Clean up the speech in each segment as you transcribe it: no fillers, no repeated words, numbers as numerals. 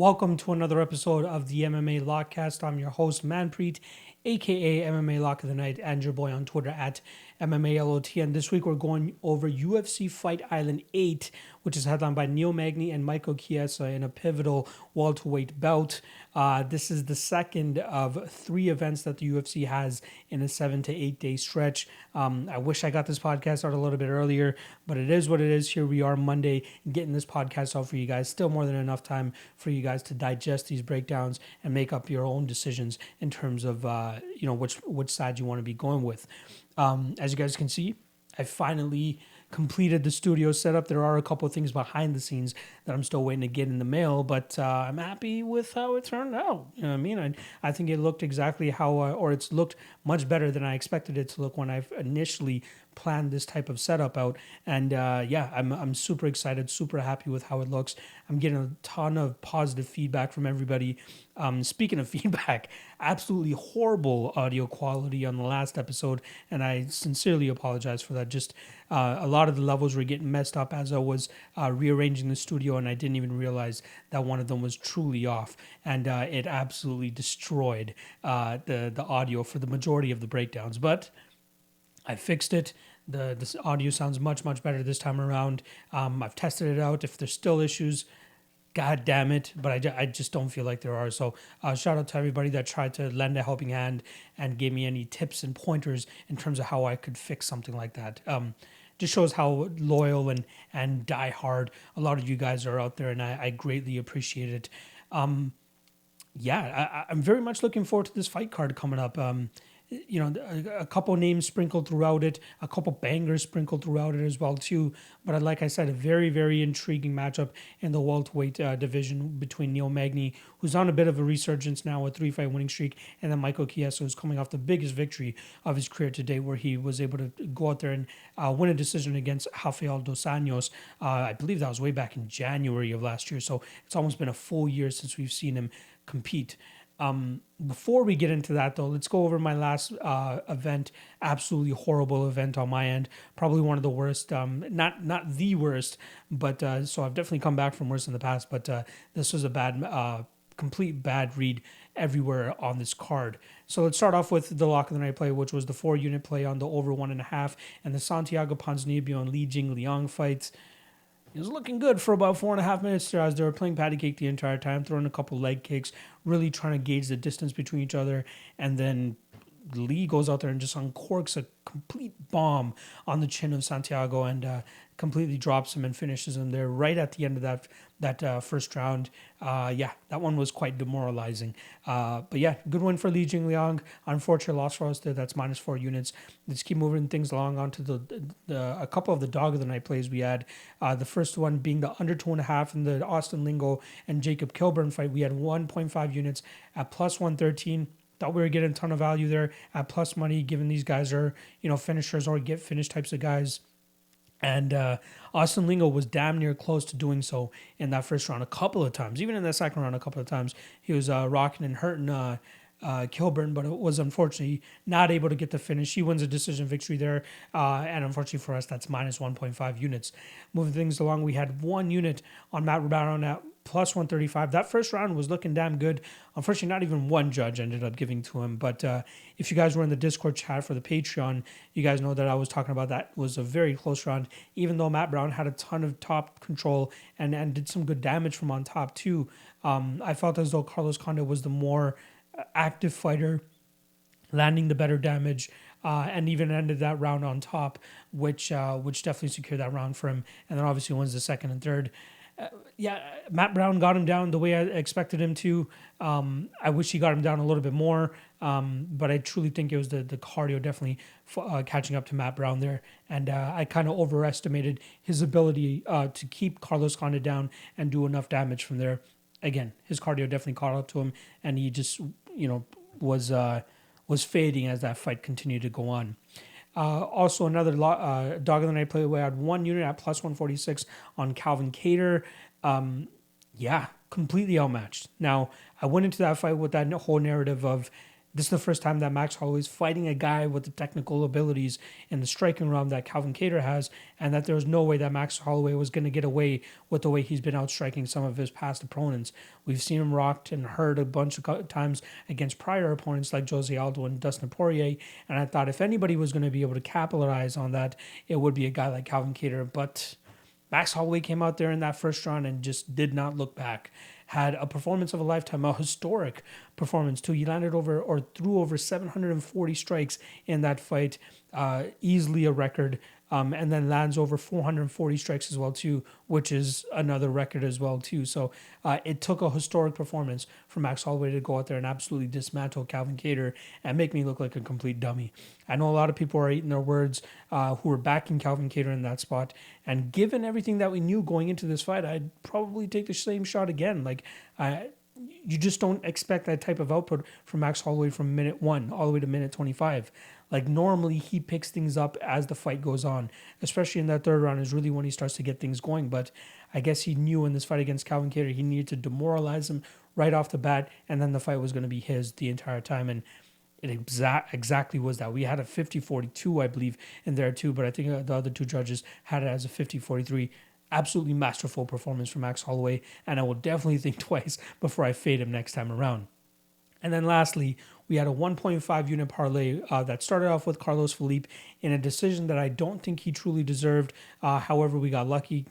Welcome to another episode of the MMA Lockcast. I'm your host, Manpreet, aka MMA Lock of the Night, and your boy on Twitter at MMALOTN. This week we're going over UFC Fight Island 8, which is headlined by Magny and Michael Chiesa in a pivotal welterweight bout. This is the second of 3 events that the UFC has in a 7 to 8 day stretch. I wish I got this podcast out a little bit earlier, but it is what it is. Here we are Monday getting this podcast out for you guys. Still more than enough time for you guys to digest these breakdowns and make up your own decisions in terms of which side you want to be going with. As you guys can see, I finally completed the studio setup. There are a couple of things behind the scenes that I'm still waiting to get in the mail, but I'm happy with how it turned out. You know what I mean? I think it looked exactly how, or it's looked much better than I expected it to look when I initially planned this type of setup out. And I'm super excited, super happy with how it looks. I'm getting a ton of positive feedback from everybody. Speaking of feedback, absolutely horrible audio quality on the last episode, and I sincerely apologize for that. Just a lot of the levels were getting messed up as I was rearranging the studio, and I didn't even realize that one of them was truly off, and it absolutely destroyed the audio for the majority of the breakdowns. But I fixed it. The audio sounds much better this time around. I've tested it out. If there's still issues, God damn it, but I just don't feel like there are. So shout out to everybody that tried to lend a helping hand and gave me any tips and pointers in terms of how I could fix something like that. Just shows how loyal and diehard a lot of you guys are out there, and I greatly appreciate it. I'm very much looking forward to this fight card coming up. A couple names sprinkled throughout it, a couple bangers sprinkled throughout it as well too. But like I said, a very, very intriguing matchup in the welterweight division between Magny, who's on a bit of a resurgence now, a 3-fight winning streak, and then Michael Chiesa, who's coming off the biggest victory of his career to date, where he was able to go out there and win a decision against Rafael Dos Anjos. I believe that was way back in January of last year, so it's almost been a full year since we've seen him compete. Before we get into that, though, let's go over my last event. Absolutely horrible event on my end. Probably one of the worst. Not the worst, but so I've definitely come back from worse in the past. But this was a bad, complete bad read everywhere on this card. So let's start off with the lock of the night play, which was the 4-unit play on the over 1.5 and the Santiago Ponzinibbio and Li Jingliang fights. It was looking good for about 4.5 minutes there as they were playing patty cake the entire time, throwing a couple leg kicks, really trying to gauge the distance between each other. And then Lee goes out there and just uncorks a complete bomb on the chin of Santiago and completely drops him and finishes him there right at the end of that first round. That one was quite demoralizing. But yeah, good win for Li Jingliang. Unfortunate loss for us there. That's -4 units. Let's keep moving things along onto a couple of the dog of the night plays we had. The first one being the under 2.5 in the Austin Lingo and Jacob Kilburn fight. We had 1.5 units at +113. Thought we were getting a ton of value there at plus money, given these guys are, finishers or get finished types of guys. And Austin Lingo was damn near close to doing so in that first round a couple of times. Even in the second round a couple of times, he was rocking and hurting Kilburn, but it was unfortunately not able to get the finish. He wins a decision victory there, and unfortunately for us, that's -1.5 units. Moving things along, we had 1 unit on Matt Rivera at +135. That first round was looking damn good. Unfortunately, not even one judge ended up giving to him. But if you guys were in the Discord chat for the Patreon, you guys know that I was talking about that was a very close round, even though Matt Brown had a ton of top control and did some good damage from on top too. I felt as though Carlos Condit was the more active fighter, landing the better damage, and even ended that round on top, which definitely secured that round for him. And then obviously wins the second and third. Matt Brown got him down the way I expected him to. I wish he got him down a little bit more, but I truly think it was the cardio definitely catching up to Matt Brown there. And I kind of overestimated his ability to keep Carlos Condit down and do enough damage from there. Again, his cardio definitely caught up to him, and he just, was fading as that fight continued to go on. Also, another dog of the night play, we had 1 unit at +146 on Calvin Kattar. Completely outmatched. Now, I went into that fight with that whole narrative of this is the first time that Max Holloway is fighting a guy with the technical abilities in the striking realm that Calvin Kattar has, and that there was no way that Max Holloway was going to get away with the way he's been outstriking some of his past opponents. We've seen him rocked and hurt a bunch of times against prior opponents like Jose Aldo and Dustin Poirier, and I thought if anybody was going to be able to capitalize on that, it would be a guy like Calvin Kattar, but Max Holloway came out there in that first round and just did not look back. Had a performance of a lifetime, a historic performance too. He landed threw over 740 strikes in that fight, easily a record. And then lands over 440 strikes as well too, which is another record as well too. So it took a historic performance for Max Holloway to go out there and absolutely dismantle Calvin Kattar and make me look like a complete dummy. I know a lot of people are eating their words who are backing Calvin Kattar in that spot. And given everything that we knew going into this fight, I'd probably take the same shot again. You just don't expect that type of output from Max Holloway from minute 1 all the way to minute 25. Like normally he picks things up as the fight goes on, especially in that third round is really when he starts to get things going. But I guess he knew in this fight against Calvin Kattar, he needed to demoralize him right off the bat, and then the fight was going to be his the entire time. And it exactly was that. We had a 50-42, I believe, in there too, but I think the other two judges had it as a 50-43. Absolutely masterful performance from Max Holloway, and I will definitely think twice before I fade him next time around. And then lastly, we had a 1.5 unit parlay that started off with Carlos Felipe in a decision that I don't think he truly deserved. However, we got lucky,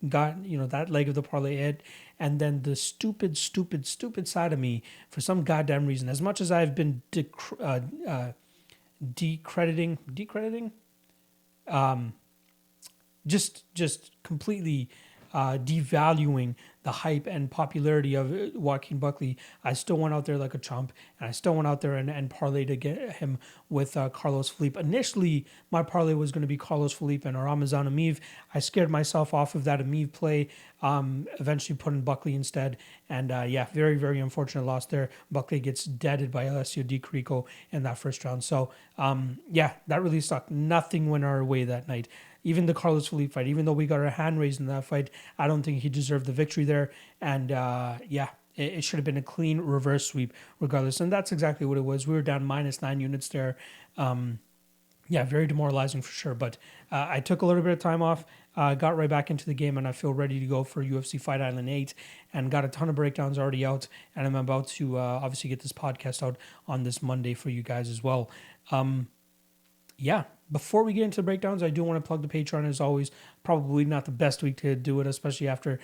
got that leg of the parlay hit, and then the stupid side of me, for some goddamn reason, as much as I've been decrediting, just completely devaluing the hype and popularity of Joaquin Buckley, I still went out there like a chump, and I still went out there and parlayed to get him with Carlos Felipe. Initially, my parlay was going to be Carlos Felipe and Ramazan Emeev. I scared myself off of that Emeev play, eventually put in Buckley instead, and very, very unfortunate loss there. Buckley gets deaded by Alessio Di Chirico in that first round. So, that really sucked. Nothing went our way that night. Even the Carlos Felipe fight, even though we got our hand raised in that fight, I don't think he deserved the victory there. And it should have been a clean reverse sweep regardless. And that's exactly what it was. We were down -9 units there. Very demoralizing for sure. But I took a little bit of time off, got right back into the game, and I feel ready to go for UFC Fight Island 8, and got a ton of breakdowns already out. And I'm about to obviously get this podcast out on this Monday for you guys as well. Before we get into breakdowns, I do want to plug the Patreon as always. Probably not the best week to do it, especially after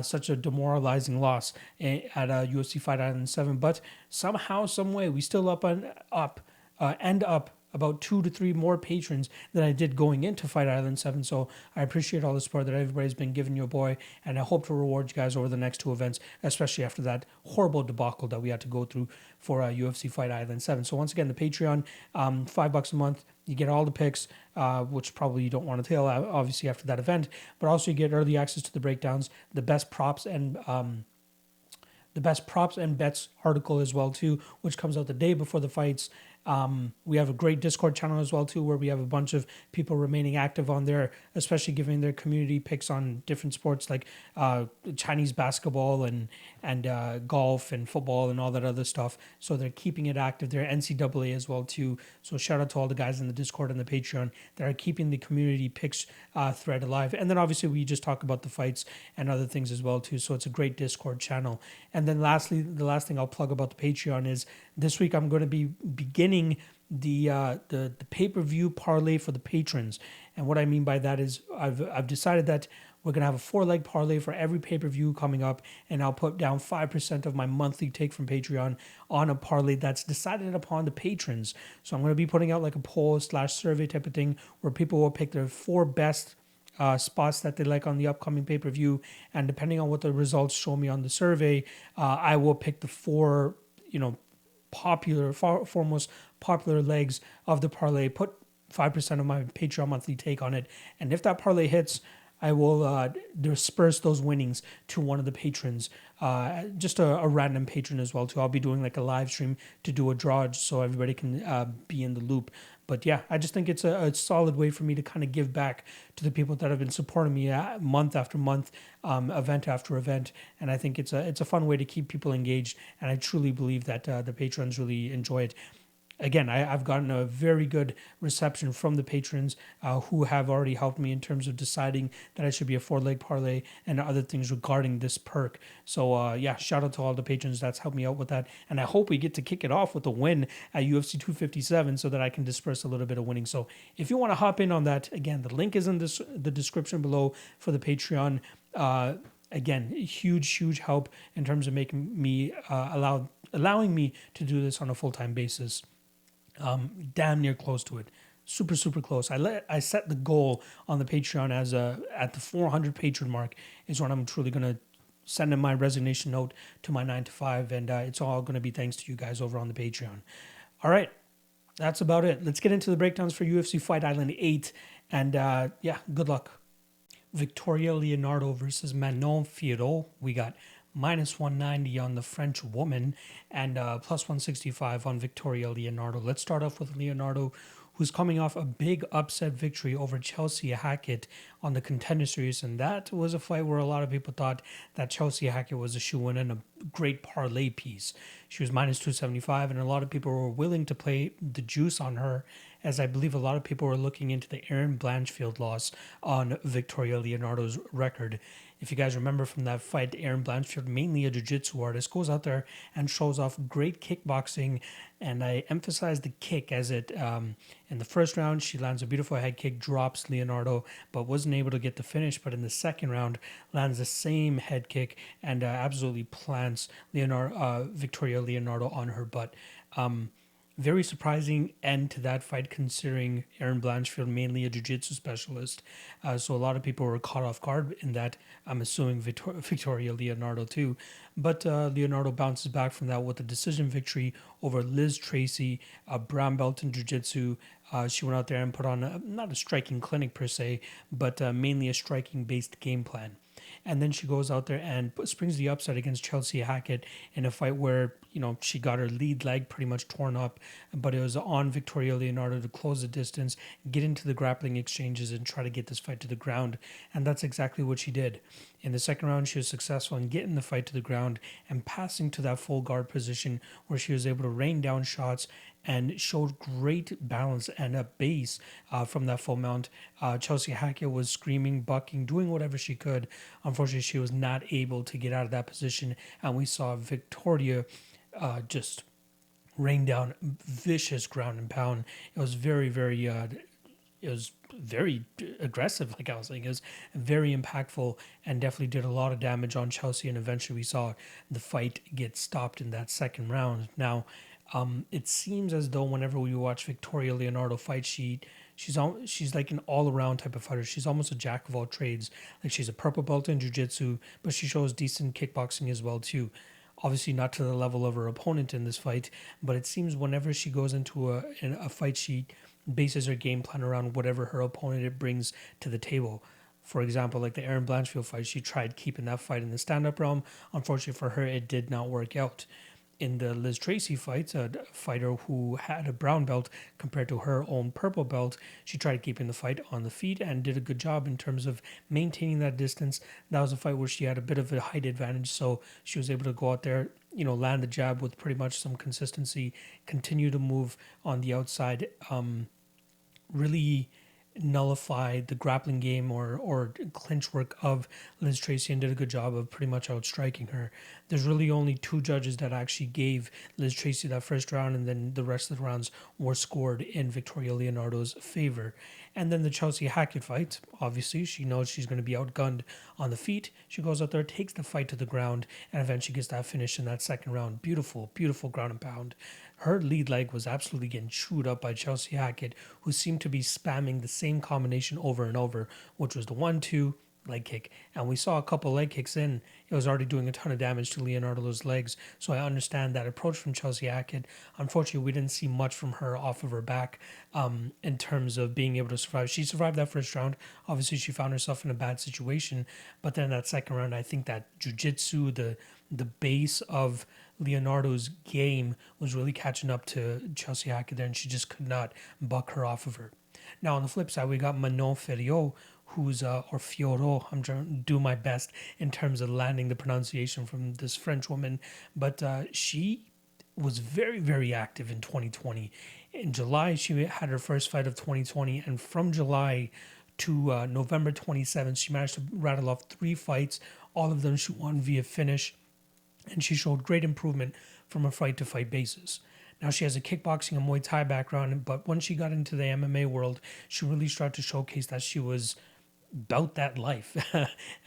such a demoralizing loss at UFC Fight Island 7. But somehow, some way, we still end up about 2 to 3 more patrons than I did going into Fight Island 7. So I appreciate all the support that everybody's been giving your boy, and I hope to reward you guys over the next 2 events, especially after that horrible debacle that we had to go through for UFC Fight Island 7. So once again, the Patreon, $5 a month. You get all the picks, which probably you don't want to tell, obviously, after that event. But also you get early access to the breakdowns, the best props and bets article as well too, which comes out the day before the fights. We have a great Discord channel as well too, where we have a bunch of people remaining active on there, especially giving their community picks on different sports like Chinese basketball and golf and football and all that other stuff. So they're keeping it active. They're NCAA as well too. So shout out to all the guys in the Discord and the Patreon that are keeping the community picks thread alive. And then obviously we just talk about the fights and other things as well too. So it's a great Discord channel. And then lastly, the last thing I'll plug about the Patreon is this week I'm going to be beginning the pay-per-view parlay for the patrons. And what I mean by that is I've decided that we're going to have a 4-leg parlay for every pay-per-view coming up, and I'll put down 5% of my monthly take from Patreon on a parlay that's decided upon the patrons. So I'm going to be putting out like a poll/survey type of thing where people will pick their 4 best spots that they like on the upcoming pay-per-view, and depending on what the results show me on the survey, I will pick the 4 most popular legs of the parlay, put 5% of my Patreon monthly take on it, and if that parlay hits, I will disperse those winnings to one of the patrons, just a random patron as well too. I'll be doing like a live stream to do a draw so everybody can be in the loop. But yeah, I just think it's a solid way for me to kind of give back to the people that have been supporting me month after month, event after event. And I think it's a fun way to keep people engaged. And I truly believe that the patrons really enjoy it. Again, I've gotten a very good reception from the patrons who have already helped me in terms of deciding that I should be a 4-leg parlay and other things regarding this perk. So yeah, shout out to all the patrons that's helped me out with that. And I hope we get to kick it off with a win at UFC 257 so that I can disperse a little bit of winning. So if you want to hop in on that, again, the link is in the description below for the Patreon. Again, huge help in terms of making me allowing me to do this on a full-time basis. Damn near close to it, super close. I set the goal on the Patreon as at the 400 patron mark is when I'm truly gonna send in my resignation note to my 9 to 5, and it's all gonna be thanks to you guys over on the Patreon. All right, that's about it. Let's get into the breakdowns for UFC Fight Island 8, and yeah, good luck. Victoria Leonardo versus Manon Fiorot. We got -190 on the French woman and +165 on Victoria Leonardo. Let's start off with Leonardo, who's coming off a big upset victory over Chelsea Hackett on the Contender Series. And that was a fight where a lot of people thought that Chelsea Hackett was a shoe-in and a great parlay piece. She was -275, and a lot of people were willing to play the juice on her, as I believe a lot of people were looking into the Erin Blanchfield loss on Victoria Leonardo's record. If you guys remember from that fight, Erin Blanchfield, mainly a jiu-jitsu artist, goes out there and shows off great kickboxing. And I emphasize the kick as it, in the first round, she lands a beautiful head kick, drops Leonardo, but wasn't able to get the finish. But in the second round, lands the same head kick and absolutely plants Victoria Leonardo on her butt. Very surprising end to that fight, considering Erin Blanchfield mainly a jiu-jitsu specialist. So a lot of people were caught off guard in that. I'm assuming Victoria Leonardo too. But Leonardo bounces back from that with a decision victory over Liz Tracy, a brown belt in jiu-jitsu. She went out there and put on not a striking clinic per se, but mainly a striking-based game plan. And then she goes out there and springs the upset against Chelsea Hackett in a fight where, you know, she got her lead leg pretty much torn up, but it was on Victoria Leonardo to close the distance, get into the grappling exchanges, and try to get this fight to the ground. And that's exactly what she did. In the second round, she was successful in getting the fight to the ground and passing to that full guard position where she was able to rain down shots and showed great balance and a base from that full mount. Chelsea Hackett was screaming, bucking, doing whatever she could. Unfortunately, she was not able to get out of that position, and we saw Victoria just rain down vicious ground and pound. It was very aggressive, like I was saying. It was very impactful and definitely did a lot of damage on Chelsea, and eventually we saw the fight get stopped in that second round. Now, it seems as though whenever we watch Victoria Leonardo fight, she's like an all-around type of fighter. She's almost a jack of all trades. Like, she's a purple belt in jiu-jitsu, but she shows decent kickboxing as well too. Obviously not to the level of her opponent in this fight, but it seems whenever she goes into a fight, she bases her game plan around whatever her opponent brings to the table. For example, like the Erin Blanchfield fight, she tried keeping that fight in the stand-up realm. Unfortunately for her, it did not work out. In the Liz Tracy fight, a fighter who had a brown belt compared to her own purple belt, she tried keeping the fight on the feet and did a good job in terms of maintaining that distance. That was a fight where she had a bit of a height advantage, so she was able to go out there, you know, land the jab with pretty much some consistency, continue to move on the outside, really nullify the grappling game or clinch work of Liz Tracy, and did a good job of pretty much outstriking her. There's really only two judges that actually gave Liz Tracy that first round, and then the rest of the rounds were scored in Victoria Leonardo's favor. And then the Chelsea Hackett fight, obviously she knows she's going to be outgunned on the feet. She goes out there, takes the fight to the ground, and eventually gets that finish in that second round. Beautiful ground and pound. Her lead leg was absolutely getting chewed up by Chelsea Hackett, who seemed to be spamming the same combination over and over, which was the 1-2 leg kick. And we saw a couple leg kicks in. It was already doing a ton of damage to Leonardo's legs. So I understand that approach from Chelsea Hackett. Unfortunately, we didn't see much from her off of her back in terms of being able to survive. She survived that first round. Obviously, she found herself in a bad situation. But then that second round, I think that jiu-jitsu, the base of Leonardo's game was really catching up to Chelsea Hackett there, and she just could not buck her off of her. Now, on the flip side, we got Manon Fiorot, who's, or Fiorot, I'm trying to do my best in terms of landing the pronunciation from this French woman, but she was very, very active in 2020. In July, she had her first fight of 2020, and from July to November 27th, she managed to rattle off 3 fights. All of them she won via finish, and she showed great improvement from a fight-to-fight basis. Now, she has a kickboxing and Muay Thai background, but once she got into the MMA world, she really started to showcase that she was about that life.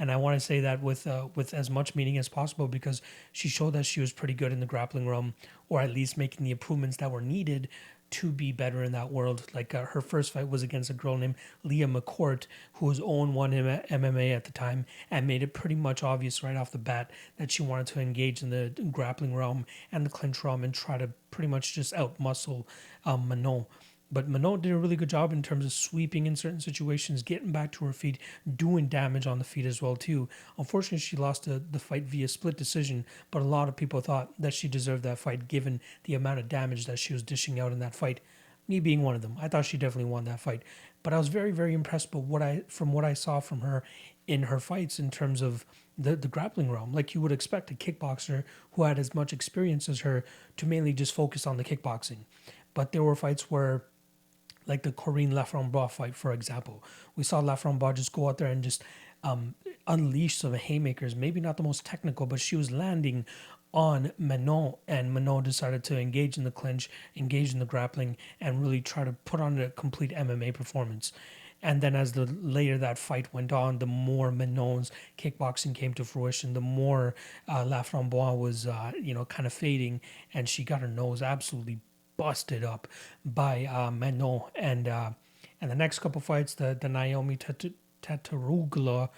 And I want to say that with as much meaning as possible, because she showed that she was pretty good in the grappling realm, or at least making the improvements that were needed to be better in that world. Like her first fight was against a girl named Leah McCourt, who was 0-1 in MMA at the time, and made it pretty much obvious right off the bat that she wanted to engage in the grappling realm and the clinch realm and try to pretty much just out-muscle Manon. But Manon did a really good job in terms of sweeping in certain situations, getting back to her feet, doing damage on the feet as well too. Unfortunately, she lost the fight via split decision, but a lot of people thought that she deserved that fight given the amount of damage that she was dishing out in that fight. Me being one of them. I thought she definitely won that fight. But I was very, very impressed by what I saw from her in her fights in terms of the grappling realm. Like you would expect a kickboxer who had as much experience as her to mainly just focus on the kickboxing. But there were fights where, like the Corinne Laframboise fight, for example. We saw Laframboise just go out there and just unleash some haymakers. Maybe not the most technical, but she was landing on Manon, and Manon decided to engage in the clinch, engage in the grappling, and really try to put on a complete MMA performance. And then as the later that fight went on, the more Manon's kickboxing came to fruition, the more Laframboise was, kind of fading, and she got her nose absolutely busted up by Manon. And the next couple fights, the Naomi Tatarugla,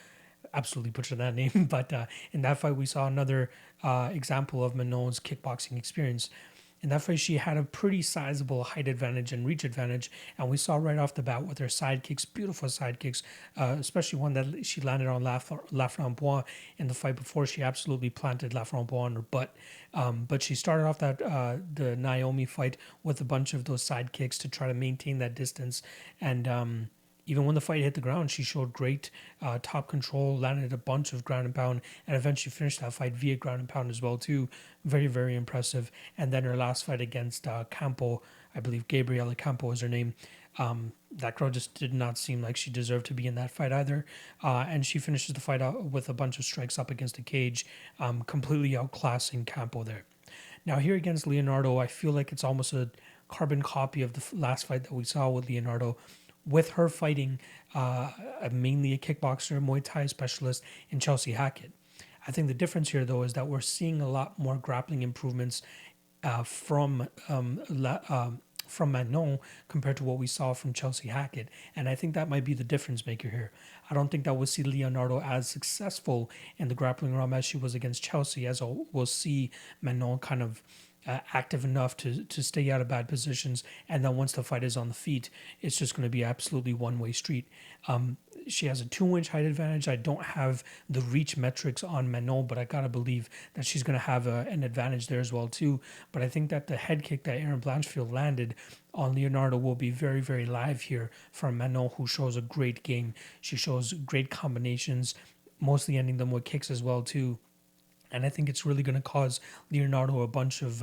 absolutely butchered that name, but in that fight we saw another example of Manon's kickboxing experience. In that fight, she had a pretty sizable height advantage and reach advantage, and we saw right off the bat with her side kicks, beautiful side kicks, especially one that she landed on Laframboise in the fight before. She absolutely planted Laframboise on her butt. But she started off the Naomi fight with a bunch of those side kicks to try to maintain that distance, and even when the fight hit the ground, she showed great top control, landed a bunch of ground and pound, and eventually finished that fight via ground and pound as well too. Very, very impressive. And then her last fight against Campo, I believe Gabriela Campo is her name. That girl just did not seem like she deserved to be in that fight either. And she finishes the fight out with a bunch of strikes up against the cage, completely outclassing Campo there. Now here against Leonardo, I feel like it's almost a carbon copy of the last fight that we saw with Leonardo, with her fighting mainly a kickboxer, Muay Thai specialist in Chelsea Hackett. I think the difference here, though, is that we're seeing a lot more grappling improvements from Manon compared to what we saw from Chelsea Hackett. And I think that might be the difference maker here. I don't think that we'll see Leonardo as successful in the grappling realm as she was against Chelsea, as we'll see Manon kind of active enough to stay out of bad positions, and then once the fight is on the feet, it's just going to be absolutely one-way street. She has a 2-inch height advantage. I don't have the reach metrics on Manon, but I gotta believe that she's going to have an advantage there as well too. But I think that the head kick that Erin Blanchfield landed on Leonardo will be very, very live here from Manon, who shows a great game. She shows great combinations, mostly ending them with kicks as well too. And I think it's really going to cause Leonardo a bunch of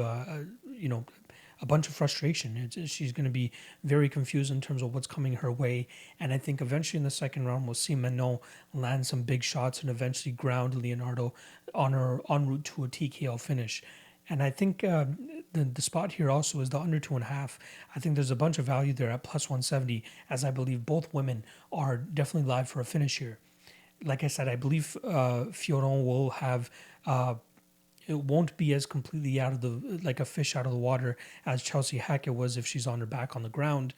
frustration. She's going to be very confused in terms of what's coming her way. And I think eventually in the second round, we'll see Manon land some big shots and eventually ground Leonardo on her en route to a TKO finish. And I think the spot here also is the under 2.5. I think there's a bunch of value there at plus 170, as I believe both women are definitely live for a finish here. Like I said, I believe Fiorot will have it won't be as completely out of the, like a fish out of the water as Chelsea Hackett was if she's on her back on the ground.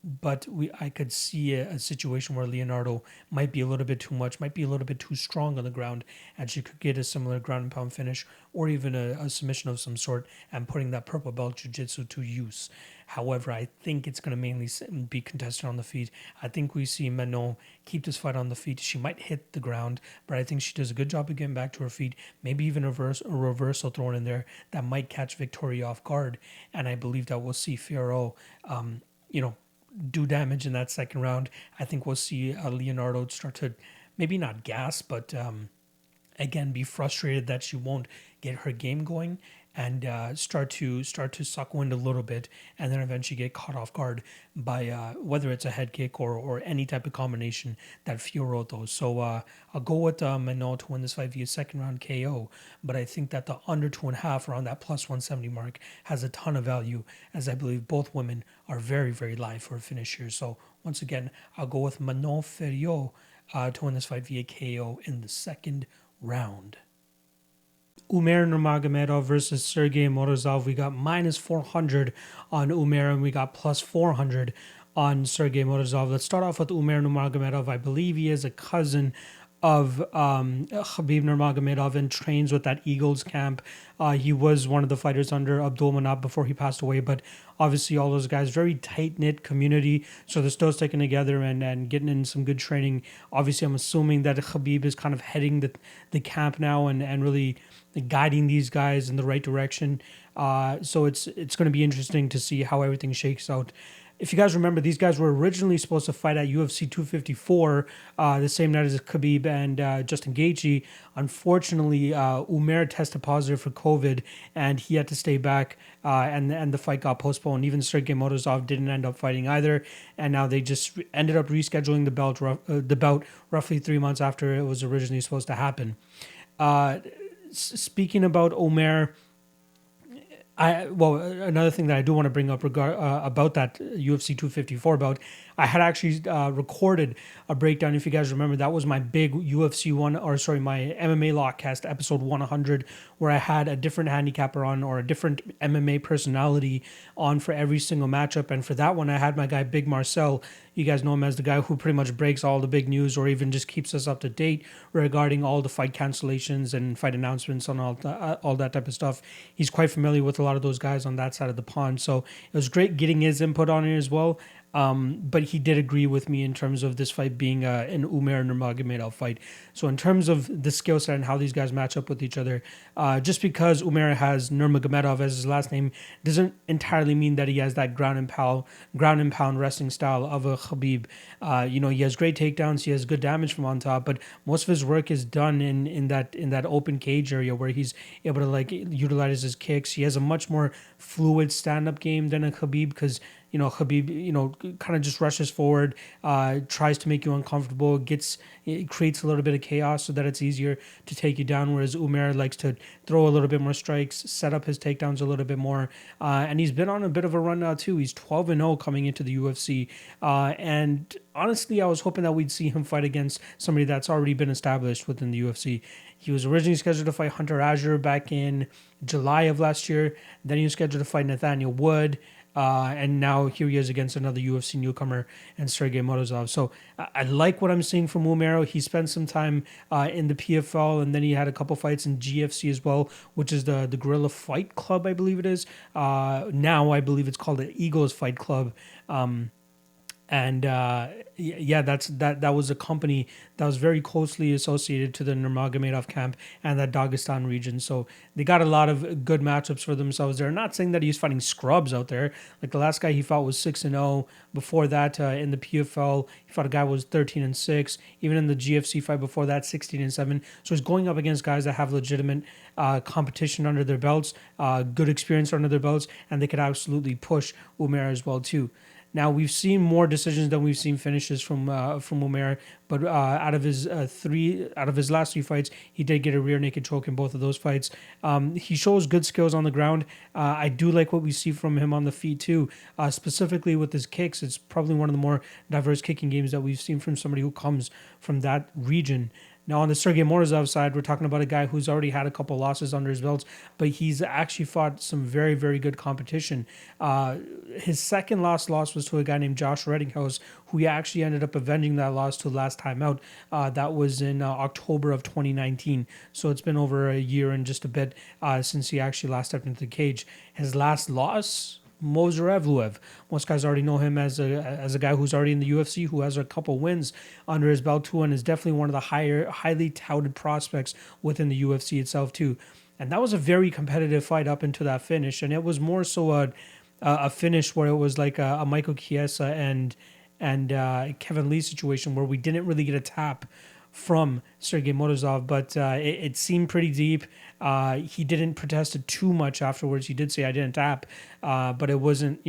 But I could see a situation where Leonardo might be a little bit too much, might be a little bit too strong on the ground, and she could get a similar ground and pound finish or even a submission of some sort and putting that purple belt jiu-jitsu to use. However, I think it's going to mainly be contested on the feet. I think we see Manon keep this fight on the feet. She might hit the ground, but I think she does a good job of getting back to her feet, maybe even a reversal thrown in there that might catch Victoria off guard. And I believe that we'll see Fiorot, do damage in that second round. I think we'll see Leonardo start to maybe not gas, but again be frustrated that she won't get her game going and start to suck wind a little bit, and then eventually get caught off guard by whether it's a head kick or any type of combination that Fiorot does. So I'll go with Manon to win this fight via second round KO, but I think that the under 2.5 around that plus 170 mark has a ton of value, as I believe both women are very, very live for a finish here. So once again, I'll go with Manon Fiorot to win this fight via KO in the second round. Umar Nurmagomedov versus Sergey Morozov. We got minus 400 on Umar and we got plus 400 on Sergey Morozov. Let's start off with Umar Nurmagomedov. I believe he is a cousin of Khabib Nurmagomedov and trains with that Eagles camp. He was one of the fighters under Abdulmanap before he passed away, but obviously all those guys, very tight-knit community, so they're still sticking together and getting in some good training. Obviously, I'm assuming that Khabib is kind of heading the camp now and really guiding these guys in the right direction. So it's going to be interesting to see how everything shakes out. If you guys remember, these guys were originally supposed to fight at UFC 254 the same night as Khabib and Justin Gaethje. Unfortunately, Umar tested positive for COVID, and he had to stay back, and the fight got postponed. Even Sergey Morozov didn't end up fighting either, and now they just ended up rescheduling the bout roughly 3 months after it was originally supposed to happen. Speaking about Umar, another thing that I do want to bring up about that UFC 254 bout, I had actually recorded a breakdown. If you guys remember, that was my big my MMA Lockcast episode 100, where I had a different handicapper on or a different MMA personality on for every single matchup. And for that one, I had my guy Big Marcel. You guys know him as the guy who pretty much breaks all the big news or even just keeps us up to date regarding all the fight cancellations and fight announcements and all that type of stuff. He's quite familiar with a lot of those guys on that side of the pond. So it was great getting his input on it as well. But he did agree with me in terms of this fight being an Umar Nurmagomedov fight. So in terms of the skill set and how these guys match up with each other, just because Umar has Nurmagomedov as his last name doesn't entirely mean that he has that ground and pound wrestling style of a Khabib. He has great takedowns, he has good damage from on top, but most of his work is done in that open cage area where he's able to utilize his kicks. He has a much more fluid stand-up game than a Khabib because Khabib, kind of just rushes forward, tries to make you uncomfortable, it creates a little bit of chaos so that it's easier to take you down, whereas Umar likes to throw a little bit more strikes, set up his takedowns a little bit more, and he's been on a bit of a run now too. He's 12-0 coming into the UFC, and honestly, I was hoping that we'd see him fight against somebody that's already been established within the UFC. He was originally scheduled to fight Hunter Azure back in July of last year, then he was scheduled to fight Nathaniel Wood, and now here he is against another UFC newcomer and Sergey Morozov. So I like what I'm seeing from Umar. He spent some time in the PFL, and then he had a couple fights in GFC as well, which is the Guerrilla Fight Club, I believe it is. Now I believe it's called the Eagles Fight Club. That was a company that was very closely associated to the Nurmagomedov camp and that Dagestan region. So they got a lot of good matchups for themselves. They're not saying that he's fighting scrubs out there. Like the last guy he fought was 6-0. Before that, in the PFL, he fought a guy who was 13-6. Even in the GFC fight before that, 16-7. So he's going up against guys that have legitimate competition under their belts, good experience under their belts, and they could absolutely push Umar as well too. Now, we've seen more decisions than we've seen finishes from Umar, but out of his last 3 fights, he did get a rear naked choke in both of those fights. He shows good skills on the ground. I do like what we see from him on the feet too, specifically with his kicks. It's probably one of the more diverse kicking games that we've seen from somebody who comes from that region. Now, on the Sergey Morozov side, we're talking about a guy who's already had a couple losses under his belt, but he's actually fought some very, very good competition. His second last loss was to a guy named Josh Reddinghouse, who he actually ended up avenging that loss to last time out. That was in October of 2019. So it's been over a year and just a bit since he actually last stepped into the cage. His last loss, Evloev. Most guys already know him as a guy who's already in the UFC, who has a couple wins under his belt too, and is definitely one of the highly touted prospects within the UFC itself too. And that was a very competitive fight up into that finish, and it was more so a finish where it was like a Michael Chiesa and Kevin Lee situation where we didn't really get a tap from Sergey Morozov, but it seemed pretty deep. He didn't protest it too much afterwards. He did say, "I didn't tap," but it wasn't,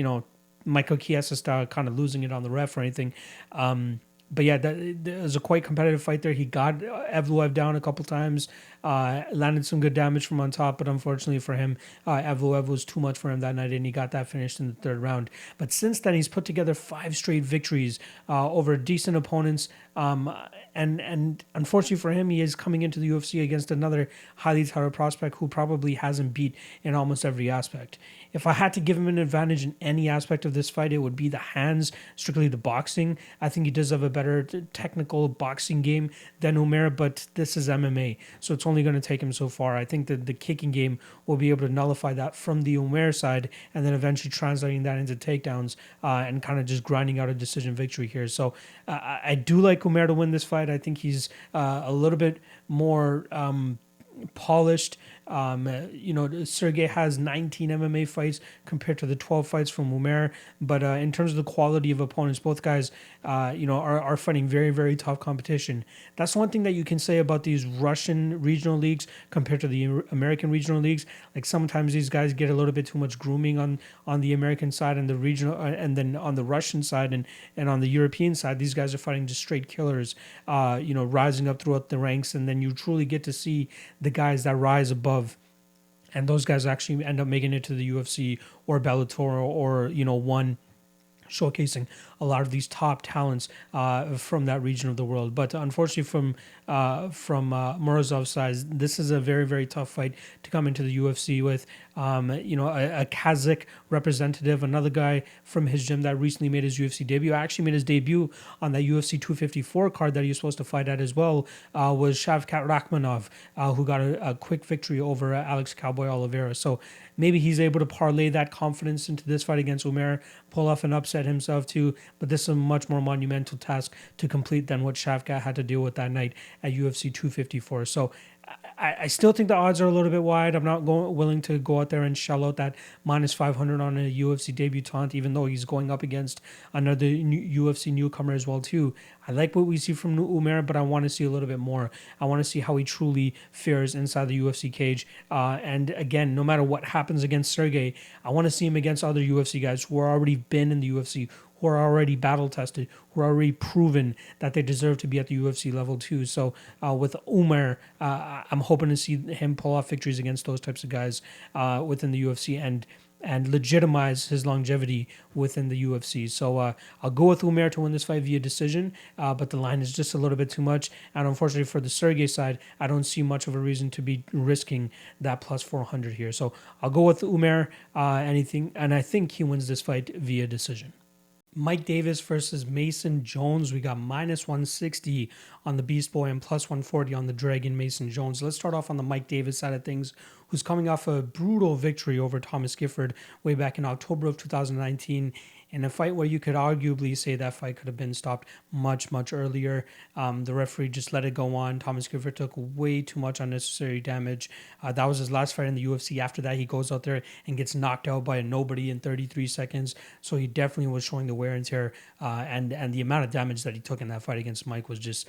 Michael Chiesa style kind of losing it on the ref or anything. But yeah, that was a quite competitive fight there. He got Evloev down a couple times, landed some good damage from on top, but unfortunately for him, Evloev was too much for him that night, and he got that finished in the third round. But since then, he's put together 5 straight victories over decent opponents, and unfortunately for him, he is coming into the UFC against another highly touted prospect who probably hasn't beat in almost every aspect. If I had to give him an advantage in any aspect of this fight, it would be the hands, strictly the boxing. I think he does have a better technical boxing game than Umar, but this is MMA, so it's only going to take him so far. I think that the kicking game will be able to nullify that from the Umar side, and then eventually translating that into takedowns and kind of just grinding out a decision victory here. So I do like Umar to win this fight. I think he's a little bit more polished. Sergey has 19 MMA fights compared to the 12 fights from Umar, but in terms of the quality of opponents, both guys are fighting very, very tough competition. That's one thing that you can say about these Russian regional leagues compared to the American regional leagues. Like sometimes these guys get a little bit too much grooming on the American side and the regional, and then on the Russian side and on the European side, these guys are fighting just straight killers, rising up throughout the ranks, and then you truly get to see the guys that rise above. And those guys actually end up making it to the UFC or Bellator or one, showcasing a lot of these top talents from that region of the world. But unfortunately from Morozov's side, this is a very, very tough fight to come into the UFC with. A Kazakh representative, another guy from his gym that recently made his UFC debut, actually made his debut on that UFC 254 card that he was supposed to fight at as well, was Shavkat Rakhmonov, who got a quick victory over Alex Cowboy Oliveira. So maybe he's able to parlay that confidence into this fight against Umar, pull off an upset himself too, but this is a much more monumental task to complete than what Shavkat had to deal with that night at UFC 254. So I still think the odds are a little bit wide. I'm not willing to go out there and shell out that -500 on a UFC debutant, even though he's going up against another UFC newcomer as well too. I like what we see from Umar, but I want to see a little bit more. I want to see how he truly fares inside the UFC cage. And again, no matter what happens against Sergey, I want to see him against other UFC guys who are already been in the UFC, who are already battle tested, who are already proven that they deserve to be at the UFC level too. So with Umar, I'm hoping to see him pull off victories against those types of guys within the UFC and legitimize his longevity within the UFC. So I'll go with Umar to win this fight via decision, but the line is just a little bit too much. And unfortunately for the Sergey side, I don't see much of a reason to be risking that +400 here. So I'll go with Umar, and I think he wins this fight via decision. Mike Davis versus Mason Jones. We got -160 on the Beast Boy and +140 on the Dragon Mason Jones. Let's start off on the Mike Davis side of things, who's coming off a brutal victory over Thomas Gifford way back in October of 2019. In a fight where you could arguably say that fight could have been stopped much, much earlier. The referee just let it go on. Thomas Gifford took way too much unnecessary damage. That was his last fight in the UFC. After that, he goes out there and gets knocked out by a nobody in 33 seconds. So he definitely was showing the wear and tear. And the amount of damage that he took in that fight against Mike was just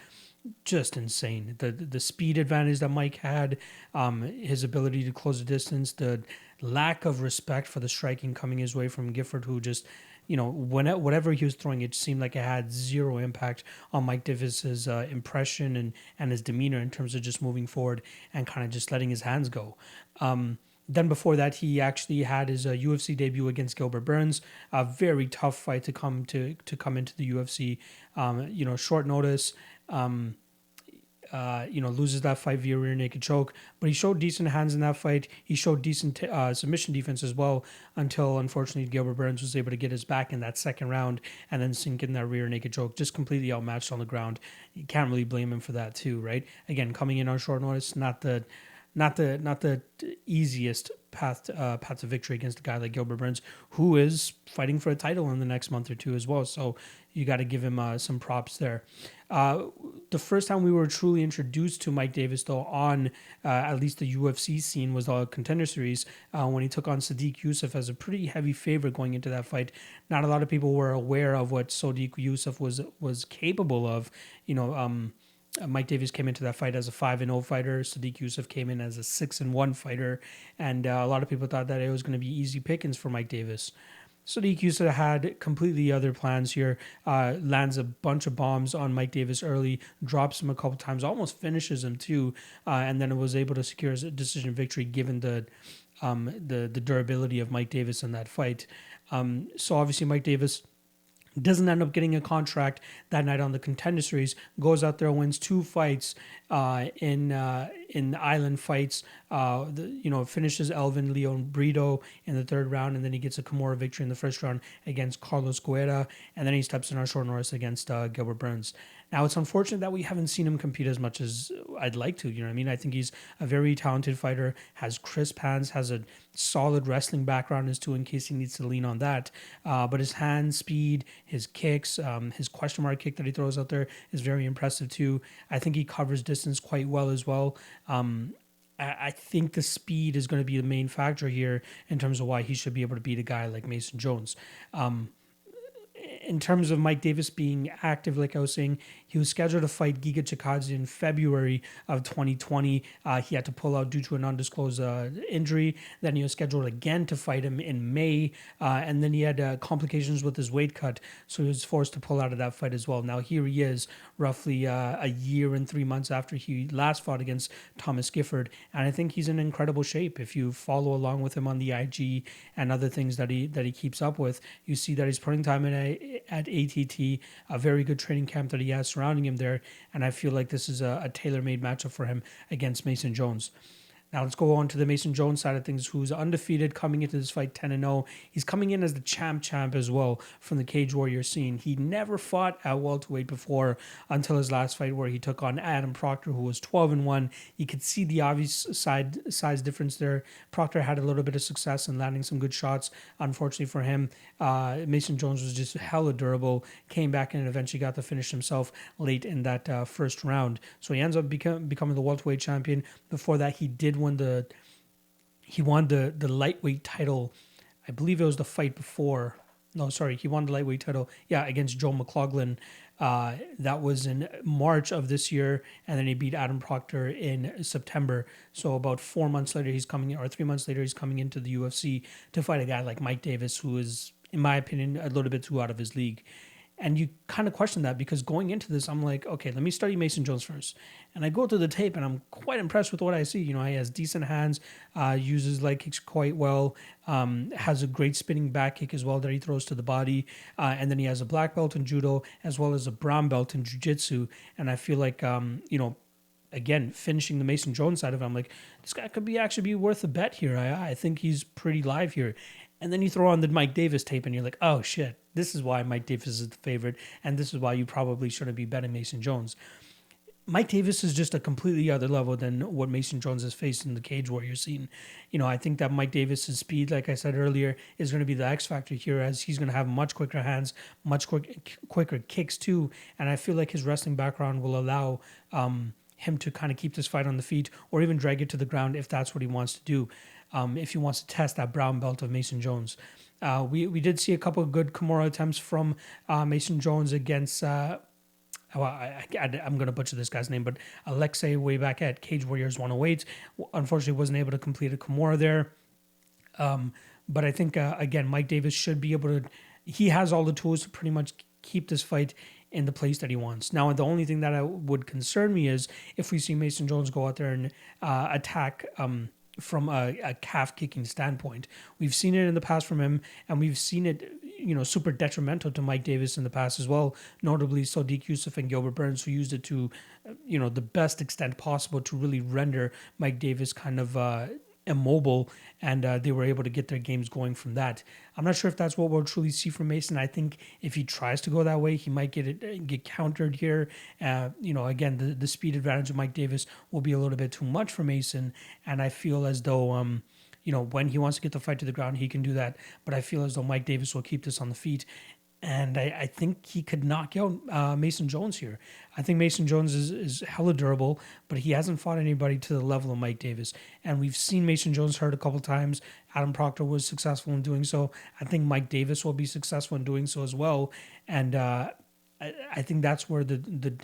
insane. The speed advantage that Mike had, his ability to close the distance, the lack of respect for the striking coming his way from Gifford, who just... whatever he was throwing, it seemed like it had zero impact on Mike Davis's impression and his demeanor in terms of just moving forward and kind of just letting his hands go. Then before that, he actually had his UFC debut against Gilbert Burns, a very tough fight to come into the UFC. Short notice. loses that fight via rear naked choke. But he showed decent hands in that fight. He showed decent submission defense as well until, unfortunately, Gilbert Burns was able to get his back in that second round and then sink in that rear naked choke. Just completely outmatched on the ground. You can't really blame him for that too, right? Again, coming in on short notice, not the easiest path to victory against a guy like Gilbert Burns, who is fighting for a title in the next month or two as well. So you got to give him some props there. The first time we were truly introduced to Mike Davis, though, on at least the UFC scene was the Contender Series when he took on Sodiq Yusuff as a pretty heavy favorite going into that fight. Not a lot of people were aware of what Sodiq Yusuff was capable of. Mike Davis came into that fight as a 5-0 fighter. Sodiq Yusuff came in as a 6-1 fighter, and a lot of people thought that it was going to be easy pickings for Mike Davis. Sodiq Yusuff had completely other plans here. Lands a bunch of bombs on Mike Davis early, drops him a couple times, almost finishes him too, and then was able to secure a decision victory given the durability of Mike Davis in that fight. So obviously Mike Davis doesn't end up getting a contract that night on the Contender Series, goes out there, wins 2 fights in Island fights, finishes Elvin Leon Brito in the 3rd round, and then he gets a Kimura victory in the 1st round against Carlos Guerra, and then he steps in on short notice against Gilbert Burns. Now, it's unfortunate that we haven't seen him compete as much as I'd like to. You know what I mean? I think he's a very talented fighter, has crisp hands, has a solid wrestling background as to in case he needs to lean on that. But his hand speed, his kicks, his question mark kick that he throws out there is very impressive too. I think he covers distance quite well as well. I think the speed is going to be the main factor here in terms of why he should be able to beat a guy like Mason Jones. In terms of Mike Davis being active, like I was saying, he was scheduled to fight Giga Chikadze in February of 2020. He had to pull out due to an undisclosed injury. Then he was scheduled again to fight him in May. And then he had complications with his weight cut, so he was forced to pull out of that fight as well. Now here he is, roughly a year and 3 months after he last fought against Thomas Gifford. And I think he's in incredible shape. If you follow along with him on the IG and other things that he keeps up with, you see that he's putting time in at ATT, a very good training camp that he has surrounding him there, and I feel like this is a tailor-made matchup for him against Mason Jones. Now let's go on to the Mason Jones side of things, who's undefeated coming into this fight 10-0. He's coming in as the champ as well from the Cage Warrior scene. He never fought at welterweight before until his last fight where he took on Adam Proctor, who was 12-1. You could see the obvious size difference there. Proctor had a little bit of success in landing some good shots. Unfortunately for him, Mason Jones was just hella durable, came back and eventually got the finish himself late in that first round. So he ends up becoming the welterweight champion. Before that, he won the lightweight title. I believe it was the fight before. No, sorry, he won the lightweight title. Yeah, against Joe McLaughlin. That was in March of this year, and then he beat Adam Proctor in September. So about 4 months later, he's coming, or 3 months later, he's coming into the UFC to fight a guy like Mike Davis, who is, in my opinion, a little bit too out of his league. And you kind of question that because going into this, I'm like, okay, let me study Mason Jones first. And I go through the tape and I'm quite impressed with what I see. You know, he has decent hands, uses leg kicks quite well, has a great spinning back kick as well that he throws to the body. And then he has a black belt in judo as well as a brown belt in jiu-jitsu. And I feel like, again, finishing the Mason Jones side of it, I'm like, this guy could actually be worth a bet here. I think he's pretty live here. And then you throw on the Mike Davis tape and you're like, oh shit, this is why Mike Davis is the favorite. And this is why you probably shouldn't be betting Mason Jones. Mike Davis is just a completely other level than what Mason Jones has faced in the Cage Warrior scene. You know, I think that Mike Davis's speed, like I said earlier, is going to be the X factor here, as he's going to have much quicker hands, much quicker kicks too. And I feel like his wrestling background will allow him to kind of keep this fight on the feet or even drag it to the ground if that's what he wants to do. If he wants to test that brown belt of Mason Jones. We did see a couple of good Kimura attempts from Mason Jones against, I'm going to butcher this guy's name, but Alexei way back at Cage Warriors 108. Unfortunately, wasn't able to complete a Kimura there. But I think, again, Mike Davis should be able to, he has all the tools to pretty much keep this fight in the place that he wants. Now, the only thing that would concern me is if we see Mason Jones go out there and attack from a calf kicking standpoint. We've seen it in the past from him, and we've seen it, super detrimental to Mike Davis in the past as well, notably Sodiq Yusuff and Gilbert Burns, who used it to, the best extent possible to really render Mike Davis kind of immobile, and they were able to get their games going from that. I'm not sure if that's what we'll truly see from Mason. I think if he tries to go that way, he might get countered here. Again, the speed advantage of Mike Davis will be a little bit too much for Mason, and I feel as though when he wants to get the fight to the ground, he can do that. But I feel as though Mike Davis will keep this on the feet. And I think he could knock out Mason Jones here. I think Mason Jones is hella durable, but he hasn't fought anybody to the level of Mike Davis. And we've seen Mason Jones hurt a couple times. Adam Proctor was successful in doing so. I think Mike Davis will be successful in doing so as well. And I think that's where the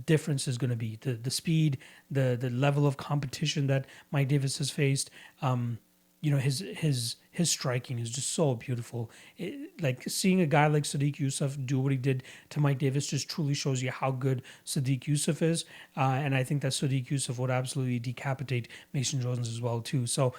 difference is going to be. The speed, the level of competition that Mike Davis has faced. His striking is just so beautiful. Like seeing a guy like Sodiq Yusuff do what he did to Mike Davis just truly shows you how good Sodiq Yusuff is. And I think that Sodiq Yusuff would absolutely decapitate Mason Jones as well too. So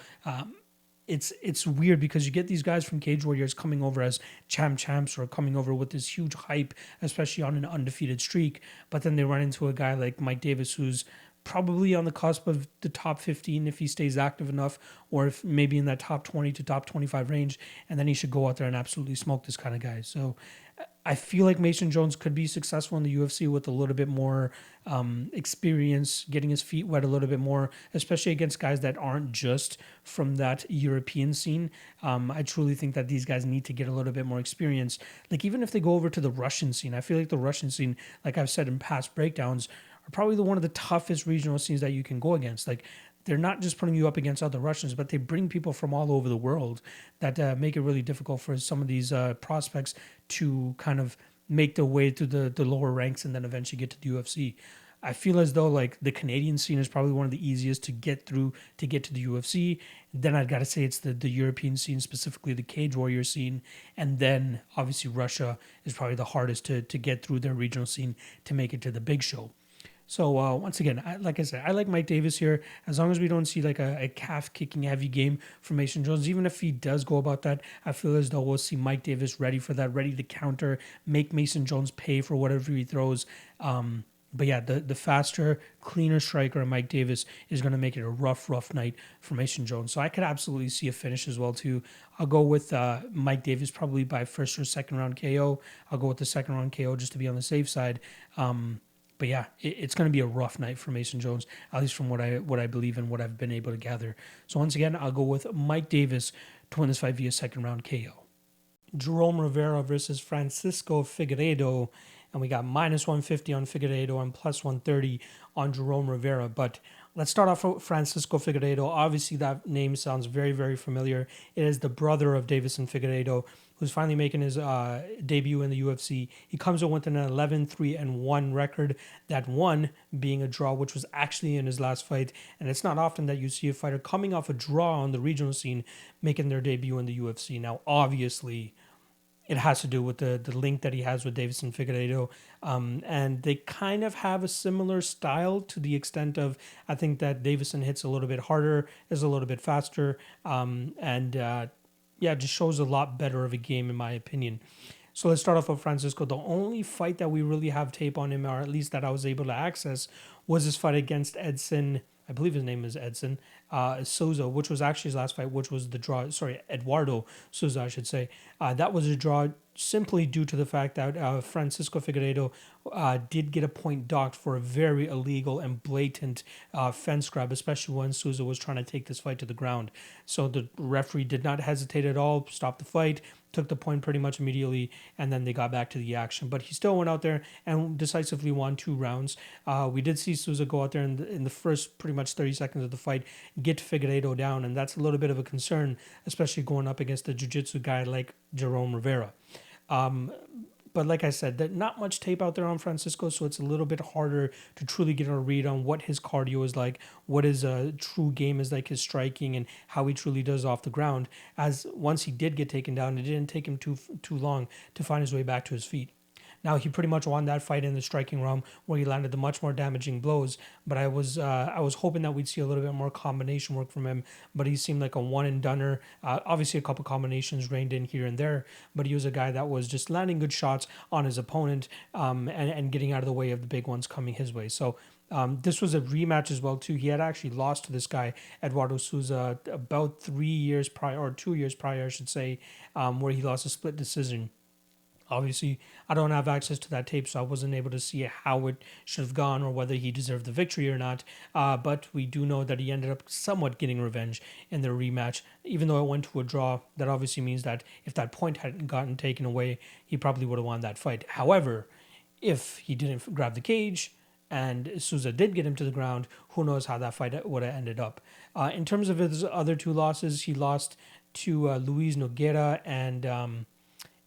it's weird because you get these guys from Cage Warriors coming over as champs or coming over with this huge hype, especially on an undefeated streak. But then they run into a guy like Mike Davis who's probably on the cusp of the top 15 if he stays active enough, or if maybe in that top 20 to top 25 range, and then he should go out there and absolutely smoke this kind of guy. So I feel like Mason Jones could be successful in the UFC with a little bit more experience, getting his feet wet a little bit more, especially against guys that aren't just from that European scene. I truly think that these guys need to get a little bit more experience. Like even if they go over to the Russian scene, I feel like the Russian scene, like I've said in past breakdowns, are probably one of the toughest regional scenes that you can go against. Like they're not just putting you up against other Russians, but they bring people from all over the world that make it really difficult for some of these prospects to kind of make their way to the lower ranks and then eventually get to the UFC. I feel as though like the Canadian scene is probably one of the easiest to get through to get to the UFC. Then I've got to say it's the European scene, specifically the Cage Warrior scene. And then obviously Russia is probably the hardest to get through their regional scene to make it to the big show. So once again, like I said, I like Mike Davis here. As long as we don't see like a calf-kicking heavy game from Mason Jones, even if he does go about that, I feel as though we'll see Mike Davis ready for that, ready to counter, make Mason Jones pay for whatever he throws. But yeah, the faster, cleaner striker Mike Davis is going to make it a rough night for Mason Jones. So I could absolutely see a finish as well too. I'll go with Mike Davis probably by first or second round KO. I'll go with the second round KO just to be on the safe side. But yeah, it's going to be a rough night for Mason Jones, at least from what I believe and what I've been able to gather. So once again, I'll go with Mike Davis to win this fight via second round KO. Jerome Rivera versus Francisco Figueiredo. And we got minus 150 on Figueiredo and plus 130 on Jerome Rivera. But let's start off with Francisco Figueiredo. Obviously, that name sounds very, very familiar. It is the brother of Deiveson Figueiredo, who's finally making his debut in the UFC. He comes in with an 11-3-1 record, that one being a draw, which was actually in his last fight. And it's not often that you see a fighter coming off a draw on the regional scene making their debut in the UFC. Now, obviously, it has to do with the link that he has with Deiveson Figueiredo. And they kind of have a similar style to the extent of, I think that Deiveson hits a little bit harder, is a little bit faster, just shows a lot better of a game in my opinion. So let's start off with Francisco. The only fight that we really have tape on him, or at least that I was able to access, was his fight against Edson. I believe his name is Edson Souza, which was actually his last fight, which was the draw. Sorry, Eduardo Souza, I should say. That was a draw simply due to the fact that Francisco Figueiredo did get a point docked for a very illegal and blatant fence grab, especially when Souza was trying to take this fight to the ground. So the referee did not hesitate at all, stopped the fight, took the point pretty much immediately, and then they got back to the action. But he still went out there and decisively won 2 rounds. We did see Souza go out there in the first pretty much 30 seconds of the fight, get Figueiredo down, and that's a little bit of a concern, especially going up against a jiu-jitsu guy like Jerome Rivera. But like I said, there's not much tape out there on Francisco, so it's a little bit harder to truly get a read on what his cardio is like, what his true game is like, his striking, and how he truly does off the ground. As once he did get taken down, it didn't take him too long to find his way back to his feet. Now, he pretty much won that fight in the striking realm where he landed the much more damaging blows, but I was hoping that we'd see a little bit more combination work from him, but he seemed like a one-and-doneer. Obviously, a couple combinations reined in here and there, but he was a guy that was just landing good shots on his opponent and getting out of the way of the big ones coming his way. So this was a rematch as well too. He had actually lost to this guy Eduardo Souza about 3 years prior, or 2 years prior, I should say, where he lost a split decision. Obviously, I don't have access to that tape, so I wasn't able to see how it should have gone or whether he deserved the victory or not. But we do know that he ended up somewhat getting revenge in the rematch. Even though it went to a draw, that obviously means that if that point hadn't gotten taken away, he probably would have won that fight. However, if he didn't grab the cage and Souza did get him to the ground, who knows how that fight would have ended up. In terms of his other two losses, he lost to Luis Nogueira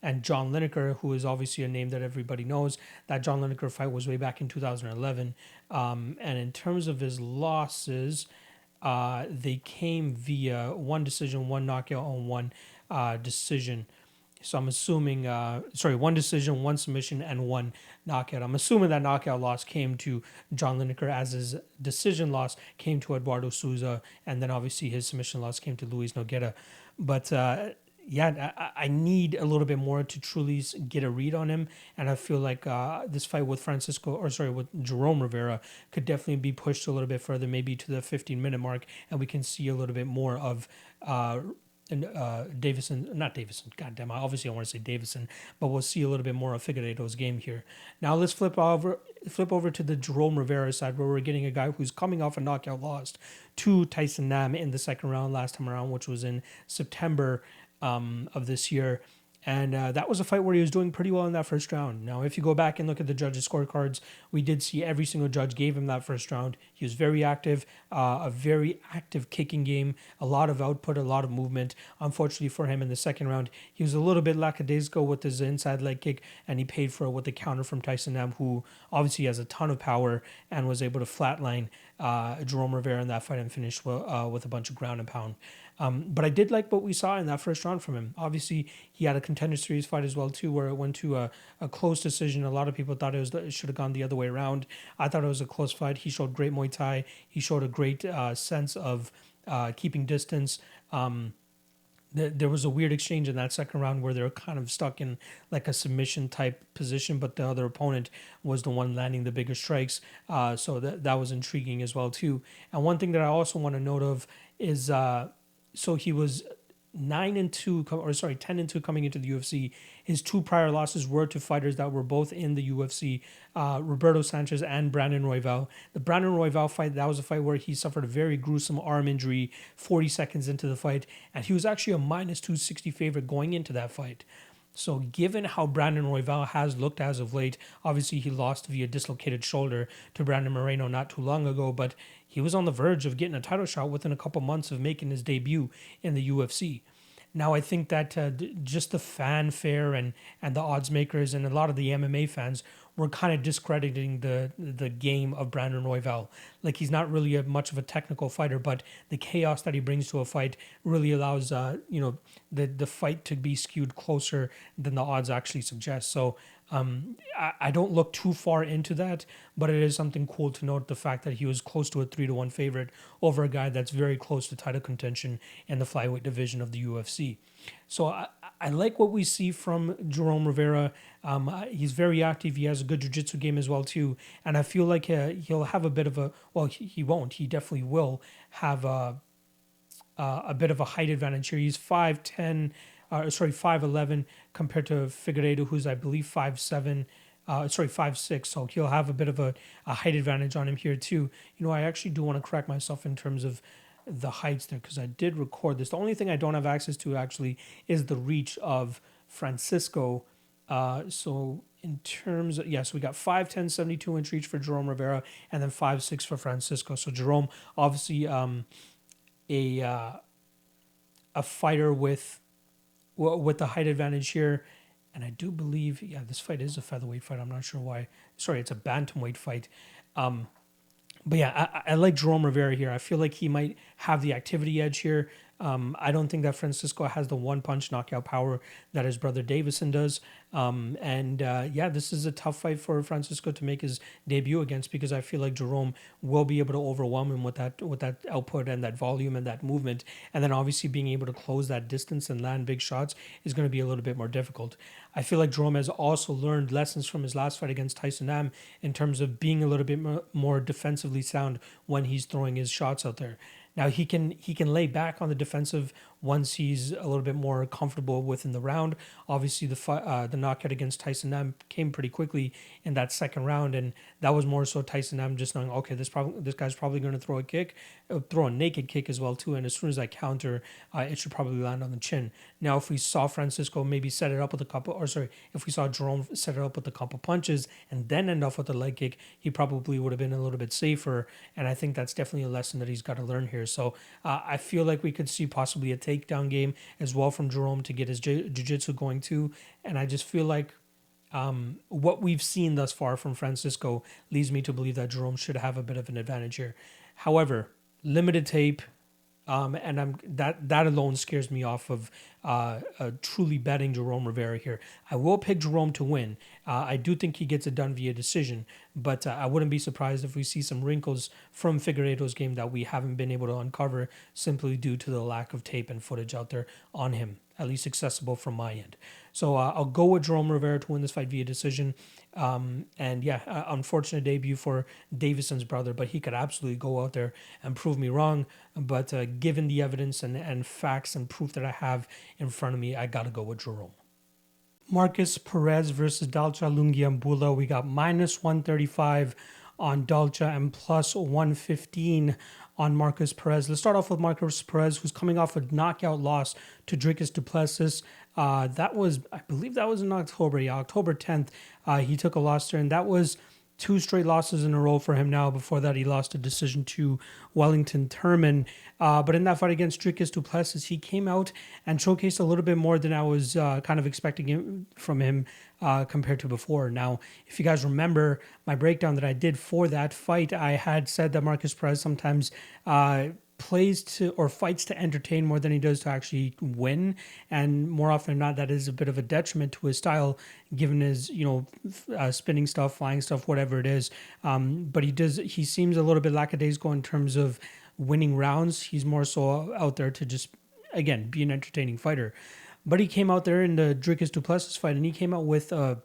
and John Lineker, who is obviously a name that everybody knows. That John Lineker fight was way back in 2011. And in terms of his losses, they came via one decision, one knockout, and one decision. So I'm assuming, one decision, one submission, and one knockout. I'm assuming that knockout loss came to John Lineker, as his decision loss came to Eduardo Souza, and then obviously his submission loss came to Luis Nogueira. But I need a little bit more to truly get a read on him, and I feel like this fight with with Jerome Rivera could definitely be pushed a little bit further, maybe to the 15-minute mark, and we can see a little bit more of Davison. Goddamn, obviously I want to say Davison, but we'll see a little bit more of Figueiredo's game here. Now let's flip over to the Jerome Rivera side, where we're getting a guy who's coming off a knockout loss to Tyson Nam in the second round last time around, which was in September of this year. And that was a fight where he was doing pretty well in that first round. Now, if you go back and look at the judges' scorecards, we did see every single judge gave him that first round. He was very active, a very active kicking game, a lot of output, a lot of movement. Unfortunately for him in the second round, he was a little bit lackadaisical with his inside leg kick, and he paid for it with the counter from Tyson Nam, who obviously has a ton of power and was able to flatline Jerome Rivera in that fight and finish with a bunch of ground and pound. But I did like what we saw in that first round from him. Obviously, he had a Contender Series fight as well too, where it went to a close decision. A lot of people thought it should have gone the other way around. I thought it was a close fight. He showed great Muay Thai. He showed a great sense of keeping distance. There was a weird exchange in that second round where they were kind of stuck in like a submission type position, but the other opponent was the one landing the bigger strikes. So that was intriguing as well too. And one thing that I also want to note of is so he was 10-2 coming into the UFC. His two prior losses were to fighters that were both in the UFC, Roberto Sanchez and Brandon Royval. The Brandon Royval fight, that was a fight where he suffered a very gruesome arm injury 40 seconds into the fight, and he was actually a minus 260 favorite going into that fight. So given how Brandon Royval has looked as of late, obviously he lost via dislocated shoulder to Brandon Moreno not too long ago, but he was on the verge of getting a title shot within a couple months of making his debut in the UFC. Now, I think that just the fanfare and the odds makers and a lot of the MMA fans were kind of discrediting the game of Brandon Royval. Like, he's not really much of a technical fighter, but the chaos that he brings to a fight really allows the fight to be skewed closer than the odds actually suggest. So I don't look too far into that, but it is something cool to note, the fact that he was close to a 3-1 favorite over a guy that's very close to title contention in the flyweight division of the UFC. So I like what we see from Jerome Rivera. He's very active. He has a good jiu-jitsu game as well too, and I feel like he'll have a bit of a, well, he won't. He definitely will have a bit of a height advantage here. He's 5'11" compared to Figueiredo, who's I believe 5'7", 5'6". So he'll have a bit of a height advantage on him here too. You know, I actually do want to correct myself in terms of the heights there, because I did record this. The only thing I don't have access to actually is the reach of Francisco. So in terms of, so we got 5'10", 72-inch reach for Jerome Rivera, and then 5'6" for Francisco. So Jerome, obviously a fighter with the height advantage here. And I do believe, this fight is a featherweight fight. I'm not sure why. Sorry, it's a bantamweight fight. But I like Jerome Rivera here. I feel like he might have the activity edge here. I don't think that Francisco has the one-punch knockout power that his brother Davison does. This is a tough fight for Francisco to make his debut against, because I feel like Jerome will be able to overwhelm him with that output and that volume and that movement. And then obviously being able to close that distance and land big shots is going to be a little bit more difficult. I feel like Jerome has also learned lessons from his last fight against Tyson Nam in terms of being a little bit more defensively sound when he's throwing his shots out there. Now he can lay back on the defensive once he's a little bit more comfortable within the round. Obviously, the knockout against Tyson Nam came pretty quickly in that second round, and that was more so Tyson Nam just knowing, okay, this guy's probably going to throw a naked kick as well too, and as soon as I counter, it should probably land on the chin. Now, if we saw Francisco maybe set it up with if we saw Jerome set it up with a couple punches and then end off with a leg kick, he probably would have been a little bit safer, and I think that's definitely a lesson that he's got to learn here. So I feel like we could see possibly a takedown game as well from Jerome to get his jiu-jitsu going too. And I just feel like what we've seen thus far from Francisco leads me to believe that Jerome should have a bit of an advantage here. However, limited tape, that alone scares me off of truly betting Jerome Rivera here. I will pick Jerome to win. I do think he gets it done via decision, but I wouldn't be surprised if we see some wrinkles from Figueriedo's game that we haven't been able to uncover simply due to the lack of tape and footage out there on him, at least accessible from my end. So I'll go with Jerome Rivera to win this fight via decision. Unfortunate debut for Davison's brother, but he could absolutely go out there and prove me wrong. But given the evidence and facts and proof that I have in front of me, I got to go with Jerome. Markus Perez versus Dalcha Lungiambula. We got -135 on Dalcha and +115 on Markus Perez. Let's start off with Markus Perez, who's coming off a knockout loss to Dricus du Plessis. I believe that was in October. Yeah, October 10th. He took a loss there, and that was 2 straight losses in a row for him now. Before that, he lost a decision to Wellington Turman. But in that fight against Dricus du Plessis, he came out and showcased a little bit more than I was kind of expecting from him compared to before. Now, if you guys remember my breakdown that I did for that fight, I had said that Markus Perez sometimes plays to or fights to entertain more than he does to actually win, and more often than not that is a bit of a detriment to his style given his spinning stuff, flying stuff, whatever it is. But he seems a little bit lackadaisical in terms of winning rounds. He's more so out there to just, again, be an entertaining fighter. But he came out there in the Dricus du Plessis fight, and he came out with a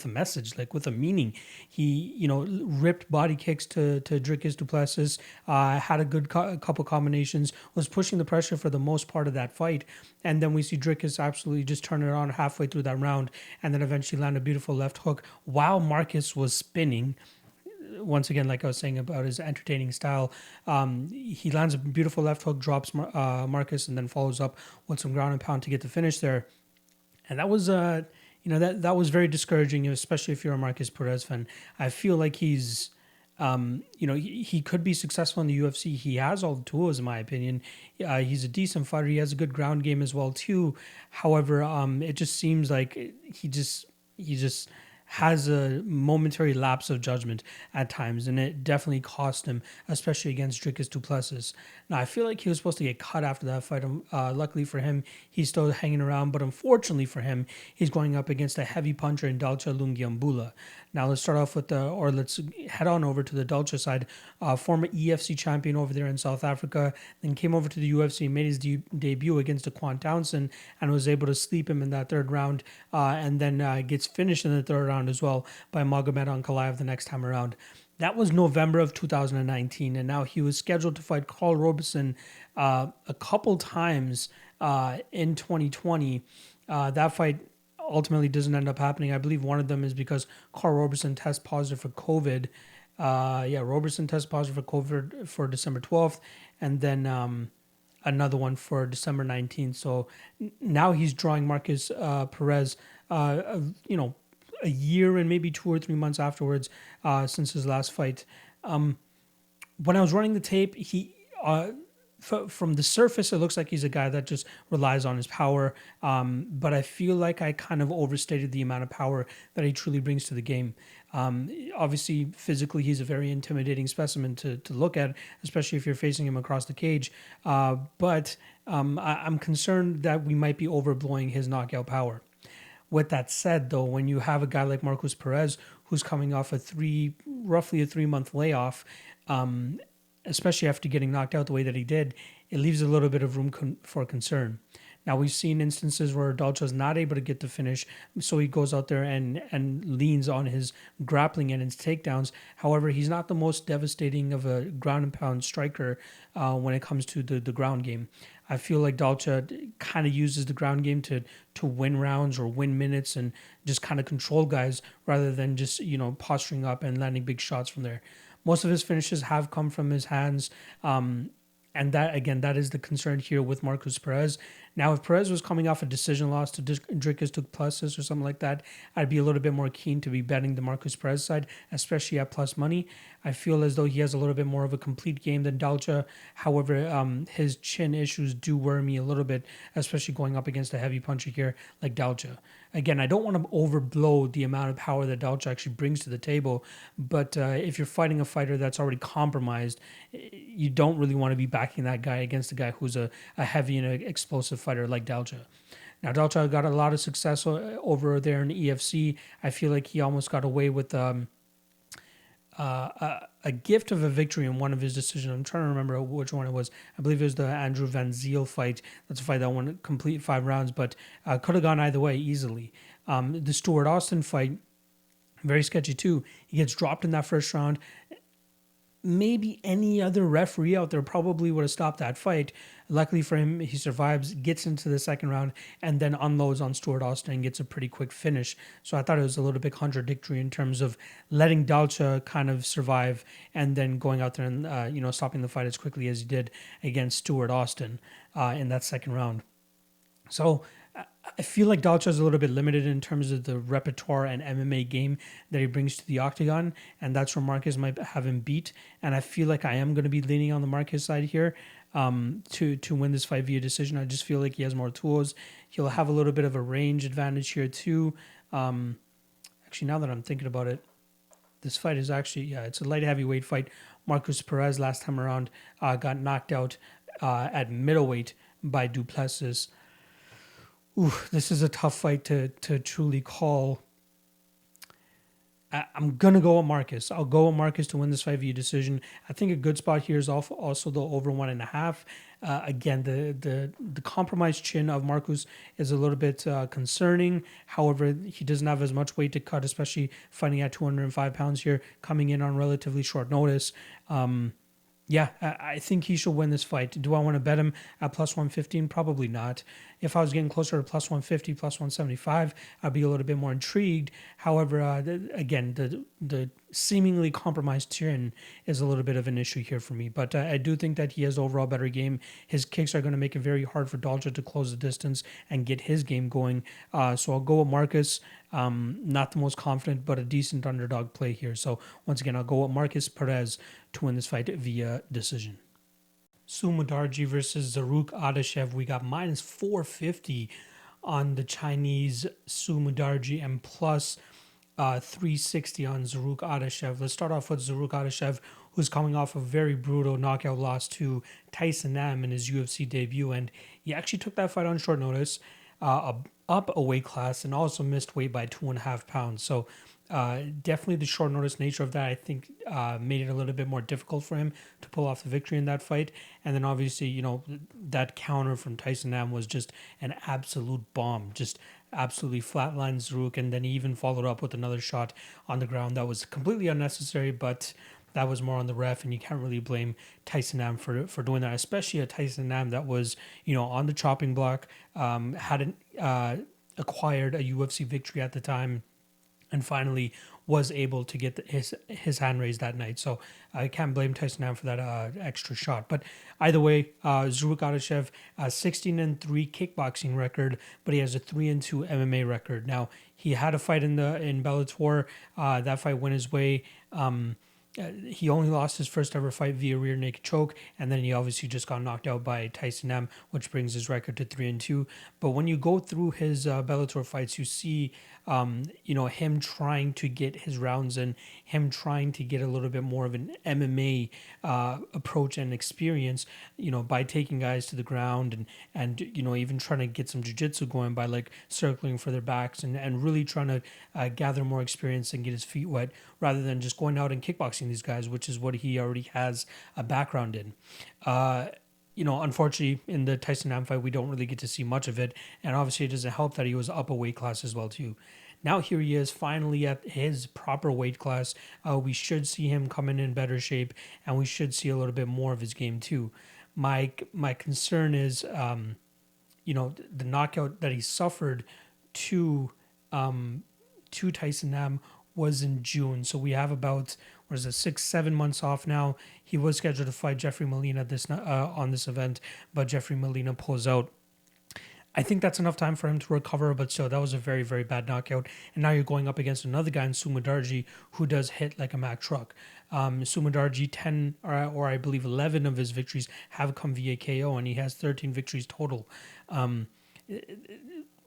message, like with a meaning. He, ripped body kicks to Dricus du Plessis, had a good couple combinations, was pushing the pressure for the most part of that fight. And then we see Dricus absolutely just turn it on halfway through that round, and then eventually land a beautiful left hook while Markus was spinning. Once again, like I was saying about his entertaining style, he lands a beautiful left hook, drops Markus, and then follows up with some ground and pound to get the finish there. And that was, that was very discouraging, especially if you're a Markus Perez fan. I feel like he's, he could be successful in the UFC. He has all the tools, in my opinion. He's a decent fighter. He has a good ground game as well too. However, it just seems like he just has a momentary lapse of judgment at times, and it definitely cost him, especially against Dricus du Plessis. Now, I feel like he was supposed to get cut after that fight. Luckily for him, he's still hanging around, but unfortunately for him, he's going up against a heavy puncher in Dalcha Lungiambula. Now, let's start off with let's head on over to the Dalcha side. Former EFC champion over there in South Africa, then came over to the UFC, made his debut against Daquan Townsend, and was able to sleep him in that third round, and then gets finished in the third round as well by Magomedov Ankalaev the next time around. That was November of 2019, and now he was scheduled to fight Carl Roberson a couple times in 2020. That fight ultimately doesn't end up happening. I believe one of them is because Carl Roberson tests positive for COVID. Roberson tested positive for COVID for December 12th, and then another one for December 19th. So now he's drawing Markus Perez, a year and maybe 2 or 3 months afterwards since his last fight. When I was running the tape, from the surface, it looks like he's a guy that just relies on his power. But I feel like I kind of overstated the amount of power that he truly brings to the game. Obviously, physically, he's a very intimidating specimen to look at, especially if you're facing him across the cage. But I'm concerned that we might be overblowing his knockout power. With that said, though, when you have a guy like Markus Perez, who's coming off roughly a 3-month layoff, especially after getting knocked out the way that he did, it leaves a little bit of room for concern. Now, we've seen instances where Dalcha is not able to get the finish, so he goes out there and leans on his grappling and his takedowns. However, he's not the most devastating of a ground and pound striker when it comes to the ground game. I feel like Dalcha kind of uses the ground game to win rounds or win minutes and just kind of control guys rather than just, posturing up and landing big shots from there. Most of his finishes have come from his hands. And that is the concern here with Markus Perez. Now, if Perez was coming off a decision loss to Dricus Duplessis or something like that, I'd be a little bit more keen to be betting the Markus Perez side, especially at plus money. I feel as though he has a little bit more of a complete game than Dalcha. However, his chin issues do worry me a little bit, especially going up against a heavy puncher here like Dalcha. Again, I don't want to overblow the amount of power that Dalcha actually brings to the table, but if you're fighting a fighter that's already compromised, you don't really want to be backing that guy against a guy who's a heavy and explosive fighter like Dalcha. Now, Dalcha got a lot of success over there in the EFC. I feel like he almost got away with a gift of a victory in one of his decisions. I'm trying to remember which one it was. I believe it was the Andrew Van Zyl fight. That's a fight that won complete 5 rounds, but could have gone either way easily. The Stuart Austin fight, very sketchy too. He gets dropped in that first round. Maybe any other referee out there probably would have stopped that fight. Luckily for him, he survives, gets into the second round, and then unloads on Stuart Austin and gets a pretty quick finish. So I thought it was a little bit contradictory in terms of letting Dalcha kind of survive and then going out there and stopping the fight as quickly as he did against Stuart Austin in that second round. So I feel like Dalcha is a little bit limited in terms of the repertoire and MMA game that he brings to the octagon, and that's where Markus might have him beat. And I feel like I am going to be leaning on the Markus side here to win this fight via decision. I just feel like he has more tools. He'll have a little bit of a range advantage here too. Actually, now that I'm thinking about it, this fight is actually, it's a light heavyweight fight. Markus Perez last time around got knocked out at middleweight by Duplessis. Ooh, this is a tough fight to truly call. I'm going to go with Markus. I'll go with Markus to win this fight via decision. I think a good spot here is also the over 1.5. Again, the compromised chin of Markus is a little bit concerning. However, he doesn't have as much weight to cut, especially fighting at 205 pounds here, coming in on relatively short notice. I think he should win this fight. Do I want to bet him at plus 115? Probably not. If I was getting closer to plus 150, plus 175, I'd be a little bit more intrigued. However, again, the seemingly compromised chin is a little bit of an issue here for me. But I do think that he has overall better game. His kicks are going to make it very hard for Dalcha to close the distance and get his game going. So I'll go with Markus. Not the most confident, but a decent underdog play here. So once again, I'll go with Markus Perez to win this fight via decision. Mudaerji versus Zarrukh Adashev. We got minus 450 on the Chinese Mudaerji and plus 360 on Zarrukh Adashev. Let's start off with Zarrukh Adashev, who's coming off a very brutal knockout loss to Tyson Nam in his UFC debut, and he actually took that fight on short notice, up a weight class, and also missed weight by 2.5 pounds. So definitely the short notice nature of that, I think, made it a little bit more difficult for him to pull off the victory in that fight. And then obviously, that counter from Tyson Nam was just an absolute bomb, just absolutely flatlined Zarrukh, and then he even followed up with another shot on the ground that was completely unnecessary, but that was more on the ref, and you can't really blame Tyson Nam for doing that, especially a Tyson Nam that was, on the chopping block, hadn't acquired a UFC victory at the time, and finally was able to get his hand raised that night. So I can't blame Tyson Nam for that extra shot. But either way, Zarrukh Adashev, 16-3 kickboxing record, but he has a 3-2 MMA record. Now, he had a fight in Bellator. That fight went his way. he only lost his first ever fight via rear naked choke, and then he obviously just got knocked out by Tyson Nam, which brings his record to 3-2. But when you go through his Bellator fights, you see, him trying to get his rounds in, him trying to get a little bit more of an MMA approach and experience, by taking guys to the ground and even trying to get some jiu-jitsu going by like circling for their backs and really trying to gather more experience and get his feet wet rather than just going out and kickboxing these guys, which is what he already has a background in. Unfortunately, in the Tyson Nam fight, we don't really get to see much of it, and obviously it doesn't help that he was up a weight class as well too. Now here he is finally at his proper weight class. We should see him coming in better shape, and we should see a little bit more of his game too. My concern is, the knockout that he suffered to Tyson Nam was in June. So we have about 6-7 months off now. He was scheduled to fight Jeffrey Molina on this event, but Jeffrey Molina pulls out. I think that's enough time for him to recover, but still, that was a very, very bad knockout. And now you're going up against another guy in Mudaerji who does hit like a Mack truck. Mudaerji, 10 or I believe 11 of his victories have come via KO, and he has 13 victories total.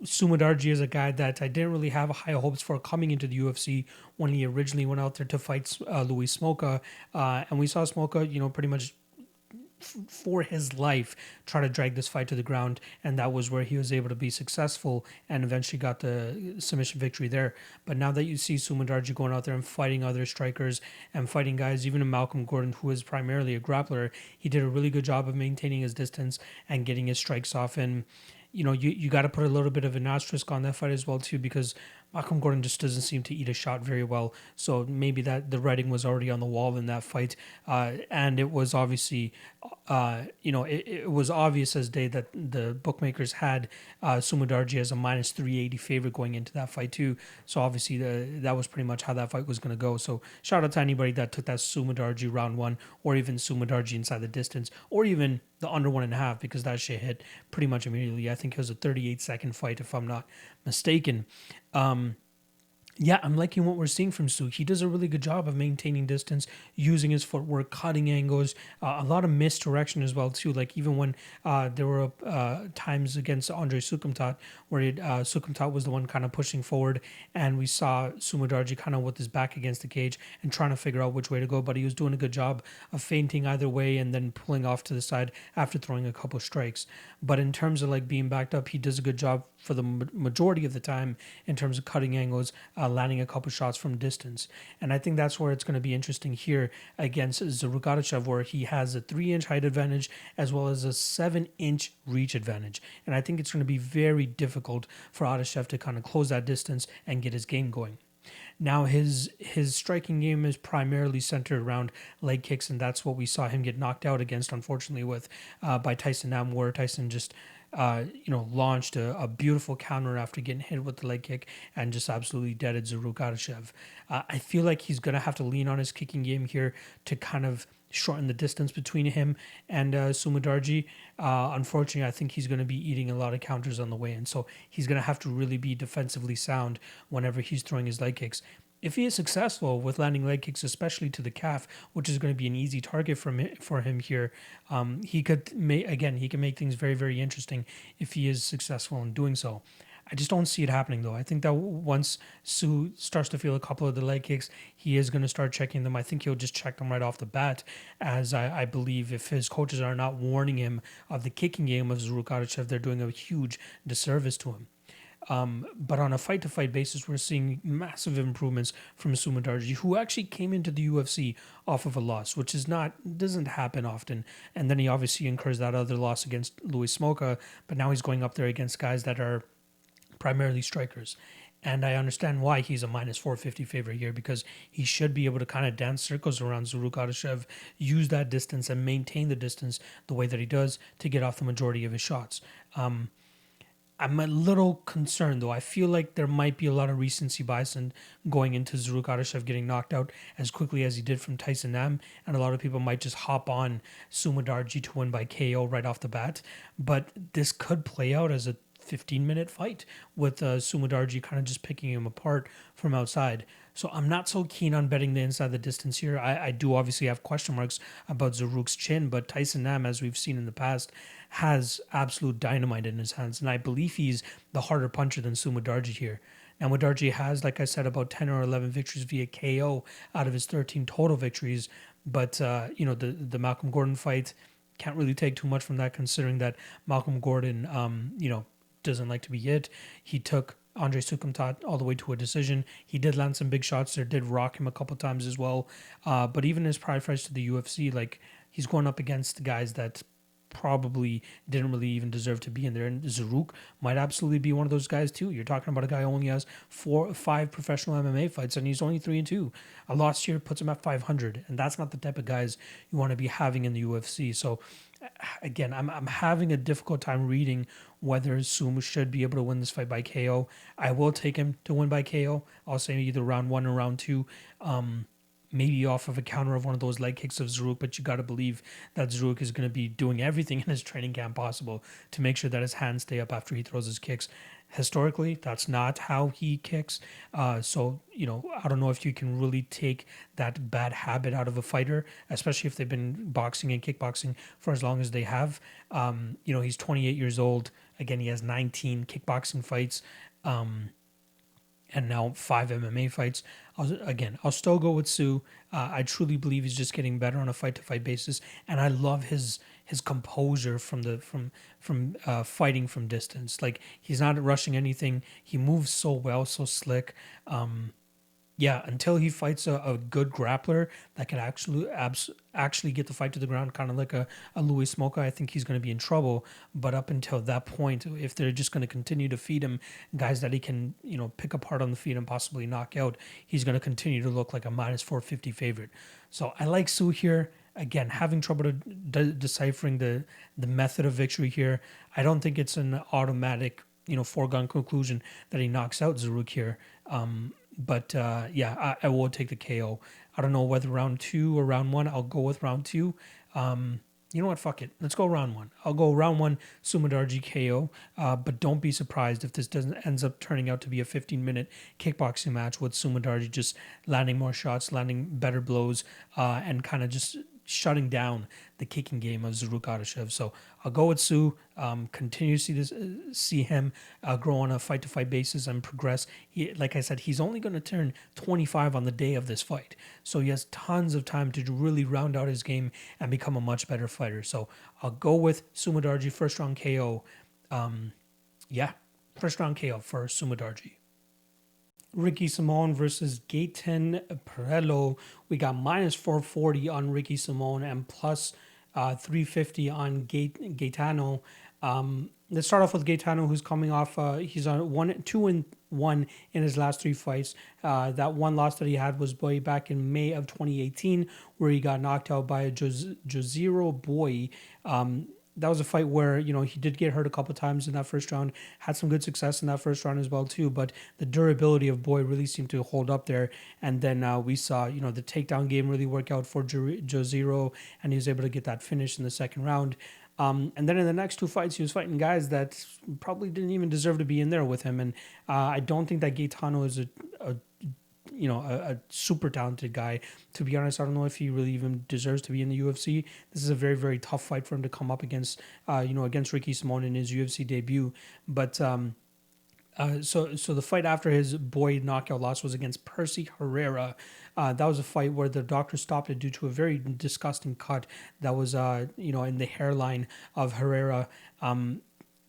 Mudaerji is a guy that I didn't really have high hopes for coming into the UFC when he originally went out there to fight Louis Smolka. And we saw Smolka, pretty much for his life try to drag this fight to the ground, and that was where he was able to be successful and eventually got the submission victory there. But now that you see Mudaerji going out there and fighting other strikers and fighting guys, even in Malcolm Gordon, who is primarily a grappler, he did a really good job of maintaining his distance and getting his strikes off. And you got to put a little bit of an asterisk on that fight as well too, because Malcolm Gordon just doesn't seem to eat a shot very well. So maybe that the writing was already on the wall in that fight, and it was obviously, it was obvious as day that the bookmakers had Mudaerji as a minus 380 favorite going into that fight too. So obviously that was pretty much how that fight was going to go. So shout out to anybody that took that Mudaerji round one, or even Mudaerji inside the distance, or even the under 1.5, because that shit hit pretty much immediately. I think it was a 38-second fight, if I'm not mistaken. I'm liking what we're seeing from Su. He does a really good job of maintaining distance, using his footwork, cutting angles, a lot of misdirection as well too. Like even when there were times against Andre Sukumtat where Sukumtat was the one kind of pushing forward, and we saw Mudaerji kind of with his back against the cage and trying to figure out which way to go, but he was doing a good job of feinting either way and then pulling off to the side after throwing a couple strikes. But in terms of like being backed up, he does a good job for the majority of the time in terms of cutting angles, landing a couple shots from distance. And I think that's where it's going to be interesting here against Zarrukh Adashev, where he has a 3-inch height advantage as well as a 7-inch reach advantage. And I think it's going to be very difficult for Adashev to kind of close that distance and get his game going. Now his striking game is primarily centered around leg kicks, and that's what we saw him get knocked out against, unfortunately, with by Tyson Nam, where Tyson just launched a beautiful counter after getting hit with the leg kick and just absolutely deaded Zarrukh Adashev. I feel like he's going to have to lean on his kicking game here to kind of shorten the distance between him and Mudaerji. Unfortunately, I think he's going to be eating a lot of counters on the way, and so he's going to have to really be defensively sound whenever he's throwing his leg kicks. If he is successful with landing leg kicks, especially to the calf, which is going to be an easy target for him here, he can make things very, very interesting if he is successful in doing so. I just don't see it happening, though. I think that once Su starts to feel a couple of the leg kicks, he is going to start checking them. I think he'll just check them right off the bat, as I believe if his coaches are not warning him of the kicking game of Zarrukh Adashev, they're doing a huge disservice to him. But on a fight-to-fight basis, we're seeing massive improvements from Mudaerji, who actually came into the UFC off of a loss, which doesn't happen often. And then he obviously incurs that other loss against Louis Smolka, but now he's going up there against guys that are primarily strikers. And I understand why he's a minus 450 favorite here, because he should be able to kind of dance circles around Zarrukh Adashev, use that distance and maintain the distance the way that he does to get off the majority of his shots. I'm a little concerned, though. I feel like there might be a lot of recency bias in going into Zarrukh Adashev getting knocked out as quickly as he did from Tyson Nam, and a lot of people might just hop on Mudaerji to win by KO right off the bat. But this could play out as a 15-minute fight with Mudaerji kind of just picking him apart from outside. So I'm not so keen on betting the inside the distance here. I do obviously have question marks about Zarrukh's chin, but Tyson Nam, as we've seen in the past, has absolute dynamite in his hands, and I believe he's the harder puncher than Mudaerji here. Now, Mudaerji has, like I said, about 10 or 11 victories via KO out of his 13 total victories, but the Malcolm Gordon fight, can't really take too much from that, considering that Malcolm Gordon, doesn't like to be hit. He took Andre Sukumtat all the way to a decision. He did land some big shots there, did rock him a couple times as well. But even his prior fights to the UFC, like, he's going up against guys that probably didn't really even deserve to be in there. And Zarrukh might absolutely be one of those guys too. You're talking about a guy who only has 4 or 5 professional MMA fights, and he's only 3-2. A loss here puts him at 500, and that's not the type of guys you want to be having in the UFC. So again, I'm having a difficult time reading whether Sum should be able to win this fight by KO. I will take him to win by KO. I'll say either round 1 or round 2. Maybe off of a counter of one of those leg kicks of Zarrukh, but you got to believe that Zarrukh is going to be doing everything in his training camp possible to make sure that his hands stay up after he throws his kicks. Historically, that's not how he kicks. So, I don't know if you can really take that bad habit out of a fighter, especially if they've been boxing and kickboxing for as long as they have. He's 28 years old. Again, he has 19 kickboxing fights. And now 5 MMA fights. I'll still go with Sue. I truly believe he's just getting better on a fight-to-fight basis, and I love his composure from fighting from distance. Like, he's not rushing anything. He moves so well, so slick. Until he fights a good grappler that can actually get the fight to the ground, kind of like a Louis Smolka, I think he's going to be in trouble. But up until that point, if they're just going to continue to feed him guys that he can, pick apart on the feet and possibly knock out, he's going to continue to look like a minus 450 favorite. So I like Sue here. Again, having trouble deciphering the method of victory here. I don't think it's an automatic, foregone conclusion that he knocks out Zarrukh here. But I will take the KO. I don't know whether round 2 or round 1. I'll go with round 2. You know what? Fuck it. Let's go round 1. I'll go round 1, Mudaerji KO. But don't be surprised if this ends up turning out to be a 15-minute kickboxing match with Mudaerji just landing more shots, landing better blows, and kind of just shutting down the kicking game of Zarrukh Adashev. So I'll go with Sue. Continue to see him grow on a fight-to-fight basis and progress. Like I said, he's only going to turn 25 on the day of this fight. So he has tons of time to really round out his game and become a much better fighter. So I'll go with Mudaerji first round KO. First round KO for Mudaerji. Ricky Simon versus Gaetan Perez. We got minus 440 on Ricky Simon and plus 350 on Gaetano. Let's start off with Gaetano, who's coming off. He's on 2-1 in his last 3 fights. That one loss that he had was back in May of 2018, where he got knocked out by Josiro Boy. That was a fight where, he did get hurt a couple times in that first round, had some good success in that first round as well too, but the durability of Boy really seemed to hold up there. And then we saw, the takedown game really work out for Josiro, and he was able to get that finish in the second round. And then in the next 2 fights, he was fighting guys that probably didn't even deserve to be in there with him. And I don't think that Gaetano is a super talented guy. To be honest, I don't know if he really even deserves to be in the UFC. This is a very, very tough fight for him to come up against, against Ricky Simon in his UFC debut. But so the fight after his Boy knockout loss was against Percy Herrera. That was a fight where the doctor stopped it due to a very disgusting cut that was, in the hairline of Herrera.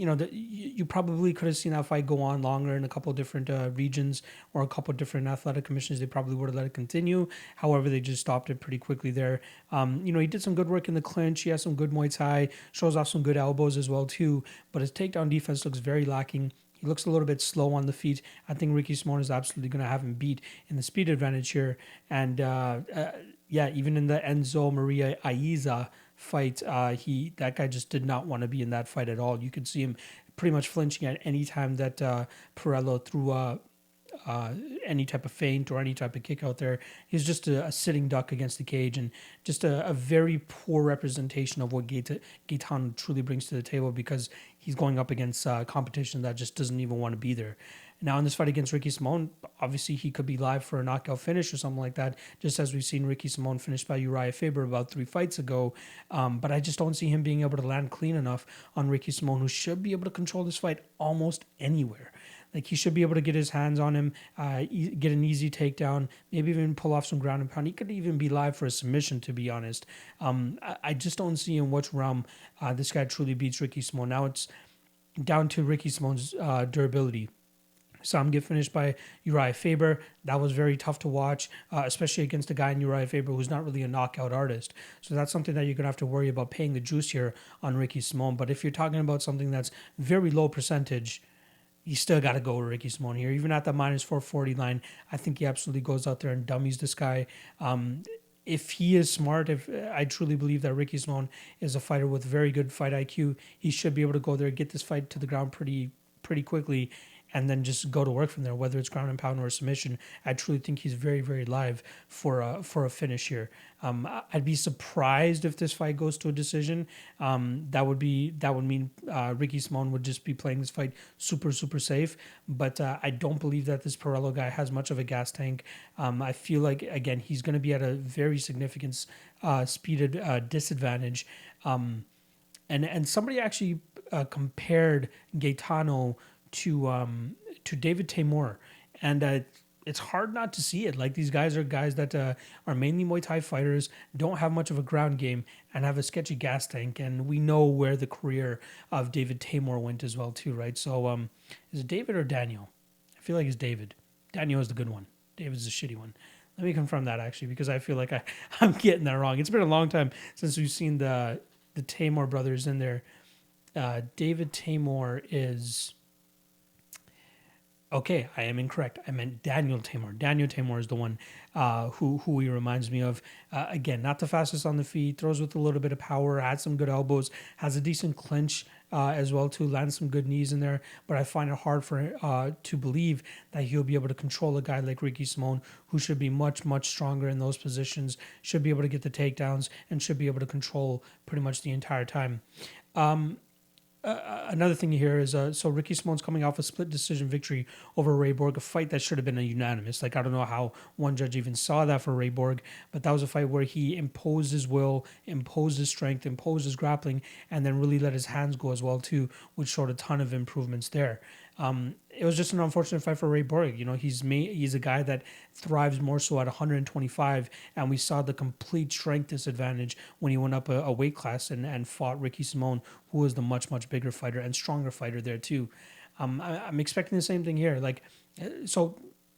You probably could have seen that fight go on longer in a couple of different regions or a couple of different athletic commissions. They probably would have let it continue. However, they just stopped it pretty quickly there. He did some good work in the clinch. He has some good Muay Thai, shows off some good elbows as well too. But his takedown defense looks very lacking. He looks a little bit slow on the feet. I think Ricky Simon is absolutely going to have him beat in the speed advantage here. And even in the Enzo Maria Aiza fight, that guy just did not want to be in that fight at all. You could see him pretty much flinching at any time that Perello threw any type of feint or any type of kick out there. He's just a sitting duck against the cage, and just a very poor representation of what Gaetano truly brings to the table, because he's going up against competition that just doesn't even want to be there. Now, in this fight against Ricky Simón, obviously he could be live for a knockout finish or something like that, just as we've seen Ricky Simón finished by Uriah Faber about 3 fights ago. But I just don't see him being able to land clean enough on Ricky Simón, who should be able to control this fight almost anywhere. Like, he should be able to get his hands on him, get an easy takedown, maybe even pull off some ground and pound. He could even be live for a submission, to be honest. I just don't see in which realm this guy truly beats Ricky Simón. Now it's down to Ricky Simón's durability. Saw him get finished by Uriah Faber. That was very tough to watch, especially against a guy in Uriah Faber who's not really a knockout artist. So that's something that you're going to have to worry about paying the juice here on Ricky Simón. But if you're talking about something that's very low percentage, you still got to go with Ricky Simón here. Even at the minus 440 line, I think he absolutely goes out there and dummies this guy. If he is smart, if I truly believe that Ricky Simón is a fighter with very good fight IQ, he should be able to go there, get this fight to the ground pretty quickly, and then just go to work from there, whether it's ground and pound or a submission. I truly think he's very, very live for a finish here. I'd be surprised if this fight goes to a decision. That would mean Ricky Simón would just be playing this fight super, super safe. But I don't believe that this Perello guy has much of a gas tank. I feel like, again, he's going to be at a very significant speeded disadvantage. And somebody actually compared Gaetano to David Teymur, and it's hard not to see it. Like, these guys are guys that are mainly Muay Thai fighters, don't have much of a ground game, and have a sketchy gas tank. And we know where the career of David Teymur went as well too, right? So is it David or Daniel? I feel like it's David. Daniel is the good one. David's the shitty one. Let me confirm that, actually, because I feel like I'm getting that wrong. It's been a long time since we've seen the Teymur brothers in there. David Teymur is... Okay, I am incorrect. I meant Daniel Teymur. Daniel Teymur is the one who he reminds me of. Again, not the fastest on the feet, throws with a little bit of power, has some good elbows, has a decent clinch as well too, lands some good knees in there. But I find it hard to believe that he'll be able to control a guy like Ricky Simón, who should be much, much stronger in those positions, should be able to get the takedowns, and should be able to control pretty much the entire time. Another thing here is, so Ricky Simón's coming off a split decision victory over Ray Borg, a fight that should have been a unanimous. Like, I don't know how one judge even saw that for Ray Borg, but that was a fight where he imposed his will, imposed his strength, imposed his grappling, and then really let his hands go as well too, which showed a ton of improvements there. It was just an unfortunate fight for Ray Borg. You know, he's a guy that thrives more so at 125, and we saw the complete strength disadvantage when he went up a weight class and fought Ricky Simón, who was the much, much bigger fighter and stronger fighter there too. I'm expecting the same thing here. Like, so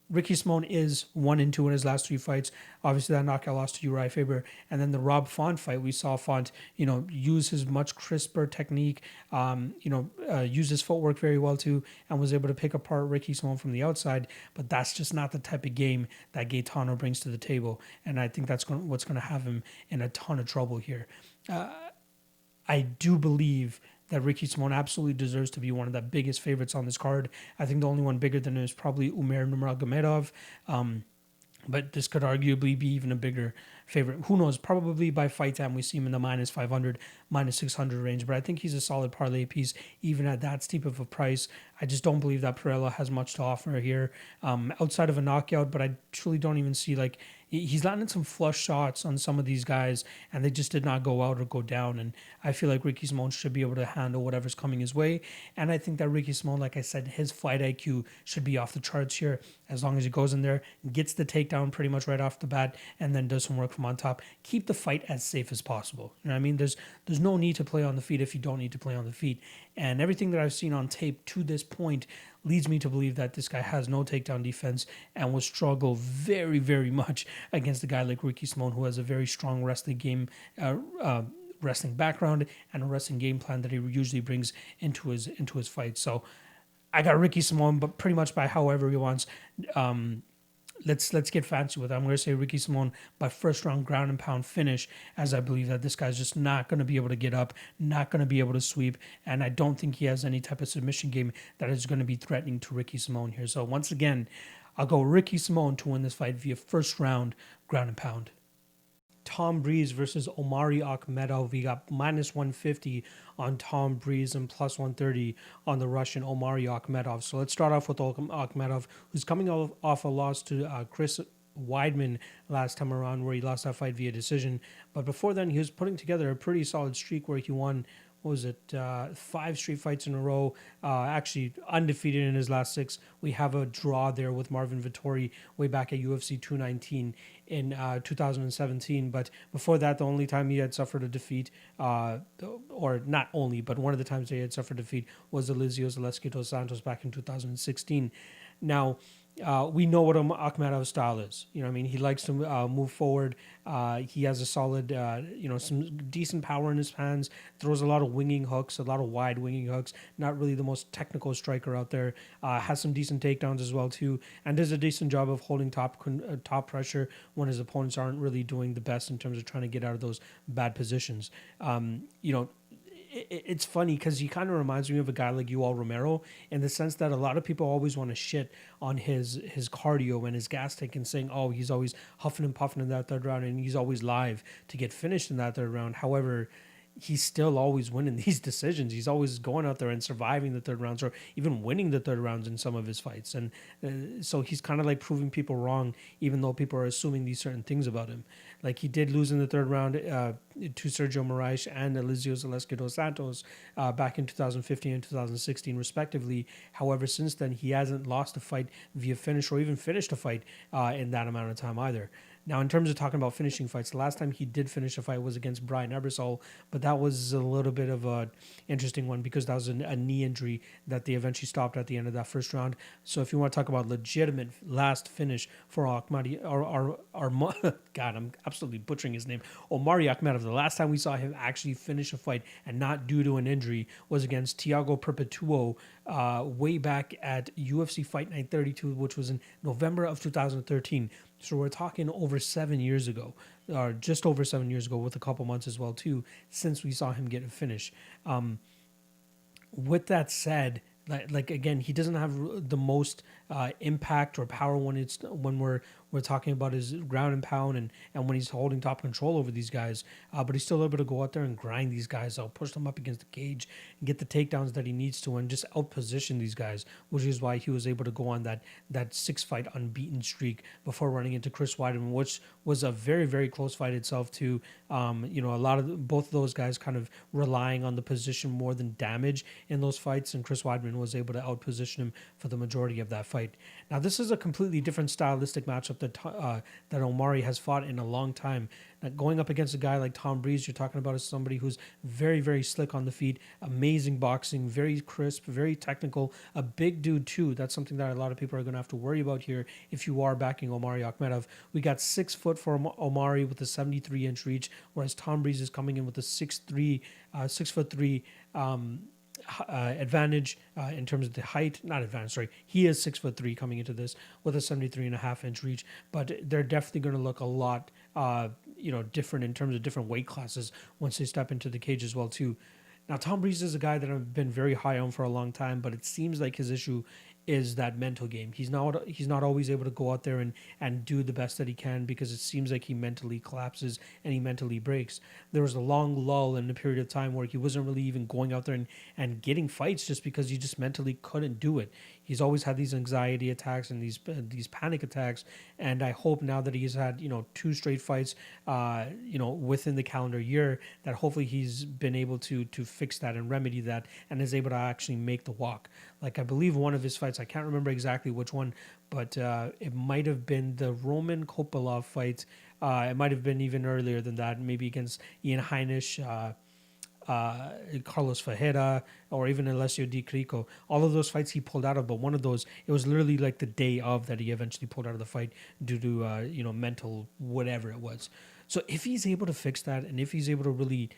Ricky Simón is 1-2 in his last 3 fights. Obviously, that knockout loss to Uriah Faber. And then the Rob Font fight, we saw Font, use his much crisper technique, use his footwork very well too, and was able to pick apart Ricky Simón from the outside. But that's just not the type of game that Gaetano brings to the table. And I think that's what's going to have him in a ton of trouble here. I do believe that Ricky Simón absolutely deserves to be one of the biggest favorites on this card. I think the only one bigger than him is probably Umar Nurmagomedov. But this could arguably be even a bigger favorite. Who knows? Probably by fight time we see him in the minus 500, minus 600 range. But I think he's a solid parlay piece, even at that steep of a price. I just don't believe that Perello has much to offer here outside of a knockout. But I truly don't even see, like, he's landed some flush shots on some of these guys, and they just did not go out or go down. And I feel like Ricky Simón should be able to handle whatever's coming his way. And I think that Ricky Simón, like I said, his fight IQ should be off the charts here, as long as he goes in there, gets the takedown pretty much right off the bat, and then does some work from on top. Keep the fight as safe as possible. You know what I mean? There's no need to play on the feet if you don't need to play on the feet. And everything that I've seen on tape to this point leads me to believe that this guy has no takedown defense and will struggle very, very much against a guy like Ricky Simón, who has a very strong wrestling game, wrestling background, and a wrestling game plan that he usually brings into his fight. So I got Ricky Simón, but pretty much by however he wants. let's get fancy with it. I'm going to say Ricky Simon by first round ground and pound finish, as I believe that this guy's just not going to be able to get up, not going to be able to sweep, and I don't think he has any type of submission game that is going to be threatening to Ricky Simon here. So once again, I'll go Ricky Simon to win this fight via first round ground and pound. Tom Breeze versus Umar Akhmedov. We got minus 150 on Tom Breeze and plus 130 on the Russian Umar Akhmedov. So let's start off with Akhmedov, who's coming off a loss to Chris Weidman last time around, where he lost that fight via decision. But before then, he was putting together a pretty solid streak where he won, what was it, 5 straight fights in a row, actually undefeated in his last 6. We have a draw there with Marvin Vettori way back at UFC 219 in 2017. But before that, the only time he had suffered a defeat, or not only, but one of the times that he had suffered defeat was Eliseo Zaleski dos Santos back in 2016. Now, we know what Akhmedov's style is. You know what I mean? He likes to move forward. He has a solid, some decent power in his hands, throws a lot of winging hooks, a lot of wide winging hooks. Not really the most technical striker out there. Has some decent takedowns as well, too. And does a decent job of holding top pressure when his opponents aren't really doing the best in terms of trying to get out of those bad positions. It's funny because he kind of reminds me of a guy like Yoel Romero in the sense that a lot of people always want to shit on his cardio and his gas tank and saying, oh, he's always huffing and puffing in that third round and he's always live to get finished in that third round. However, he's still always winning these decisions. He's always going out there and surviving the third rounds or even winning the third rounds in some of his fights. And so he's kind of like proving people wrong, even though people are assuming these certain things about him. Like he did lose in the third round to Sergio Moraes and Eliseo Zaleski dos Santos back in 2015 and 2016, respectively. However, since then, he hasn't lost a fight via finish or even finished a fight in that amount of time either. Now, in terms of talking about finishing fights, the last time he did finish a fight was against Brian Ebersol, but that was a little bit of an interesting one because that was a knee injury that they eventually stopped at the end of that first round. So if you want to talk about legitimate last finish for God, I'm absolutely butchering his name, Umar Akhmedov, the last time we saw him actually finish a fight and not due to an injury was against Thiago Perpetuo way back at UFC Fight Night 32, which was in November of 2013. So we're talking over 7 years ago, or just over 7 years ago, with a couple months as well too, since we saw him get a finish. With that said, like again, he doesn't have the most impact or power when we're talking about his ground and pound and when he's holding top control over these guys. But he's still able to go out there and grind these guys out, push them up against the cage, and get the takedowns that he needs to, and just outposition these guys, which is why he was able to go on that 6-fight unbeaten streak before running into Chris Weidman, which was a very, very close fight itself too. A lot of both of those guys kind of relying on the position more than damage in those fights, and Chris Weidman was able to outposition him for the majority of that fight. Now, this is a completely different stylistic matchup that Omari has fought in a long time. Now, going up against a guy like Tom Breeze, you're talking about is somebody who's very, very slick on the feet, amazing boxing, very crisp, very technical, a big dude too. That's something that a lot of people are going to have to worry about here if you are backing Omari Akhmedov. We got 6 foot for Omari with a 73-inch reach, whereas Tom Breeze is coming in with a 6'3", 6'3" advantage in terms of the height. Not advantage, sorry. He is 6'3" coming into this with a 73.5-inch reach, but they're definitely going to look a lot different in terms of different weight classes once they step into the cage as well too. Now, Tom Breeze is a guy that I've been very high on for a long time, but it seems like his issue is that mental game. He's not always able to go out there and do the best that he can because it seems like he mentally collapses and he mentally breaks. There was a long lull in a period of time where he wasn't really even going out there and getting fights just because he just mentally couldn't do it. He's always had these anxiety attacks and these panic attacks, and I hope now that he's had 2 straight fights within the calendar year that hopefully he's been able to fix that and remedy that and is able to actually make the walk. Like I believe one of his fights, I can't remember exactly which one, but it might have been the Roman Kopylov fight. It might have been even earlier than that, maybe against Ian Heinisch, Carlos Ferreira, or even Alessio Di Crico. All of those fights he pulled out of, but one of those, it was literally like the day of that he eventually pulled out of the fight due to mental whatever it was. So if he's able to fix that, and if he's able to really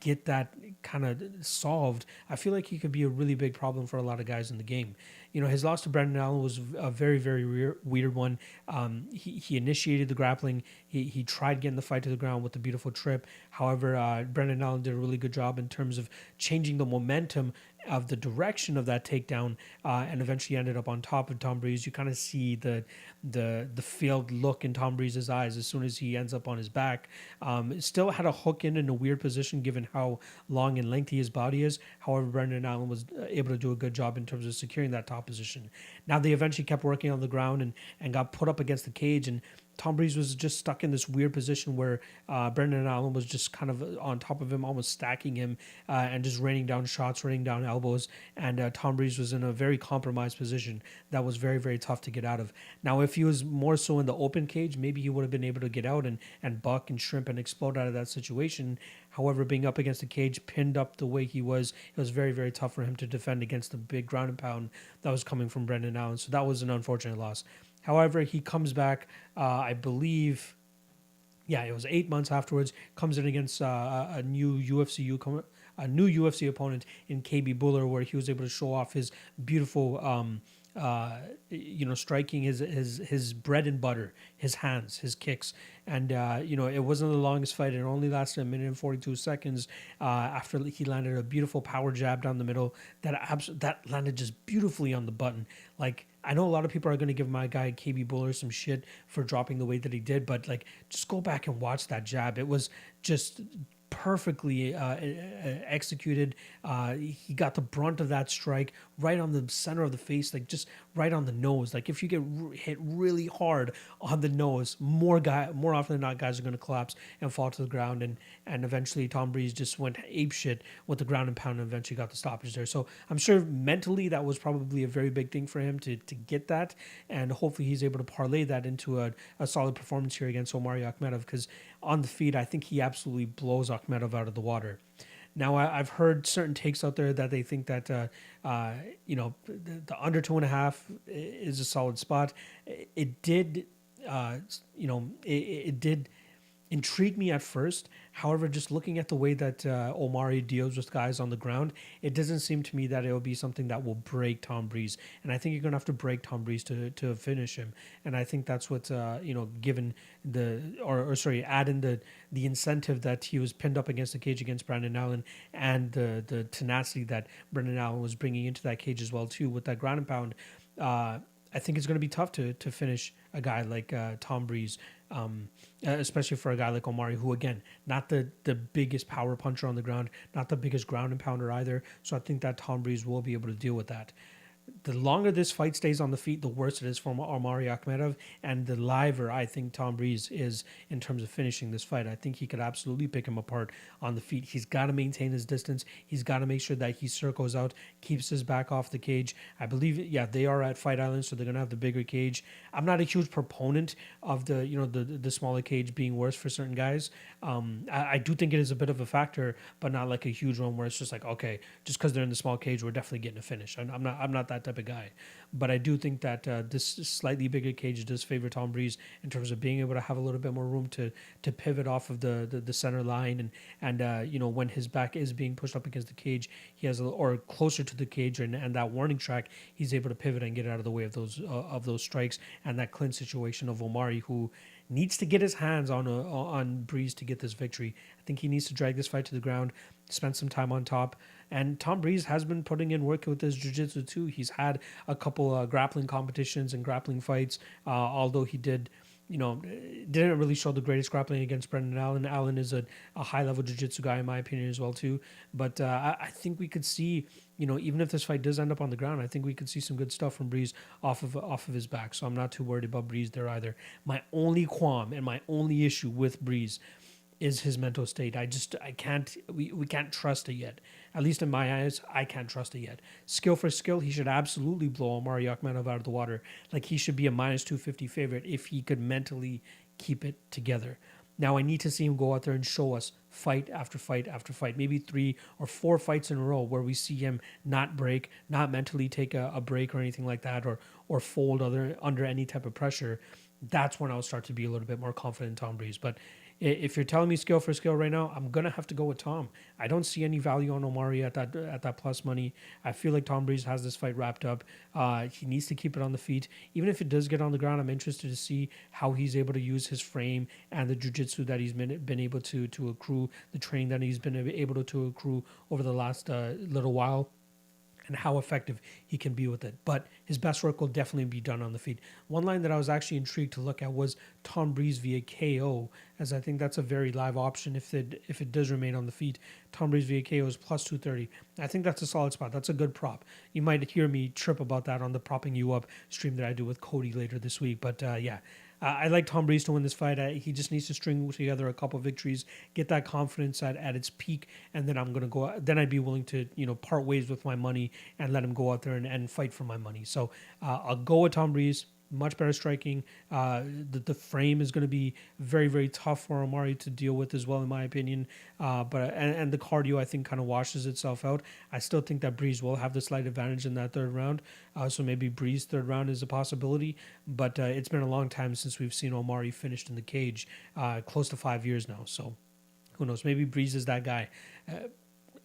get that kind of solved, I feel like he could be a really big problem for a lot of guys in the game. His loss to Brendan Allen was a very, very weird one. He initiated the grappling. He tried getting the fight to the ground with a beautiful trip. However, Brendan Allen did a really good job in terms of changing the momentum of the direction of that takedown, and eventually ended up on top of Tom Breeze. You kind of see the failed look in Tom Breeze's eyes as soon as he ends up on his back. Still had a hook in a weird position given how long and lengthy his body is. However, Brendan Allen was able to do a good job in terms of securing that top position. Now they eventually kept working on the ground and got put up against the cage, and Tom Breeze was just stuck in this weird position where Brendan Allen was just kind of on top of him, almost stacking him, and just raining down shots, raining down elbows. And Tom Breeze was in a very compromised position that was very, very tough to get out of. Now, if he was more so in the open cage, maybe he would have been able to get out and buck and shrimp and explode out of that situation. However, being up against the cage, pinned up the way he was, it was very, very tough for him to defend against the big ground and pound that was coming from Brendan Allen. So that was an unfortunate loss. However, he comes back, I believe, it was 8 months afterwards, comes in against a new UFC opponent in KB Buller, where he was able to show off his beautiful, striking, his bread and butter, his hands, his kicks. And, it wasn't the longest fight. It only lasted 1:42 after he landed a beautiful power jab down the middle that landed just beautifully on the button. Like, I know a lot of people are going to give my guy KB Buller some shit for dropping the weight that he did, but like, just go back and watch that jab. It was just perfectly executed. He got the brunt of that strike right on the center of the face, like just right on the nose. Like if you get hit really hard on the nose, more often than not, guys are going to collapse and fall to the ground. And eventually Tom Breeze just went apeshit with the ground and pound and eventually got the stoppage there. So I'm sure mentally that was probably a very big thing for him to get that. And hopefully he's able to parlay that into a solid performance here against Umar Akhmedov, because on the feet, I think he absolutely blows Akhmedov out of the water. Now, I've heard certain takes out there that they think that, the under 2.5 is a solid spot. It did, it did intrigue me at first. However, just looking at the way that Omari deals with guys on the ground, it doesn't seem to me that it will be something that will break Tom Breeze. And I think you're going to have to break Tom Breeze to finish him. And I think that's what, given add in the incentive that he was pinned up against the cage against Brendan Allen, and the tenacity that Brendan Allen was bringing into that cage as well, too, with that ground and pound. I think it's going to be tough to finish a guy like Tom Breeze, especially for a guy like Omari, who, again, not the biggest power puncher on the ground, not the biggest ground and pounder either. So I think that Tom Breeze will be able to deal with that. The longer this fight stays on the feet, the worse it is for Umar Akhmedov, and the liver I think Tom Breeze is in terms of finishing this fight. I think he could absolutely pick him apart on the feet. He's got to maintain his distance. He's got to make sure that he circles out, keeps his back off the cage. I believe, they are at Fight Island, so they're going to have the bigger cage. I'm not a huge proponent of the smaller cage being worse for certain guys. I do think it is a bit of a factor, but not like a huge one where it's just like, okay, just because they're in the small cage, we're definitely getting a finish. I'm not that type of guy, but I do think that this slightly bigger cage does favor Tom Breeze in terms of being able to have a little bit more room to pivot off of the center line, and when his back is being pushed up against the cage, he has or closer to the cage and that warning track, he's able to pivot and get out of the way of those strikes and that clinch situation of Omari, who needs to get his hands on Breeze to get this victory. I think he needs to drag this fight to the ground, spend some time on top. And Tom Breeze has been putting in work with his jiu-jitsu too. He's had a couple grappling competitions and grappling fights, although he didn't really show the greatest grappling against Brendan Allen. Allen is a high-level jiu-jitsu guy, in my opinion, as well too. But I think we could see, even if this fight does end up on the ground, I think we could see some good stuff from Breeze off of his back. So I'm not too worried about Breeze there either. My only qualm and my only issue with Breeze is his mental state. We can't trust it yet. At least in my eyes, I can't trust it yet. Skill for skill, he should absolutely blow Umar Akhmedov out of the water. Like, he should be a -250 favorite if he could mentally keep it together. Now, I need to see him go out there and show us fight after fight after fight, maybe 3 or 4 fights in a row where we see him not break, not mentally take a break or anything like that, or fold under any type of pressure. That's when I'll start to be a little bit more confident in Tom Breeze. But If you're telling me scale for scale right now, I'm gonna have to go with Tom. I don't see any value on Omari at that plus money. I feel like Tom Breeze has this fight wrapped up. He needs to keep it on the feet. Even if it does get on the ground, I'm interested to see how he's able to use his frame and the jiu-jitsu that he's been able to accrue, the training that he's been able to accrue over the last little while, and how effective he can be with it. But his best work will definitely be done on the feet. One line that I was actually intrigued to look at was Tom Breeze via KO, as I think that's a very live option if it does remain on the feet. Tom Breeze via KO is plus 230. I think that's a solid spot. That's a good prop. You might hear me trip about that on the Propping You Up stream that I do with Cody later this week. But yeah. I like Tom Breeze to win this fight. He just needs to string together a couple of victories, get that confidence at its peak, and then I'm gonna go. Then I'd be willing to part ways with my money and let him go out there and fight for my money. So I'll go with Tom Breeze. Much better striking. The frame is going to be very, very tough for Omari to deal with as well, in my opinion. But the cardio, I think, kind of washes itself out. I still think that Breeze will have the slight advantage in that third round. So maybe Breeze third round is a possibility. But it's been a long time since we've seen Omari finished in the cage, close to 5 years now. So who knows? Maybe Breeze is that guy.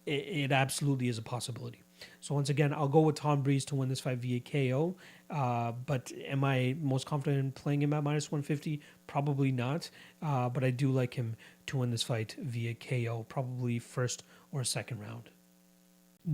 It absolutely is a possibility. So once again, I'll go with Tom Breeze to win this fight via KO. But am I most confident in playing him at minus 150? Probably not. But I do like him to win this fight via KO, probably first or second round.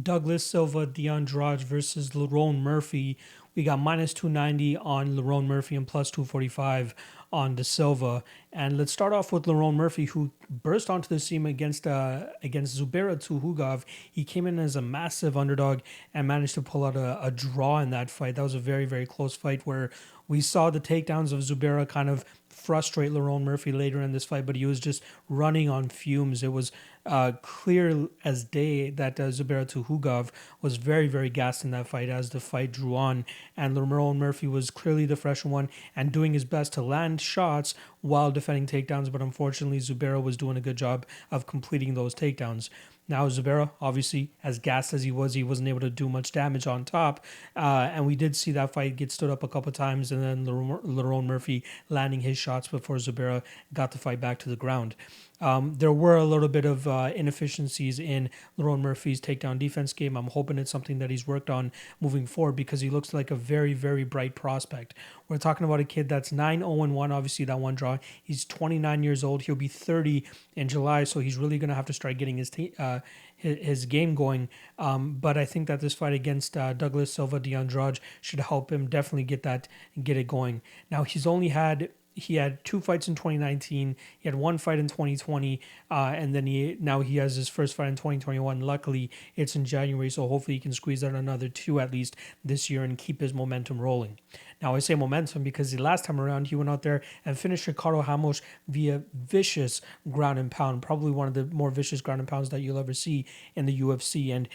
Douglas Silva, D'Andrade versus Lerone Murphy. We got minus 290 on Lerone Murphy and plus 245 on De Silva. And let's start off with Lerone Murphy, who burst onto the scene against Zubaira Tukhugov. He came in as a massive underdog and managed to pull out a draw in that fight. That was a very, very close fight where we saw the takedowns of Zubaira kind of frustrate Lerone Murphy later in this fight, but he was just running on fumes. It was clear as day that Zubaira Tukhugov was very, very gassed in that fight as the fight drew on, and Lerone Murphy was clearly the fresh one and doing his best to land shots while defending takedowns, but unfortunately Zubaira was doing a good job of completing those takedowns. Now Zubaira, obviously, as gassed as he wasn't able to do much damage on top. And we did see that fight get stood up a couple of times, and then Lerone Murphy landing his shots before Zubaira got the fight back to the ground. There were a little bit of inefficiencies in Lerone Murphy's takedown defense game. I'm hoping it's something that he's worked on moving forward because he looks like a very, very bright prospect. We're talking about a kid that's 9-0-1, obviously that one draw. He's 29 years old. He'll be 30 in July, so he's really going to have to start getting his game going. But I think that this fight against Douglas Silva D'Andrade should help him definitely get it going. Now, he had 2 fights in 2019. He had 1 fight in 2020, and then he has his first fight in 2021. Luckily, it's in January, so hopefully he can squeeze out another 2 at least this year and keep his momentum rolling. Now, I say momentum because the last time around, he went out there and finished Ricardo Ramos via vicious ground and pound, probably one of the more vicious ground and pounds that you'll ever see in the UFC. And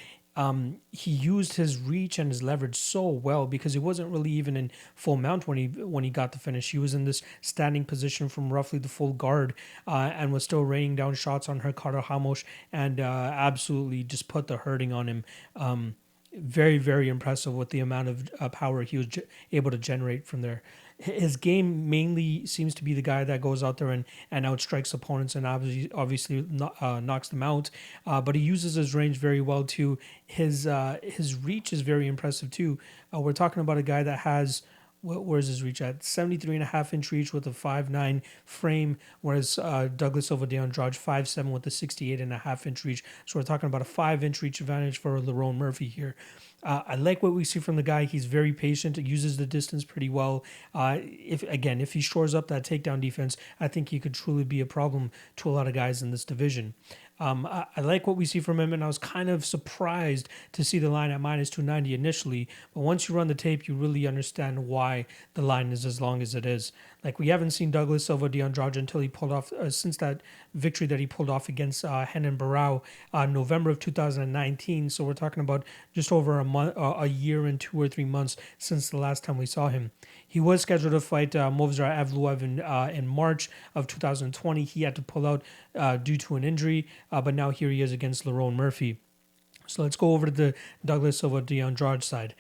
he used his reach and his leverage so well because he wasn't really even in full mount when he got the finish. He was in this standing position from roughly the full guard and was still raining down shots on Ricardo Ramos and absolutely just put the hurting on him. Very, very impressive with the amount of power he was able to generate from there. His game mainly seems to be the guy that goes out there and outstrikes opponents and obviously knocks them out. But he uses his range very well too. His reach is very impressive too. We're talking about a guy that has, where's his reach at? 73.5-inch reach with a 5'9" frame, whereas Douglas Silva D'Andrade 5'7" with a 68.5-inch reach. So we're talking about a 5-inch reach advantage for Lerone Murphy here. I like what we see from the guy. He's very patient. He uses the distance pretty well. If he shores up that takedown defense, I think he could truly be a problem to a lot of guys in this division. I like what we see from him, and I was kind of surprised to see the line at minus 290 initially. But once you run the tape, you really understand why the line is as long as it is. Like, we haven't seen Douglas Silva D'Andrade until he pulled off, since that victory that he pulled off against Renan Barao November of 2019. So we're talking about just over a year and 2 or 3 months since the last time we saw him. He was scheduled to fight Movsar Evloev in March of 2020. He had to pull out due to an injury, but now here he is against Lerone Murphy. So let's go over to the Douglas Silva D'Andrade side.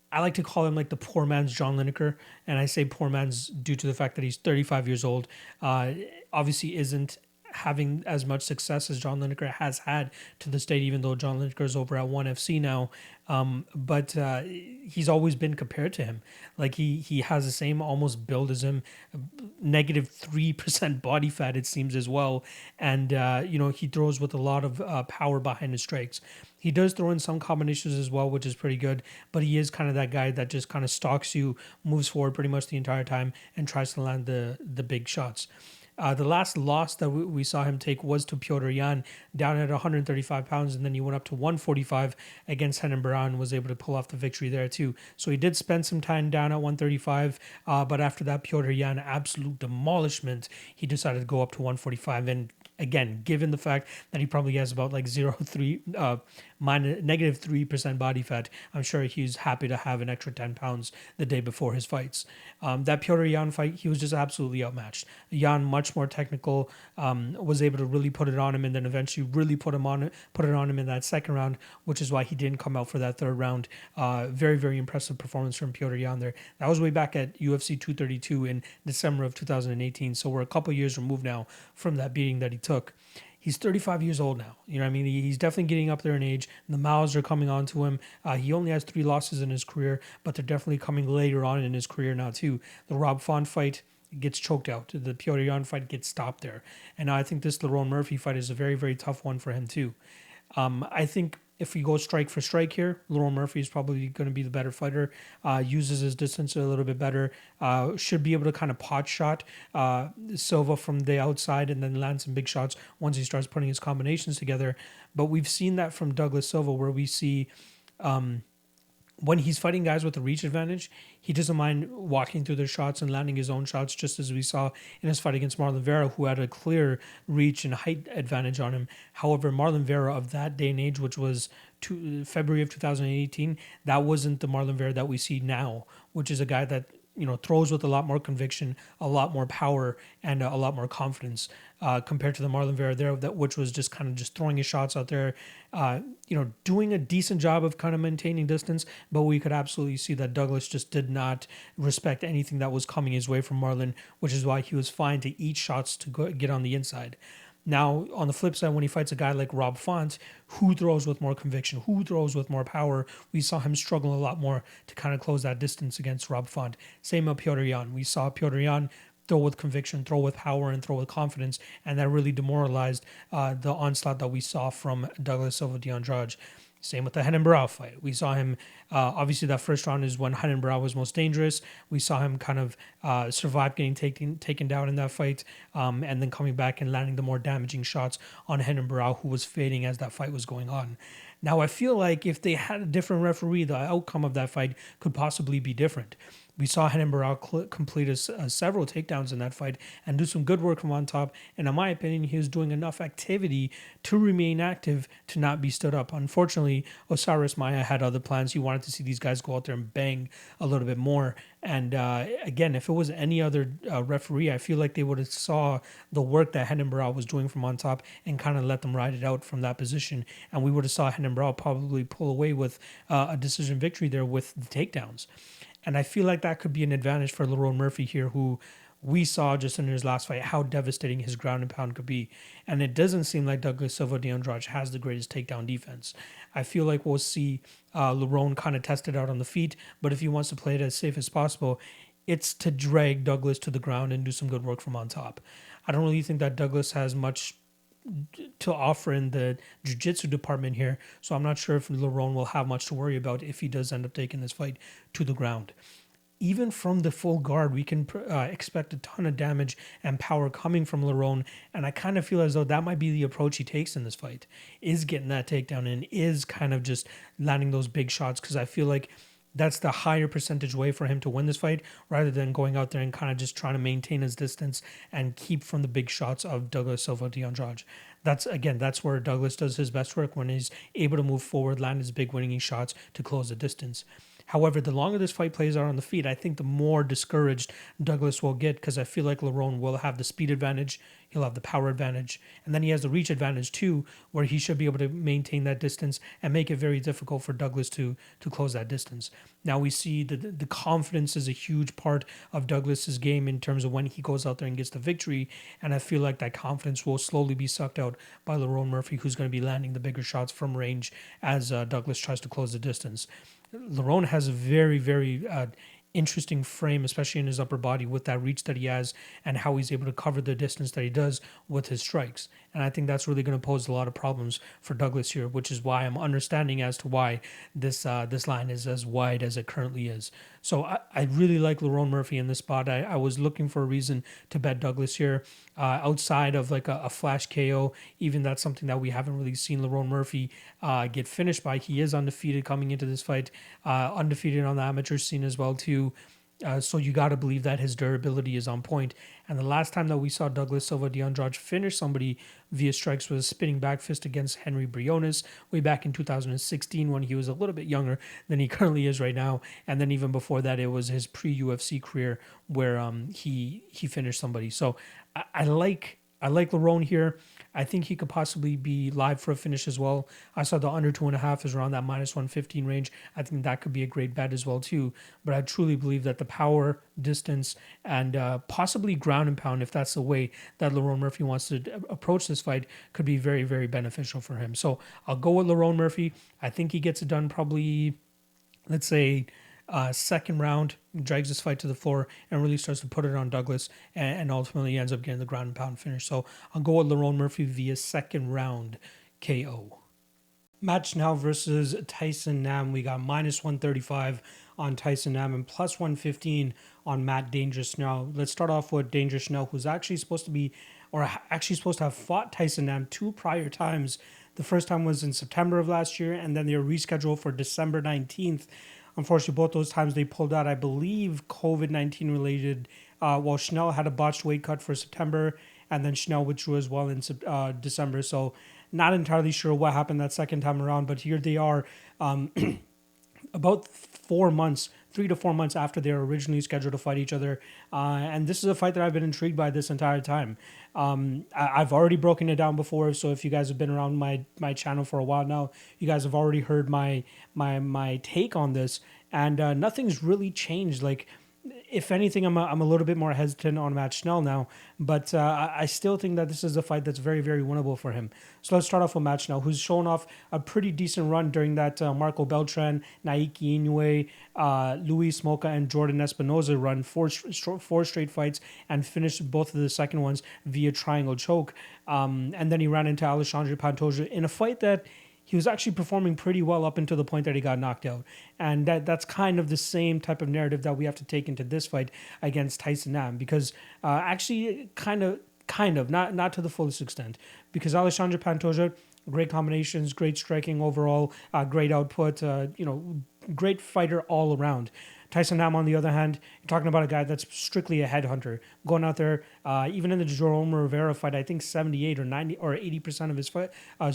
I like to call him like the poor man's John Lineker, and I say poor man's due to the fact that he's 35 years old. Obviously isn't having as much success as John Lineker has had to this date, even though John Lineker is over at 1FC now. But he's always been compared to him. Like he has the same almost build as him, negative 3% body fat, it seems, as well. And, he throws with a lot of power behind his strikes. He does throw in some combinations as well, which is pretty good, but he is kind of that guy that just kind of stalks you, moves forward pretty much the entire time, and tries to land the big shots. The last loss that we saw him take was to Petr Yan, down at 135 pounds, and then he went up to 145 against Renan Barão and was able to pull off the victory there too. So he did spend some time down at 135, but after that Petr Yan absolute demolishment, he decided to go up to 145. And again, given the fact that he probably has about like negative 3% body fat, I'm sure he's happy to have an extra 10 pounds the day before his fights. That Petr Yan fight, he was just absolutely outmatched. Yan, much more technical, was able to really put it on him, and then eventually really put it on him in that second round, which is why he didn't come out for that third round. Very, very impressive performance from Petr Yan there. That was way back at UFC 232 in December of 2018, so we're a couple years removed now from that beating that he took. He's 35 years old now. You know what I mean? He's definitely getting up there in age. The mouths are coming on to him. He only has 3 losses in his career, but they're definitely coming later on in his career now too. The Rob Font fight gets choked out. The Petr Yan fight gets stopped there. And I think this Lerone Murphy fight is a very, very tough one for him too. I think if we go strike for strike here, Lerone Murphy is probably going to be the better fighter. Uses his distance a little bit better. Should be able to kind of pot shot Silva from the outside and then land some big shots once he starts putting his combinations together. But we've seen that from Douglas Silva, where we see when he's fighting guys with a reach advantage, he doesn't mind walking through their shots and landing his own shots, just as we saw in his fight against Marlon Vera, who had a clear reach and height advantage on him. However, Marlon Vera of that day and age, which was February of 2018, that wasn't the Marlon Vera that we see now, which is a guy that throws with a lot more conviction, a lot more power, and a lot more confidence compared to the Marlon Vera there, which was just kind of just throwing his shots out there, doing a decent job of kind of maintaining distance. But we could absolutely see that Douglas just did not respect anything that was coming his way from Marlon, which is why he was fine to eat shots to get on the inside. Now, on the flip side, when he fights a guy like Rob Font, who throws with more conviction, who throws with more power, we saw him struggle a lot more to kind of close that distance against Rob Font. Same with Petr Yan. We saw Petr Yan throw with conviction, throw with power, and throw with confidence, and that really demoralized the onslaught that we saw from Douglas Silva de Andrade. Same with the Renan Barão fight. We saw him, obviously that first round is when Renan Barão was most dangerous. We saw him kind of survive getting taken down in that fight, and then coming back and landing the more damaging shots on Renan Barão, who was fading as that fight was going on. Now, I feel like if they had a different referee, the outcome of that fight could possibly be different. We saw Renan Barão complete several takedowns in that fight and do some good work from on top. And in my opinion, he was doing enough activity to remain active to not be stood up. Unfortunately, Osiris Maia had other plans. He wanted to see these guys go out there and bang a little bit more. And again, if it was any other referee, I feel like they would have saw the work that Renan Barão was doing from on top and kind of let them ride it out from that position. And we would have saw Renan Barão probably pull away with a decision victory there with the takedowns. And I feel like that could be an advantage for Lerone Murphy here, who we saw just in his last fight how devastating his ground and pound could be. And it doesn't seem like Douglas Silva de Andrade has the greatest takedown defense. I feel like we'll see Lerone kind of test it out on the feet, but if he wants to play it as safe as possible, it's to drag Douglas to the ground and do some good work from on top. I don't really think that Douglas has much to offer in the jiu-jitsu department here, so I'm not sure if Lerone will have much to worry about if he does end up taking this fight to the ground. Even from the full guard, we can expect a ton of damage and power coming from Lerone, and I kind of feel as though that might be the approach he takes in this fight, is getting that takedown and is kind of just landing those big shots, because I feel like that's the higher percentage way for him to win this fight, rather than going out there and kind of just trying to maintain his distance and keep from the big shots of Douglas Silva de Andrade. That's where Douglas does his best work, when he's able to move forward, land his big winning shots to close the distance. However, the longer this fight plays out on the feet, I think the more discouraged Douglas will get, because I feel like Lerone will have the speed advantage. He'll have the power advantage. And then he has the reach advantage too, where he should be able to maintain that distance and make it very difficult for Douglas to close that distance. Now we see that the confidence is a huge part of Douglas's game in terms of when he goes out there and gets the victory. And I feel like that confidence will slowly be sucked out by Lerone Murphy, who's going to be landing the bigger shots from range as Douglas tries to close the distance. Lerone has a very, very interesting frame, especially in his upper body, with that reach that he has and how he's able to cover the distance that he does with his strikes. And I think that's really going to pose a lot of problems for Douglas here, which is why I'm understanding as to why this line is as wide as it currently is. So I really like Lerone Murphy in this spot. I was looking for a reason to bet Douglas here. Outside of like a flash KO, even that's something that we haven't really seen Lerone Murphy get finished by. He is undefeated coming into this fight, undefeated on the amateur scene as well too. So you got to believe that his durability is on point. And the last time that we saw Douglas Silva de Andrade finish somebody via strikes was a spinning back fist against Henry Briones way back in 2016 when he was a little bit younger than he currently is right now. And then even before that, it was his pre-UFC career where he finished somebody. So I like Lerone here. I think he could possibly be live for a finish as well. I saw the under 2.5 is around that -115 range. I think that could be a great bet as well too. But I truly believe that the power, distance, and possibly ground and pound, if that's the way that Lerone Murphy wants to approach this fight, could be very, very beneficial for him. So I'll go with Lerone Murphy. I think he gets it done probably, let's say, second round, drags this fight to the floor and really starts to put it on Douglas and ultimately ends up getting the ground and pound finish. So I'll go with Lerone Murphy via second round KO. Match now versus Tyson Nam. We got -135 on Tyson Nam and +115 on Matt Dangerous Now. Let's start off with Dangerous Now, who's actually supposed to have fought Tyson Nam 2 prior times. The first time was in September of last year, and then they were rescheduled for December 19th. Unfortunately, both those times they pulled out, I believe, COVID-19 related. Schnell had a botched weight cut for September, and then Schnell withdrew as well in December. So not entirely sure what happened that second time around, but here they are about 3 to 4 months after they were originally scheduled to fight each other. And this is a fight that I've been intrigued by this entire time. I've already broken it down before, so if you guys have been around my channel for a while now, you guys have already heard my take on this, and nothing's really changed. Like, if anything, I'm a little bit more hesitant on Matt Schnell now, but I still think that this is a fight that's very, very winnable for him. So let's start off with Matt Schnell, who's shown off a pretty decent run during that Marco Beltran, Naiki Inoue, Luis Moca, and Jordan Espinoza run, four straight fights, and finished both of the second ones via triangle choke. And then he ran into Alexandre Pantoja in a fight that he was actually performing pretty well up until the point that he got knocked out. And that's kind of the same type of narrative that we have to take into this fight against Tyson Nam, because actually kind of, not to the fullest extent, because Alexandre Pantoja, great combinations, great striking overall, great output, great fighter all around. Tyson Nam, on the other hand, you're talking about a guy that's strictly a headhunter, going out there, even in the Jerome Rivera fight, I think 78 or 90 or 80% of his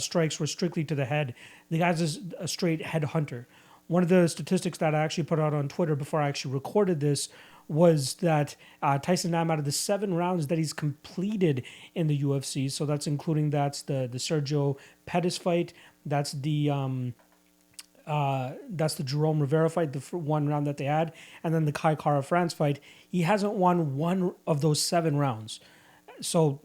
strikes were strictly to the head. The guy's a straight headhunter. One of the statistics that I actually put out on Twitter before I actually recorded this was that Tyson Nam, out of the 7 rounds that he's completed in the UFC, so that's including the Sergio Pettis fight, that's the Jerome Rivera fight, the one round that they had, and then the Kai Kara France fight. He hasn't won one of those 7 rounds. So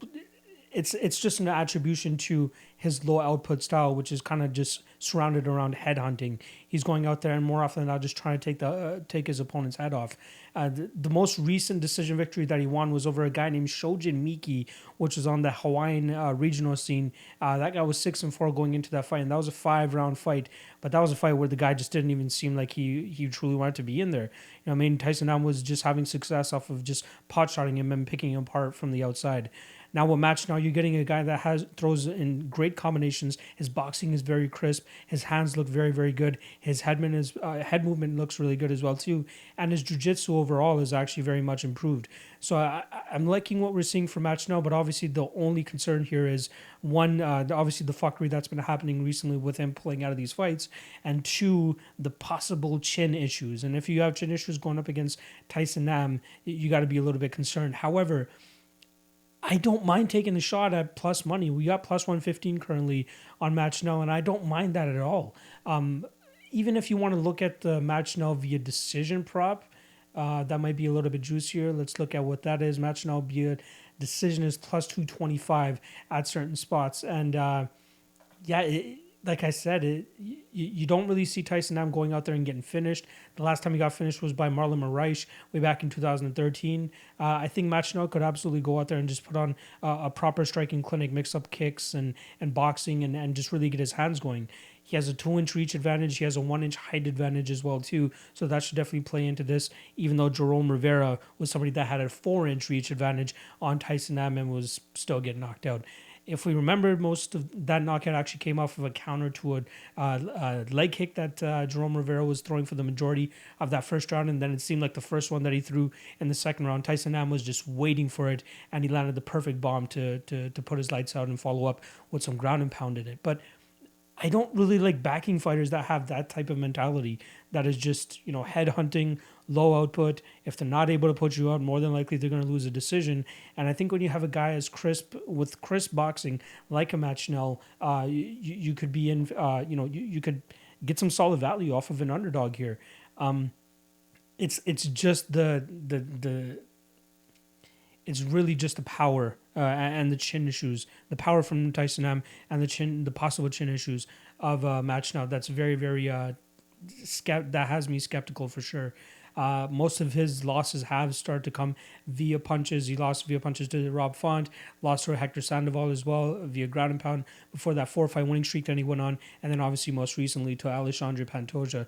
it's just an attribution to his low output style, which is kind of just surrounded around headhunting. He's going out there and more often than not just trying to take his opponent's head off. The most recent decision victory that he won was over a guy named Shojin Miki, which was on the Hawaiian regional scene. That guy was 6-4 going into that fight, and that was a 5-round fight. But that was a fight where the guy just didn't even seem like he truly wanted to be in there. Tyson Nam was just having success off of just pot shotting him and picking him apart from the outside. Now with Match, now you're getting a guy that throws in great combinations. His boxing is very crisp. His hands look very, very good. His head movement looks really good as well too. And his jiu-jitsu overall is actually very much improved. So I'm liking what we're seeing from Match now, but obviously the only concern here is, one, obviously the fuckery that's been happening recently with him pulling out of these fights, and 2, the possible chin issues. And if you have chin issues going up against Tyson Nam, you got to be a little bit concerned. However, I don't mind taking the shot at plus money. We got plus 115 currently on Match Now, and I don't mind that at all. Even if you want to look at the Match Now via decision prop, that might be a little bit juicier. Let's look at what that is. Match Now via decision is plus 225 at certain spots. And like I said, you don't really see Tyson Nam going out there and getting finished. The last time he got finished was by Marlon Moraes way back in 2013. I think Match Now could absolutely go out there and just put on a proper striking clinic, mix up kicks and boxing and just really get his hands going. He has a 2-inch reach advantage. He has a 1-inch height advantage as well too. So that should definitely play into this, even though Jerome Rivera was somebody that had a 4-inch reach advantage on Tyson Nam and was still getting knocked out. If we remember, most of that knockout actually came off of a counter to a leg kick that Jerome Rivera was throwing for the majority of that first round. And then it seemed like the first one that he threw in the second round, Tyson Nam was just waiting for it. And he landed the perfect bomb to put his lights out and follow up with some ground and pound in it. But I don't really like backing fighters that have that type of mentality that is just, head hunting, low output. If they're not able to put you out, more than likely they're going to lose a decision. And I think when you have a guy as crisp boxing like a Match Now, you could be in, you could get some solid value off of an underdog here. It's just it's really just the power and the chin issues, the power from Tyson Nam and the possible chin issues of Match Now. That's very, very that has me skeptical for sure. Most of his losses have started to come via punches. He lost via punches to Rob Font, lost to Hector Sandoval as well via ground and pound before that 4-fight winning streak that he went on, and then obviously most recently to Alexandre Pantoja.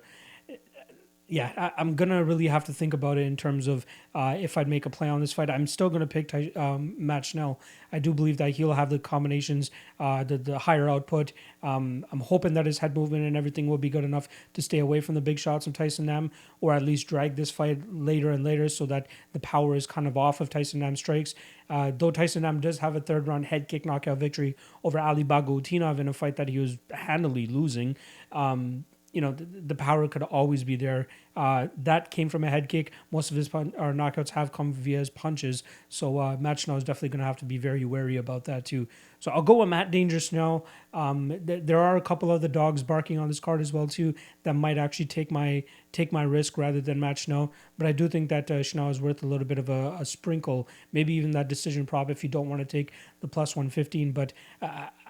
Yeah, I'm going to really have to think about it in terms of if I'd make a play on this fight. I'm still going to pick Match Now. I do believe that he'll have the combinations, the higher output. I'm hoping that his head movement and everything will be good enough to stay away from the big shots of Tyson Nam, or at least drag this fight later and later so that the power is kind of off of Tyson Nam's strikes. Though Tyson Nam does have a third-round head kick knockout victory over Ali Bagautinov in a fight that he was handily losing, the power could always be there. That came from a head kick. Most of his knockouts have come via his punches. So Match Now is definitely going to have to be very wary about that too. So I'll go with Matt Dangerous now. There are a couple other dogs barking on this card as well too that might actually take my risk rather than Match Now. But I do think that Schnau is worth a little bit of a sprinkle, maybe even that decision prop if you don't want to take the plus 115. But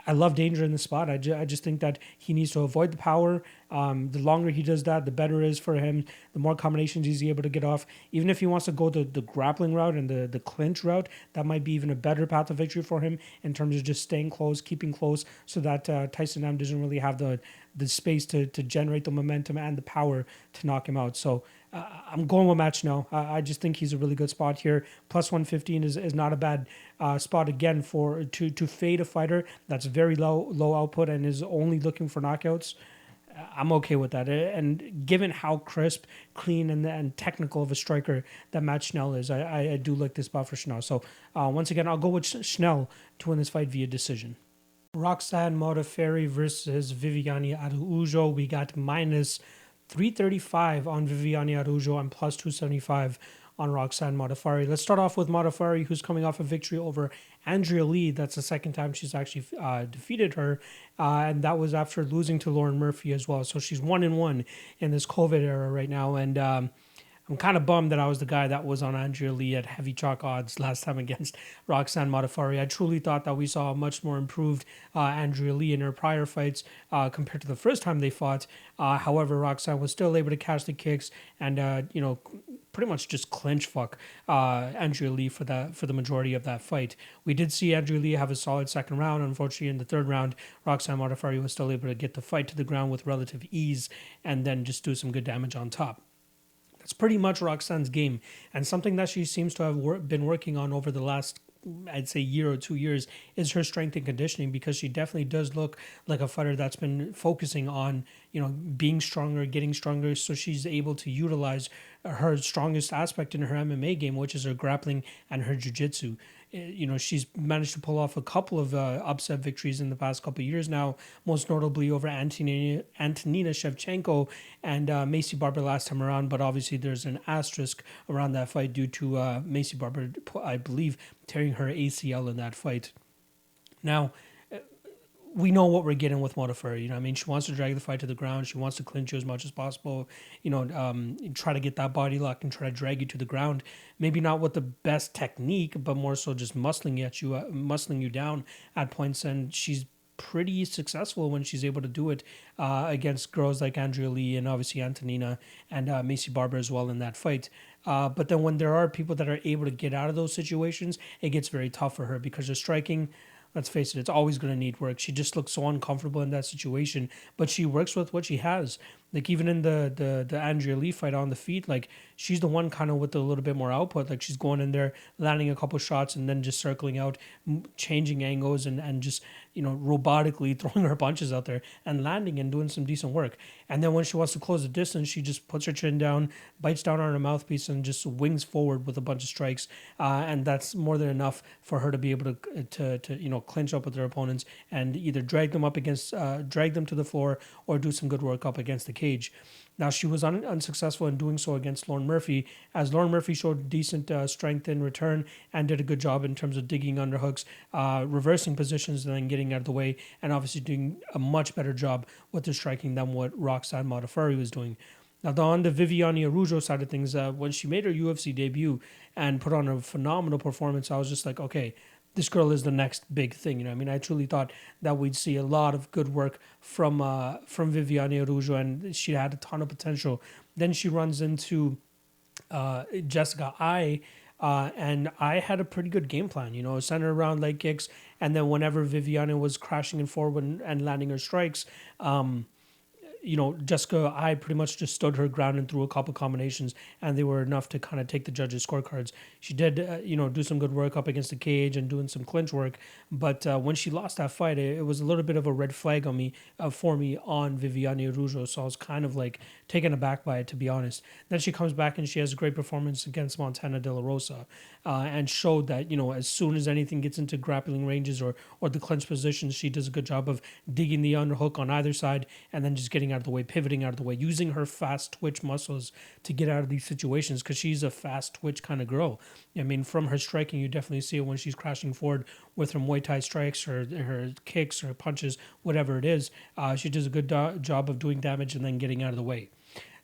I love Danger in the spot. I just think that he needs to avoid the power. The longer he does that, the better it is for him. The more combinations he's able to get off. Even if he wants to go the grappling route and the clinch route, that might be even a better path of victory for him in terms of just staying close, keeping close, so that Tyson Nam doesn't really have the space to generate the momentum and the power to knock him out. So I'm going with Match Now. I just think he's a really good spot here. Plus 115 is not a bad spot again to fade a fighter that's very low output and is only looking for knockouts. I'm okay with that. And given how crisp, clean, and technical of a striker that Matt Schnell is, I do like this spot for Schnell. So once again, I'll go with Schnell to win this fight via decision. Roxanne Modafferi versus Viviane Araújo. We got minus 335 on Viviane Araújo and plus 275 on Roxanne Modafferi. Let's start off with Modafferi, who's coming off a victory over Andrea Lee. That's the second time she's actually defeated her, and that was after losing to Lauren Murphy as well. So she's 1-1 in this COVID era right now, and I'm kind of bummed that I was the guy that was on Andrea Lee at heavy chalk odds last time against Roxanne Modafferi. I truly thought that we saw a much more improved Andrea Lee in her prior fights compared to the first time they fought. However, Roxanne was still able to catch the kicks and, pretty much just clinch fuck Andrea Lee for the majority of that fight. We did see Andrea Lee have a solid second round. Unfortunately, in the third round, Roxanne Modafferi was still able to get the fight to the ground with relative ease and then just do some good damage on top. That's pretty much Roxanne's game, and something that she seems to have been working on over the last, I'd say, year or 2 years is her strength and conditioning, because she definitely does look like a fighter that's been focusing on, being stronger, getting stronger, so she's able to utilize her strongest aspect in her MMA game, which is her grappling and her jiu-jitsu. she's managed to pull off a couple of upset victories in the past couple of years now, most notably over Antonina Shevchenko and Maycee Barber last time around. But obviously there's an asterisk around that fight due to Maycee Barber, I believe, tearing her ACL in that fight. Now, we know what we're getting with Modafferi. She wants to drag the fight to the ground. She wants to clinch you as much as possible. Try to get that body lock and try to drag you to the ground. Maybe not with the best technique, but more so just muscling you down at points. And she's pretty successful when she's able to do it against girls like Andrea Lee and obviously Antonina and Maycee Barber as well in that fight. But then when there are people that are able to get out of those situations, it gets very tough for her because her striking, let's face it, it's always going to need work. She just looks so uncomfortable in that situation, but she works with what she has. Like even in the Andrea Lee fight on the feet, like she's the one kind of with a little bit more output. Like she's going in there, landing a couple shots, and then just circling out, changing angles, and just robotically throwing her punches out there and landing and doing some decent work. And then when she wants to close the distance, she just puts her chin down, bites down on her mouthpiece, and just wings forward with a bunch of strikes. And that's more than enough for her to be able to clinch up with her opponents and either drag them to the floor or do some good work up against the cage. Now, she was unsuccessful in doing so against Lauren Murphy, as Lauren Murphy showed decent strength in return and did a good job in terms of digging underhooks, reversing positions, and then getting out of the way, and obviously doing a much better job with the striking than what Roxanne Modafferi was doing. Now, on the Viviane Araújo side of things, when she made her UFC debut and put on a phenomenal performance, I was just like, okay, this girl is the next big thing. I truly thought that we'd see a lot of good work from Viviane Araújo, and she had a ton of potential. Then she runs into Jessica Ai, and I had a pretty good game plan, center around leg kicks, and then whenever Viviane was crashing in forward and landing her strikes, Jessica Ai pretty much just stood her ground and threw a couple combinations, and they were enough to kind of take the judges' scorecards. She did, do some good work up against the cage and doing some clinch work, but when she lost that fight, it was a little bit of a red flag for me on Viviane Araújo, so I was kind of like taken aback by it, to be honest. Then she comes back and she has a great performance against Montana De La Rosa, and showed that, as soon as anything gets into grappling ranges or the clinch positions, she does a good job of digging the underhook on either side and then just getting out of the way, pivoting out of the way, using her fast twitch muscles to get out of these situations, because she's a fast twitch kind of girl. From her striking, you definitely see it when she's crashing forward with her Muay Thai strikes or her kicks or punches, whatever it is. She does a good job of doing damage and then getting out of the way.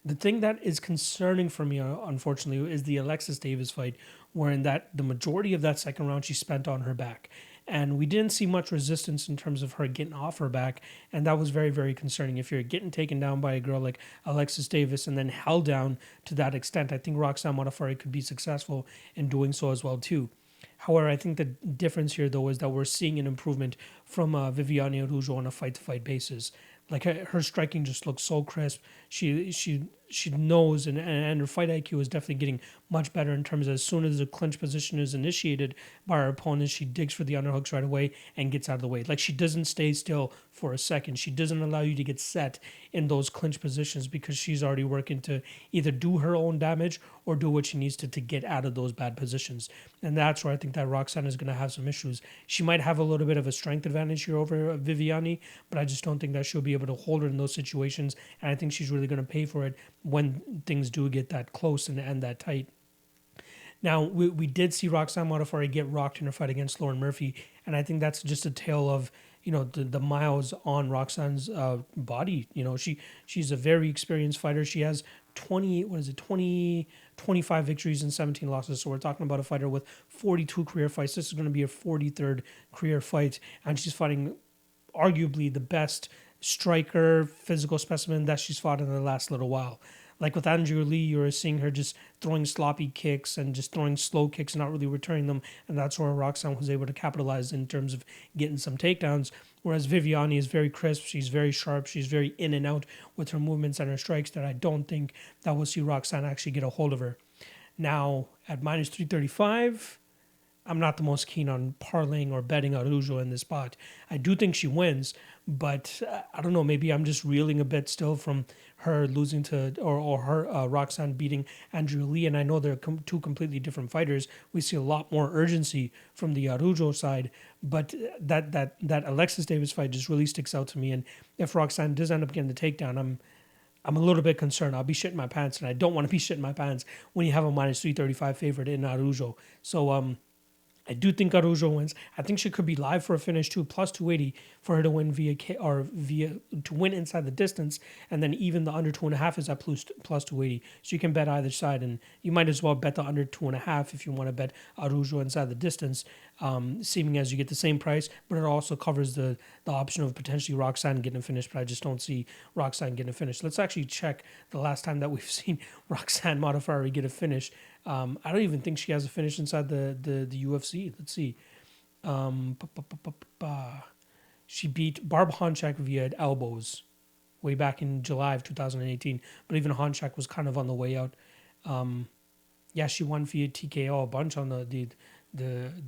The thing that is concerning for me, unfortunately, is the Alexis Davis fight, wherein that the majority of that second round she spent on her back. And we didn't see much resistance in terms of her getting off her back, and that was very, very concerning. If you're getting taken down by a girl like Alexis Davis and then held down to that extent, I think Roxanne Modafferi could be successful in doing so as well too. However, I think the difference here, though, is that we're seeing an improvement from Viviane Araújo on a fight-to-fight basis. Like her striking just looks so crisp. She knows, and her fight IQ is definitely getting much better in terms of as soon as the clinch position is initiated by her opponent, she digs for the underhooks right away and gets out of the way. Like she doesn't stay still for a second. She doesn't allow you to get set in those clinch positions because she's already working to either do her own damage or do what she needs to get out of those bad positions. And that's where I think that Roxanne is going to have some issues. She might have a little bit of a strength advantage here over Viviane, but I just don't think that she'll be able to hold her in those situations. And I think she's really going to pay for it when things do get that close and that tight. Now, we did see Roxanne Modafferi get rocked in her fight against Lauren Murphy, and I think that's just a tale of, the miles on Roxanne's body. She's a very experienced fighter. She has 25 victories and 17 losses. So we're talking about a fighter with 42 career fights. This is going to be her 43rd career fight, and she's fighting arguably the best striker, physical specimen that she's fought in the last little while. Like with Andrea Lee, you're seeing her just throwing sloppy kicks and just throwing slow kicks, not really returning them. And that's where Roxanne was able to capitalize in terms of getting some takedowns. Whereas Viviane is very crisp. She's very sharp. She's very in and out with her movements and her strikes that I don't think that we'll see Roxanne actually get a hold of her. Now, at minus 335, I'm not the most keen on parlaying or betting Araujo in this spot. I do think she wins, but I don't know. Maybe I'm just reeling a bit still from her losing to or her Roxanne beating Andrea Lee, and I know they're two completely different fighters. We see a lot more urgency from the Araujo side, but that Alexis Davis fight just really sticks out to me. And if Roxanne does end up getting the takedown, I'm a little bit concerned. I'll be shitting my pants, and I don't want to be shitting my pants when you have a minus 335 favorite in Araujo. So I do think Araujo wins. I think she could be live for a finish too, plus 280 for her to win to win inside the distance, and then even the under 2.5 is at plus 280. So you can bet either side, and you might as well bet the under 2.5 if you want to bet Araujo inside the distance, seeming as you get the same price, but it also covers the option of potentially Roxanne getting a finish. But I just don't see Roxanne getting a finish. Let's actually check the last time that we've seen Roxanne Modafferi get a finish. I don't even think she has a finish inside the UFC. Let's see. She beat Barb Honchak via elbows way back in July of 2018. But even Honchak was kind of on the way out. She won via TKO a bunch on the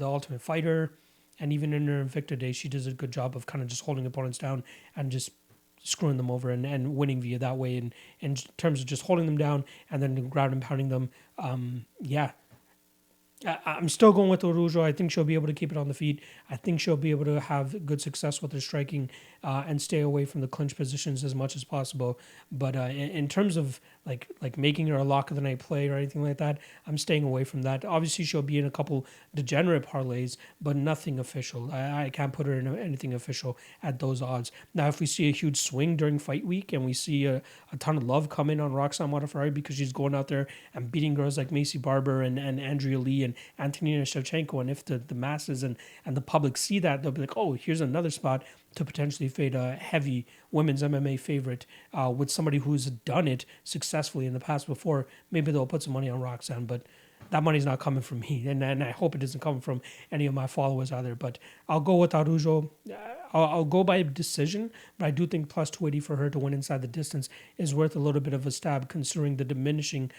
Ultimate Fighter. And even in her Invicta days, she does a good job of kind of just holding opponents down and just screwing them over and winning via that way. And in terms of just holding them down and then ground and pounding them, I'm still going with Araujo. I think she'll be able to keep it on the feet. I think she'll be able to have good success with her striking and stay away from the clinch positions as much as possible. But in terms of like making her a lock of the night play or anything like that, I'm staying away from that. Obviously, she'll be in a couple degenerate parlays, but nothing official. I can't put her in anything official at those odds. Now, if we see a huge swing during fight week and we see a ton of love come in on Roxanne Modafferi because she's going out there and beating girls like Macy Barber and Andrea Lee and Antonina Shevchenko, and if the masses and the public see that, they'll be like, oh, here's another spot to potentially fade a heavy women's MMA favorite with somebody who's done it successfully in the past before. Maybe they'll put some money on Roxanne, but that money's not coming from me, and I hope it doesn't come from any of my followers either. But I'll go with Araujo. I'll go by decision, but I do think plus 280 for her to win inside the distance is worth a little bit of a stab, considering the diminishing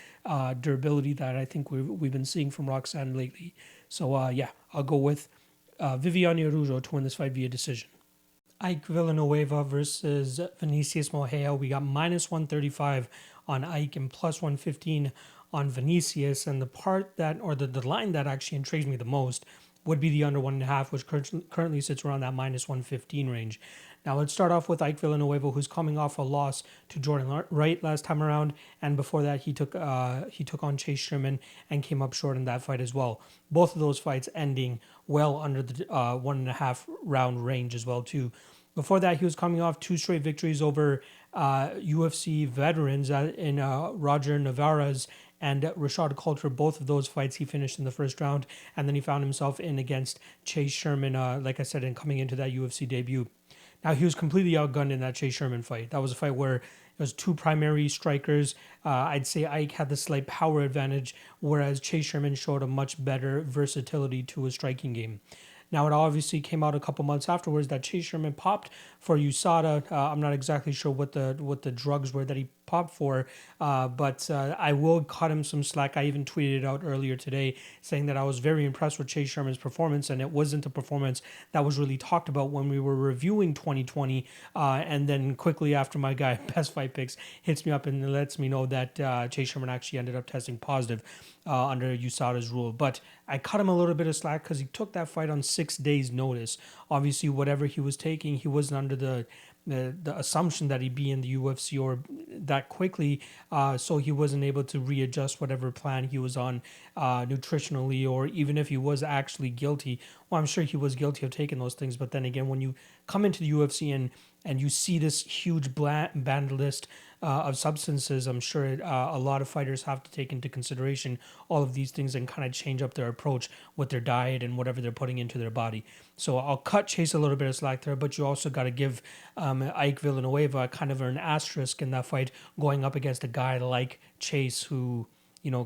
durability that I think we've been seeing from Roxanne lately. So I'll go with Viviane Araujo to win this fight via decision. Ike Villanueva versus Vinicius Moreira. We got minus 135 on Ike and plus 115 on Vinicius. And the part that, or the line that actually intrigues me the most would be the under 1.5, which currently sits around that minus 115 range. Now let's start off with Ike Villanueva, who's coming off a loss to Jordan Wright last time around, and before that he took on Chase Sherman and came up short in that fight as well. Both of those fights ending well under the 1.5 round range as well too. Before that, he was coming off 2 straight victories over UFC veterans in Roger Navarez and Rashad Coulter. Both of those fights he finished in the first round, and then he found himself in against Chase Sherman, like I said, and coming into that UFC debut. Now, he was completely outgunned in that Chase Sherman fight. That was a fight where it was 2 primary strikers. I'd say Ike had the slight power advantage, whereas Chase Sherman showed a much better versatility to his striking game. Now, it obviously came out a couple months afterwards that Chase Sherman popped for USADA. I'm not exactly sure what the drugs were that he popped for, but I will cut him some slack. I even tweeted it out earlier today saying that I was very impressed with Chase Sherman's performance, and it wasn't a performance that was really talked about when we were reviewing 2020. And then quickly after, my guy Best Fight Picks hits me up and lets me know that Chase Sherman actually ended up testing positive under USADA's rule. But I cut him a little bit of slack because he took that fight on 6 days' notice. Obviously, whatever he was taking, he wasn't under the assumption that he'd be in the UFC or that quickly, so he wasn't able to readjust whatever plan he was on nutritionally, or even if he was actually guilty. Well, I'm sure he was guilty of taking those things, but then again, when you come into the UFC and you see this huge banned list of substances, I'm sure a lot of fighters have to take into consideration all of these things and kind of change up their approach with their diet and whatever they're putting into their body. So I'll cut Chase a little bit of slack there, but you also got to give Ike Villanueva kind of an asterisk in that fight, going up against a guy like Chase, who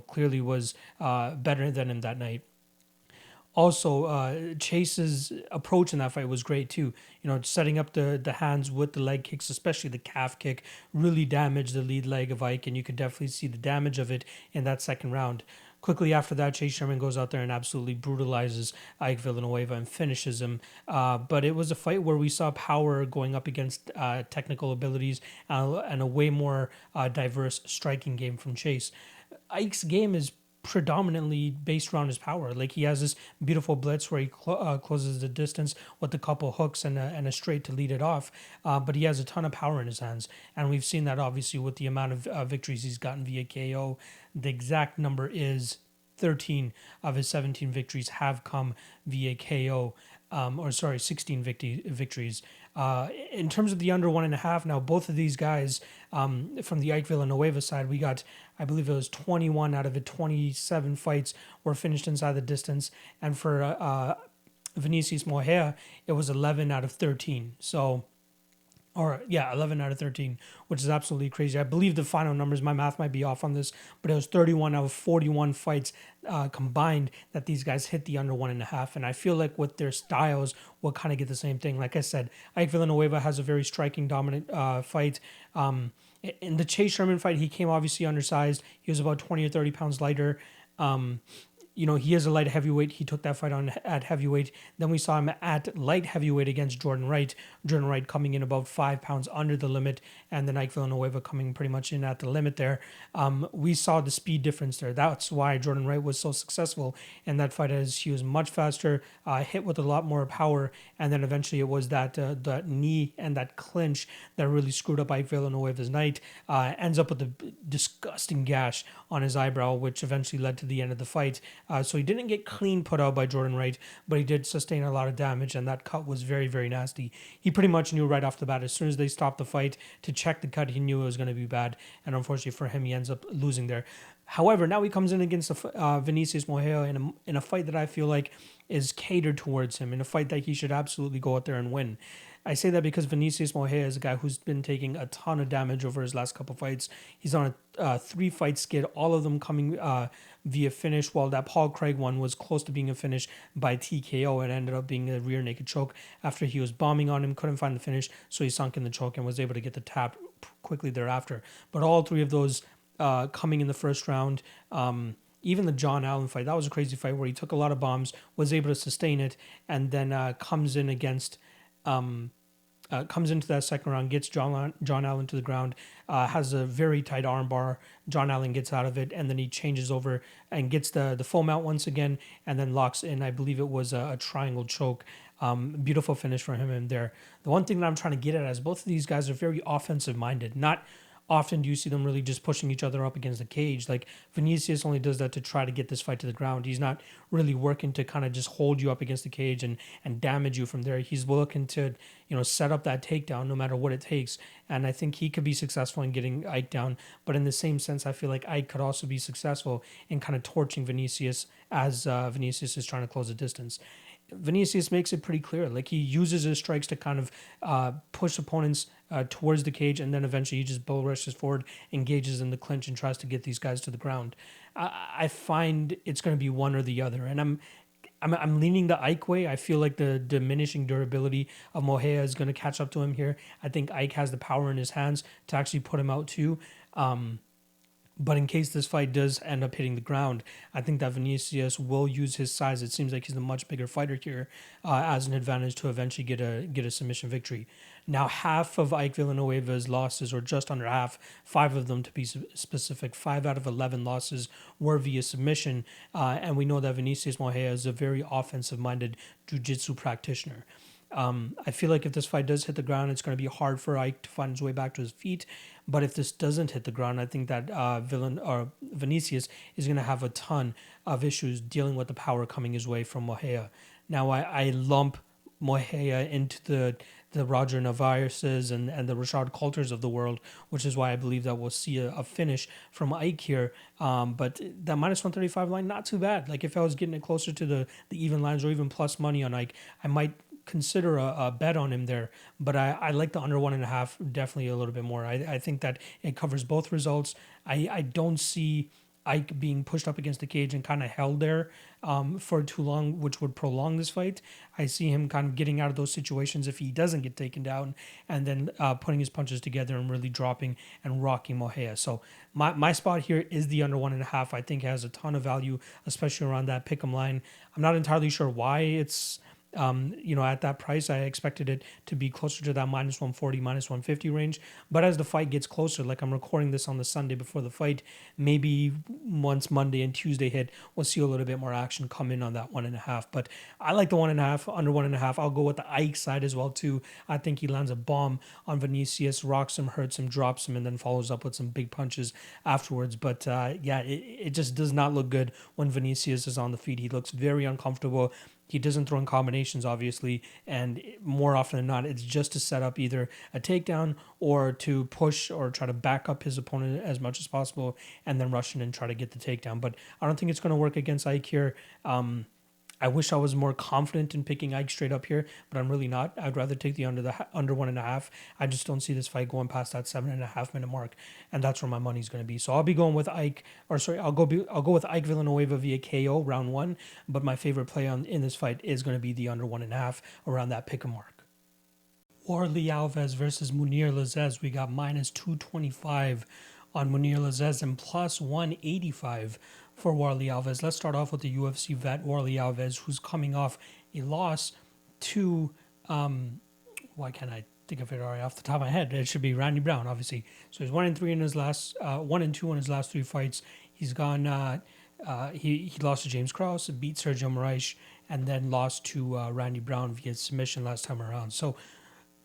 clearly was better than him that night. Also, Chase's approach in that fight was great too. Setting up the hands with the leg kicks, especially the calf kick, really damaged the lead leg of Ike, and you could definitely see the damage of it in that second round. Quickly after that, Chase Sherman goes out there and absolutely brutalizes Ike Villanueva and finishes him. But it was a fight where we saw power going up against technical abilities and a way more diverse striking game from Chase. Ike's game is predominantly based around his power. Like, he has this beautiful blitz where he closes the distance with a couple hooks and a straight to lead it off. But he has a ton of power in his hands. And we've seen that obviously with the amount of victories he's gotten via KO. The exact number is 13 of his 17 victories have come via KO. 16 victories. In terms of the under 1.5, now both of these guys from the Ike Villanueva side, we got, I believe it was 21 out of the 27 fights were finished inside the distance. And for Vinicius Moreira, it was 11 out of 13. 11 out of 13, which is absolutely crazy. I believe the final numbers, my math might be off on this, but it was 31 out of 41 fights combined that these guys hit the under 1.5. And I feel like with their styles, we'll kind of get the same thing. Like I said, Ike Villanueva has a very striking, dominant fight. In the Chase Sherman fight, he came obviously undersized. He was about 20 or 30 pounds lighter. He is a light heavyweight. He took that fight on at heavyweight. Then we saw him at light heavyweight against Jordan Wright. Jordan Wright coming in about 5 pounds under the limit, and then Ike Villanueva coming pretty much in at the limit there. We saw the speed difference there. That's why Jordan Wright was so successful in that fight, as he was much faster, hit with a lot more power, and then eventually it was that knee and that clinch that really screwed up Ike Villanueva's night. Ends up with a disgusting gash on his eyebrow, which eventually led to the end of the fight. So he didn't get clean put out by Jordan Wright, but he did sustain a lot of damage, and that cut was very, very nasty. He pretty much knew right off the bat, as soon as they stopped the fight to check the cut, he knew it was going to be bad, and unfortunately for him, he ends up losing there. However, now he comes in against Vinicius Moreira in a fight that I feel like is catered towards him, in a fight that he should absolutely go out there and win. I say that because Vinicius Moreira is a guy who's been taking a ton of damage over his last couple fights. He's on a 3-fight skid, all of them coming via finish, while that Paul Craig one was close to being a finish by TKO. It ended up being a rear naked choke after he was bombing on him, couldn't find the finish, so he sunk in the choke and was able to get the tap quickly thereafter. But all 3 of those coming in the first round. Even the John Allen fight, that was a crazy fight where he took a lot of bombs, was able to sustain it, and then comes in against... comes into that second round, gets John Allen to the ground, has a very tight arm bar. John Allen gets out of it, and then he changes over and gets the full mount once again, and then locks in, I believe it was a triangle choke. Beautiful finish for him in there. The one thing that I'm trying to get at is both of these guys are very offensive minded. Not often do you see them really just pushing each other up against the cage. Like, Vinicius only does that to try to get this fight to the ground. He's not really working to kind of just hold you up against the cage and damage you from there. He's looking to, set up that takedown no matter what it takes. And I think he could be successful in getting Ike down. But in the same sense, I feel like Ike could also be successful in kind of torching Vinicius as Vinicius is trying to close the distance. Vinicius makes it pretty clear. Like, he uses his strikes to kind of push opponents towards the cage, and then eventually he just bull rushes forward, engages in the clinch, and tries to get these guys to the ground. I find it's going to be one or the other, and I'm leaning the Ike way. I feel like the diminishing durability of Moreira is going to catch up to him here. I think Ike has the power in his hands to actually put him out too. But in case this fight does end up hitting the ground, I think that Vinicius will use his size. It seems like he's a much bigger fighter here as an advantage to eventually get a submission victory. Now, half of Ike Villanueva's losses, or just under half, 5 of them to be specific, 5 out of 11 losses were via submission. And we know that Vinicius Moreira is a very offensive-minded jiu-jitsu practitioner. I feel like if this fight does hit the ground, it's going to be hard for Ike to find his way back to his feet. But if this doesn't hit the ground, I think that Vinicius is going to have a ton of issues dealing with the power coming his way from Moreira. Now, I lump Moreira into the Roger Navarez's and the Rashad Coulters of the world, which is why I believe that we'll see a finish from Ike here. But that minus 135 line, not too bad. Like, if I was getting it closer to the even lines or even plus money on Ike, I might consider a bet on him there, but I like the under 1.5 definitely a little bit more. I think that it covers both results. I don't see Ike being pushed up against the cage and kind of held there for too long, which would prolong this fight. I see him kind of getting out of those situations if he doesn't get taken down, and then putting his punches together and really dropping and rocking Mollera. So my spot here is the under 1.5. I think it has a ton of value, especially around that pick'em line. I'm not entirely sure why it's at that price. I expected it to be closer to that -140, -150 range. But as the fight gets closer, like I'm recording this on the Sunday before the fight, maybe once Monday and Tuesday hit, we'll see a little bit more action come in on that 1.5. But I like the 1.5, under 1.5. I'll go with the Ike side as well too. I think he lands a bomb on Vinicius, rocks him, hurts him, drops him, and then follows up with some big punches afterwards. But it just does not look good when Vinicius is on the feet. He looks very uncomfortable. He doesn't throw in combinations, obviously, and more often than not, it's just to set up either a takedown or to push or try to back up his opponent as much as possible and then rush in and try to get the takedown. But I don't think it's going to work against Ike here. I wish I was more confident in picking Ike straight up here, but I'm really not. I'd rather take the under 1.5. I just don't see this fight going past that 7.5 minute mark, and that's where my money's going to be. So I'll be going with I'll go with Ike Villanueva via KO round 1. But my favorite play in this fight is going to be the under 1.5 around that pick mark. Warlley Alves versus Mounir Lazzez. We got -225 on Mounir Lazzez and +185 for Warlley Alves. Let's start off with the UFC vet Warlley Alves, who's coming off a loss to why can't I think of it already off the top of my head? It should be Randy Brown, obviously. So he's 1-3 in his last 1-2 in his last 3 fights. He's gone. He lost to James Krause, beat Sergey Moraes, and then lost to Randy Brown via submission last time around. So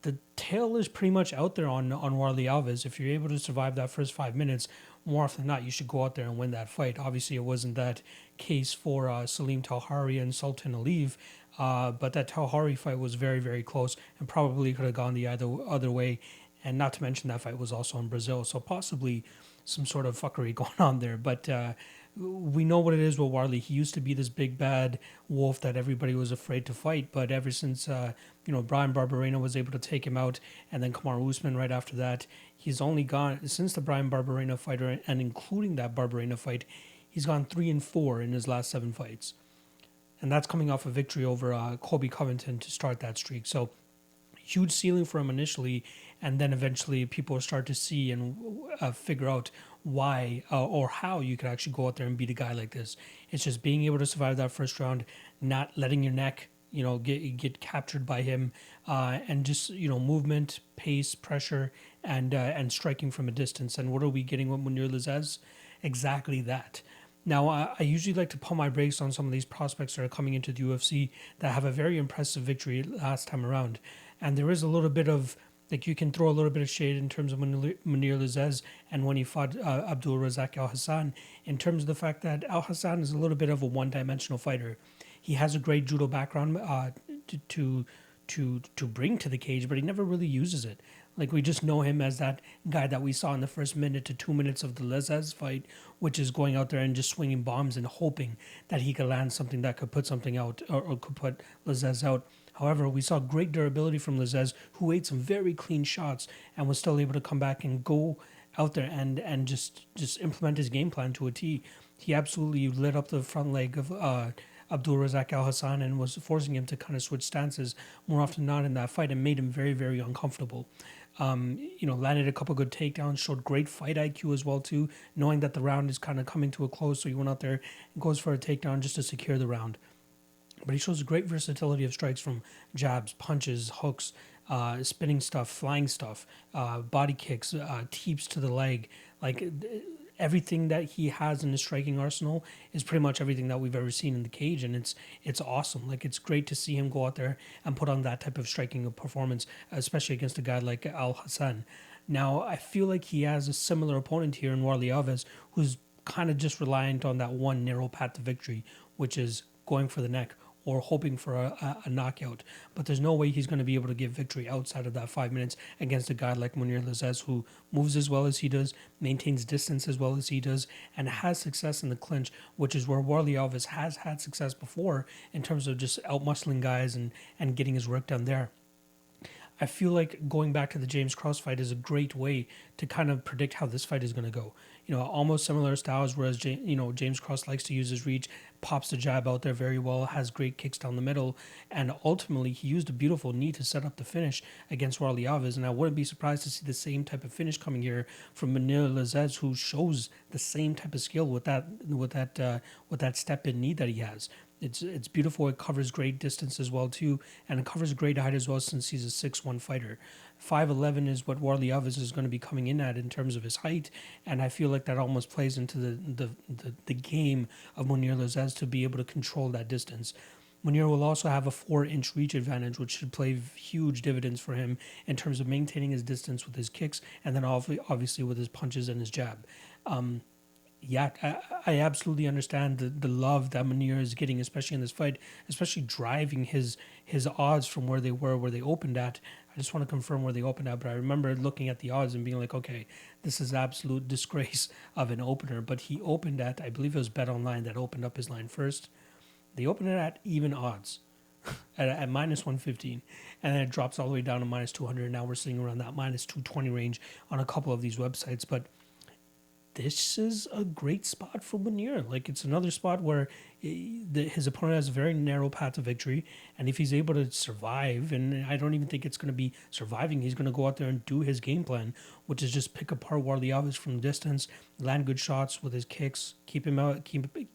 the tail is pretty much out there on Warlley Alves. If you're able to survive that first 5 minutes, more often than not, you should go out there and win that fight. Obviously, it wasn't that case for Salim Talhari and Sultan Aliyev, but that Talhari fight was very, very close and probably could have gone the other way. And not to mention that fight was also in Brazil, so possibly some sort of fuckery going on there. But we know what it is with Warlley. He used to be this big bad wolf that everybody was afraid to fight, but ever since Brian Barberena was able to take him out, and then Kamaru Usman right after that, he's only gone since the Brian Barberena fighter, and including that Barberena fight, he's gone 3-4 in his last 7 fights, and that's coming off a victory over Colby Covington to start that streak. So huge ceiling for him initially, and then eventually people start to see and figure out why or how you could actually go out there and beat a guy like this. It's just being able to survive that first round, not letting your neck get captured by him, and just movement, pace, pressure, and striking from a distance. And what are we getting with Mounir Lazzez? Exactly that. Now, I usually like to pump my brakes on some of these prospects that are coming into the UFC that have a very impressive victory last time around. And there is a little bit of, you can throw a little bit of shade in terms of Mounir Lazzez and when he fought Abdul Razak Al Hassan, in terms of the fact that Al Hassan is a little bit of a one-dimensional fighter. He has a great judo background to bring to the cage, but he never really uses it. We just know him as that guy that we saw in the first minute to 2 minutes of the Lazzez fight, which is going out there and just swinging bombs and hoping that he could land something that could put something out or could put Lazzez out. However, we saw great durability from Lazzez, who ate some very clean shots and was still able to come back and go out there and just implement his game plan to a T. He absolutely lit up the front leg of Abdul Razak Al Hassan and was forcing him to kind of switch stances more often than not in that fight and made him very, very uncomfortable. Landed a couple good takedowns, showed great fight IQ as well too, knowing that the round is kind of coming to a close, so he went out there and goes for a takedown just to secure the round. But he shows great versatility of strikes from jabs, punches, hooks, spinning stuff, flying stuff, body kicks, teeps to the leg. Everything that he has in his striking arsenal is pretty much everything that we've ever seen in the cage, and it's awesome. It's great to see him go out there and put on that type of striking performance, especially against a guy like Al Hassan. Now, I feel like he has a similar opponent here in Warlley Alves, who's kind of just reliant on that one narrow path to victory, which is going for the neck or hoping for a knockout. But there's no way he's going to be able to give victory outside of that 5 minutes against a guy like Mounir Lazzez, who moves as well as he does, maintains distance as well as he does, and has success in the clinch, which is where Warlley Alves has had success before in terms of just out-muscling guys and getting his work done there. I feel like going back to the James Cross fight is a great way to kind of predict how this fight is going to go. Almost similar styles, whereas James Cross likes to use his reach, pops the jab out there very well, has great kicks down the middle, and ultimately he used a beautiful knee to set up the finish against Warlley Alves, and I wouldn't be surprised to see the same type of finish coming here from Mounir Lazzez, who shows the same type of skill with that step in knee that he has. It's beautiful. It covers great distance as well too, and it covers great height as well since he's a 6'1" fighter. 5'11" is what Warlley Alves is going to be coming in at in terms of his height, and I feel like that almost plays into the game of Mounir Lazzez to be able to control that distance. Mounir will also have a 4-inch reach advantage, which should play huge dividends for him in terms of maintaining his distance with his kicks, and then obviously with his punches and his jab. I absolutely understand the love that Mounir is getting, especially in this fight, especially driving his odds from where they opened at. I just want to confirm where they opened at, but I remember looking at the odds and being like, okay, this is absolute disgrace of an opener. But he opened at, I believe it was Bet Online that opened up his line first. They opened it at even odds at minus 115, and then it drops all the way down to minus 200. Now we're sitting around that minus 220 range on a couple of these websites, but this is a great spot for Mounir. Like, it's another spot where his opponent has a very narrow path to victory, and if he's able to survive, and I don't even think it's going to be surviving, he's going to go out there and do his game plan, which is just pick apart Warlley Alves from distance, land good shots with his kicks, keep him out, keeping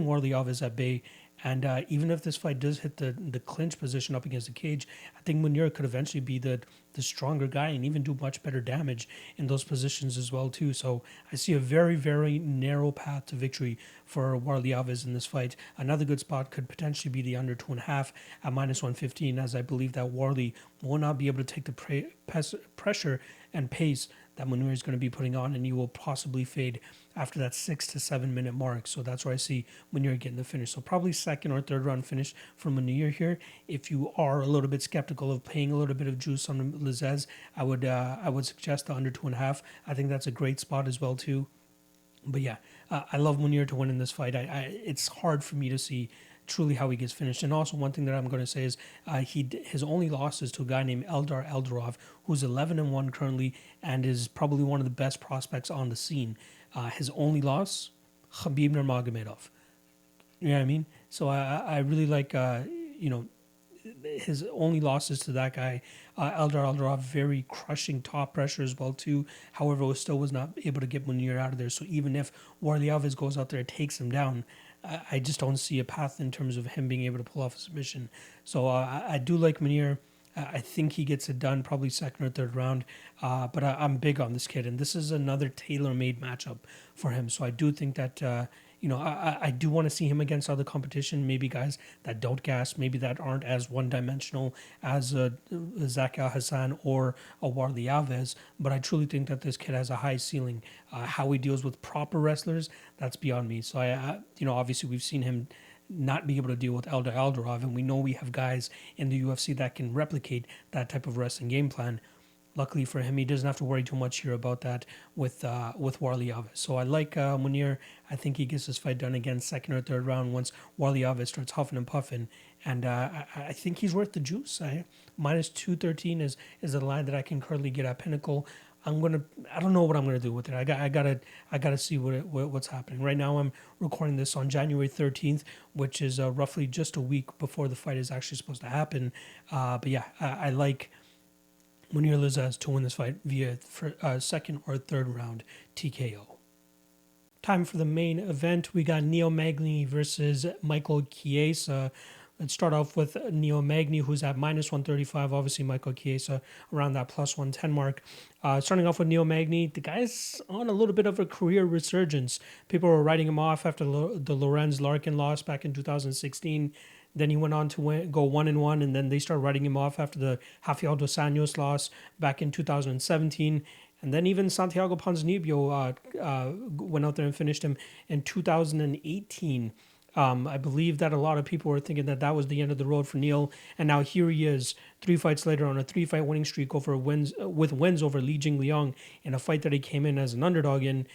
Warlley Alves at bay. And even if this fight does hit the clinch position up against the cage, I think Mounir could eventually be the stronger guy and even do much better damage in those positions as well too. So I see a very, very narrow path to victory for Warlley Alves in this fight. Another good spot could potentially be the under 2.5 at minus 115, as I believe that Warlley will not be able to take the pressure and pace that Mounir is going to be putting on, and he will possibly fade after that 6 to 7 minute mark. So that's where I see Mounir getting the finish. So probably second or third round finish for Mounir here. If you are a little bit skeptical of paying a little bit of juice on Lazzez, I would suggest the under 2.5. I think that's a great spot as well too. But yeah, I love Mounir to win in this fight. It's hard for me to see truly how he gets finished. And also one thing that I'm going to say is his only loss is to a guy named Eldar Eldarov, who's 11-1 currently and is probably one of the best prospects on the scene. His only loss, Khabib Nurmagomedov. You know what I mean? So I really like, his only losses to that guy. Eldar Eldarov, very crushing top pressure as well too. However, still was not able to get Mounir out of there. So even if Warlley Alves goes out there and takes him down, I just don't see a path in terms of him being able to pull off a submission. So I do like Mounir. I think he gets it done probably second or third round. But I'm big on this kid, and this is another tailor-made matchup for him. So I do think that I do want to see him against other competition, maybe guys that don't gas, maybe that aren't as one-dimensional as Zach Al-Hassan or a Warlley Alves, but I truly think that this kid has a high ceiling. How he deals with proper wrestlers, that's beyond me. So, obviously we've seen him not be able to deal with Eldar Eldarov, and we know we have guys in the UFC that can replicate that type of wrestling game plan. Luckily for him, he doesn't have to worry too much here about that with Warlley Alves. So I like Mounir. I think he gets this fight done again second or third round once Warlley Alves starts huffing and puffing. And I think he's worth the juice. Minus 213 is the line that I can currently get at Pinnacle. I don't know what I'm gonna do with it. I gotta see what's happening. Right now I'm recording this on January 13th, which is roughly just a week before the fight is actually supposed to happen. But yeah, I like Mounir Lazzez to win this fight via second or third round TKO. Time for the main event. We got Magny versus Michael Chiesa. Let's start off with Magny, who's at minus 135. Obviously, Michael Chiesa around that plus 110 mark. Starting off with Magny, the guy's on a little bit of a career resurgence. People were writing him off after the Lorenz Larkin loss back in 2016. Then he went on to go 1-1, and then they started writing him off after the Rafael dos Anjos loss back in 2017. And then even Santiago Ponzinibbio went out there and finished him in 2018. I believe that a lot of people were thinking that that was the end of the road for Neil, and now here he is, 3 fights later on a 3-fight winning streak with wins over Li Jingliang in a fight that he came in as an underdog in.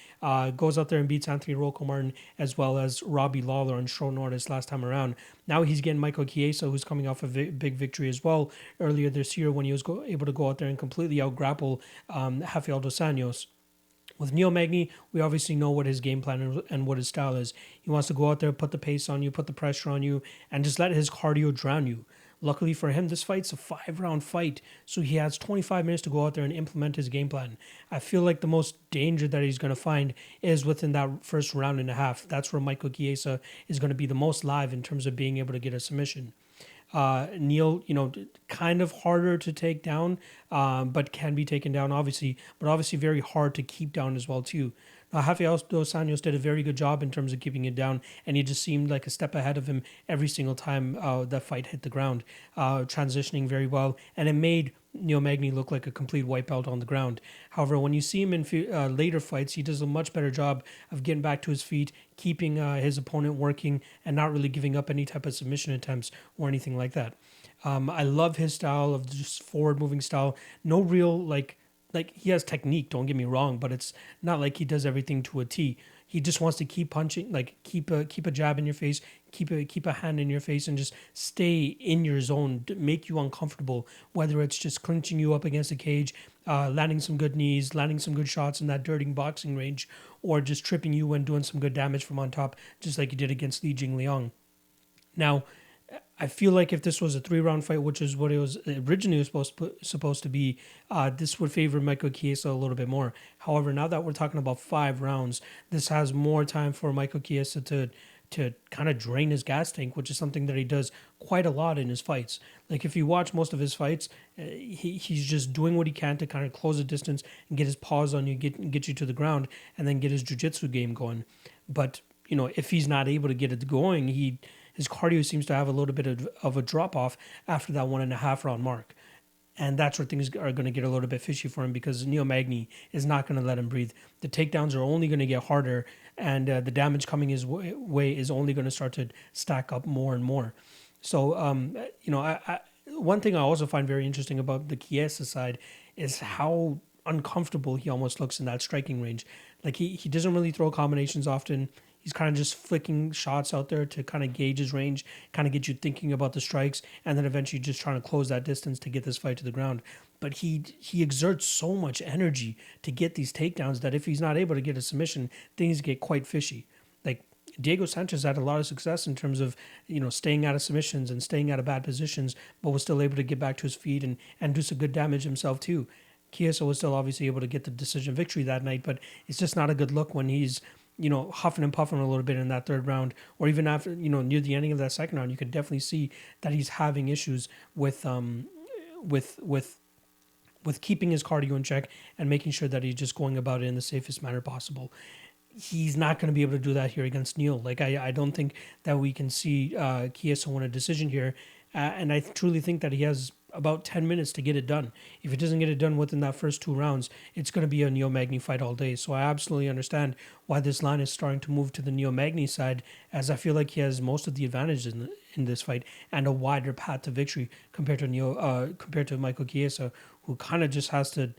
Goes out there and beats Anthony Rocco Martin as well as Robbie Lawler and Short Notice last time around. Now he's getting Michael Chiesa, who's coming off a big victory as well earlier this year when he was able to go out there and completely out-grapple Rafael dos Anjos. With Neil Magny, we obviously know what his game plan and what his style is. He wants to go out there, put the pace on you, put the pressure on you, and just let his cardio drown you. Luckily for him, this fight's a 5-round fight, so he has 25 minutes to go out there and implement his game plan. I feel like the most danger that he's going to find is within that first round and a half. That's where Michael Chiesa is going to be the most live in terms of being able to get a submission. Neil, kind of harder to take down, but can be taken down, obviously, but obviously very hard to keep down as well, too. Now, Rafael dos Anjos did a very good job in terms of keeping it down, and he just seemed like a step ahead of him every single time that fight hit the ground, transitioning very well, and it made Neil Magny look like a complete wipeout on the ground. However, when you see him in later fights, he does a much better job of getting back to his feet, keeping his opponent working, and not really giving up any type of submission attempts or anything like that. I love his style of just forward-moving style. No real, like he has technique, don't get me wrong, but it's not like he does everything to a T. He just wants to keep punching, like keep a jab in your face, keep a hand in your face, and just stay in your zone, make you uncomfortable. Whether it's just clinching you up against the cage, landing some good knees, landing some good shots in that dirty boxing range, or just tripping you and doing some good damage from on top, just like he did against Li Jingliang. Now, I feel like if this was a 3-round fight, which is what it was originally supposed to be, this would favor Michael Chiesa a little bit more. However, now that we're talking about 5 rounds, this has more time for Michael Chiesa to kind of drain his gas tank, which is something that he does quite a lot in his fights. Like if you watch most of his fights, he's just doing what he can to kind of close the distance and get his paws on you, get you to the ground, and then get his jiu-jitsu game going. But if he's not able to get it going, his cardio seems to have a little bit of a drop-off after that 1.5 round mark. And that's where things are going to get a little bit fishy for him because Neil Magny is not going to let him breathe. The takedowns are only going to get harder, and the damage coming his way is only going to start to stack up more and more. So, one thing I also find very interesting about the Chiesa side is how uncomfortable he almost looks in that striking range. Like he doesn't really throw combinations often. He's kind of just flicking shots out there to kind of gauge his range, kind of get you thinking about the strikes, and then eventually just trying to close that distance to get this fight to the ground. But he exerts so much energy to get these takedowns that if he's not able to get a submission, things get quite fishy. Like Diego Sanchez had a lot of success in terms of staying out of submissions and staying out of bad positions, but was still able to get back to his feet and do some good damage himself too. Chiesa was still obviously able to get the decision victory that night, but it's just not a good look when he's huffing and puffing a little bit in that 3rd round, or even after, near the ending of that 2nd round, you could definitely see that he's having issues with keeping his cardio in check and making sure that he's just going about it in the safest manner possible. He's not going to be able to do that here against Neil. Like, I don't think that we can see Chiesa win a decision here, and I truly think that he has about 10 minutes to get it done. If he doesn't get it done within that first 2 rounds, it's going to be a Neil Magny fight all day. So I absolutely understand why this line is starting to move to the Neil Magny side, as I feel like he has most of the advantage in this fight and a wider path to victory compared to Michael Chiesa, who kind of just has to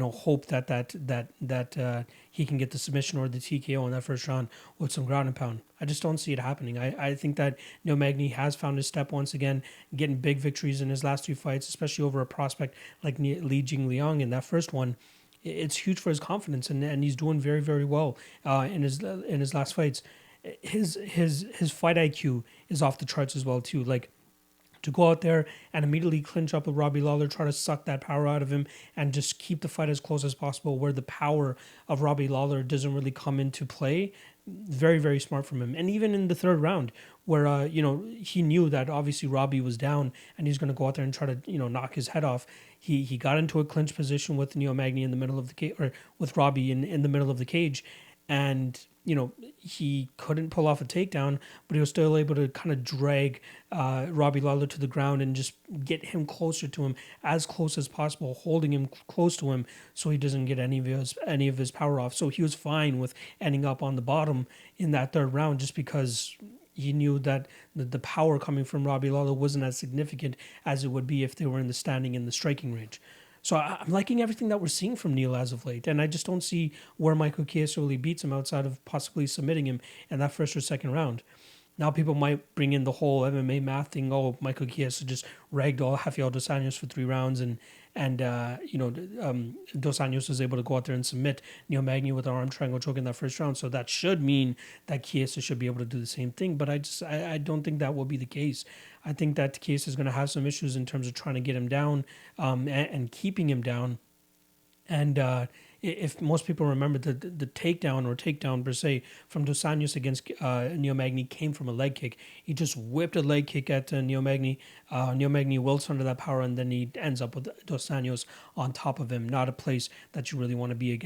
hope that he can get the submission or the TKO in that first round with some ground and pound. I just don't see it happening. I think that Neil Magny has found his step once again, getting big victories in his last 2 fights, especially over a prospect like Li Jingliang in that first one. It's huge for his confidence, and he's doing very, very well in his last fights. His fight IQ is off the charts as well too. Like, to go out there and immediately clinch up with Robbie Lawler, try to suck that power out of him, and just keep the fight as close as possible where the power of Robbie Lawler doesn't really come into play. Very, very smart from him. And even in the 3rd round, where he knew that obviously Robbie was down and he's going to go out there and try to knock his head off. He got into a clinch position with Neil Magny in the middle of the cage, or with Robbie in the middle of the cage, and he couldn't pull off a takedown, but he was still able to kind of drag Robbie Lawler to the ground and just get him closer to him, as close as possible, holding him close to him so he doesn't get any of his power off. So he was fine with ending up on the bottom in that 3rd round, just because he knew that the power coming from Robbie Lawler wasn't as significant as it would be if they were in the standing in the striking range. So I'm liking everything that we're seeing from Neil as of late, and I just don't see where Michael Chiesa really beats him outside of possibly submitting him in that first or second round. Now people might bring in the whole MMA math thing. Oh, Michael Chiesa just ragged all Rafael Dos Anjos for 3 rounds, and Dos Anjos was able to go out there and submit Neil Magny with an arm triangle choke in that first round. So that should mean that Chiesa should be able to do the same thing. But I don't think that will be the case. I think that Chiesa is going to have some issues in terms of trying to get him down and keeping him down. And if most people remember, the takedown per se from Dos Anjos against Neil Magny came from a leg kick. He just whipped a leg kick at Neil Magny. Neil Magny wilts under that power, and then he ends up with Dos Anjos on top of him. Not a place that you really want to be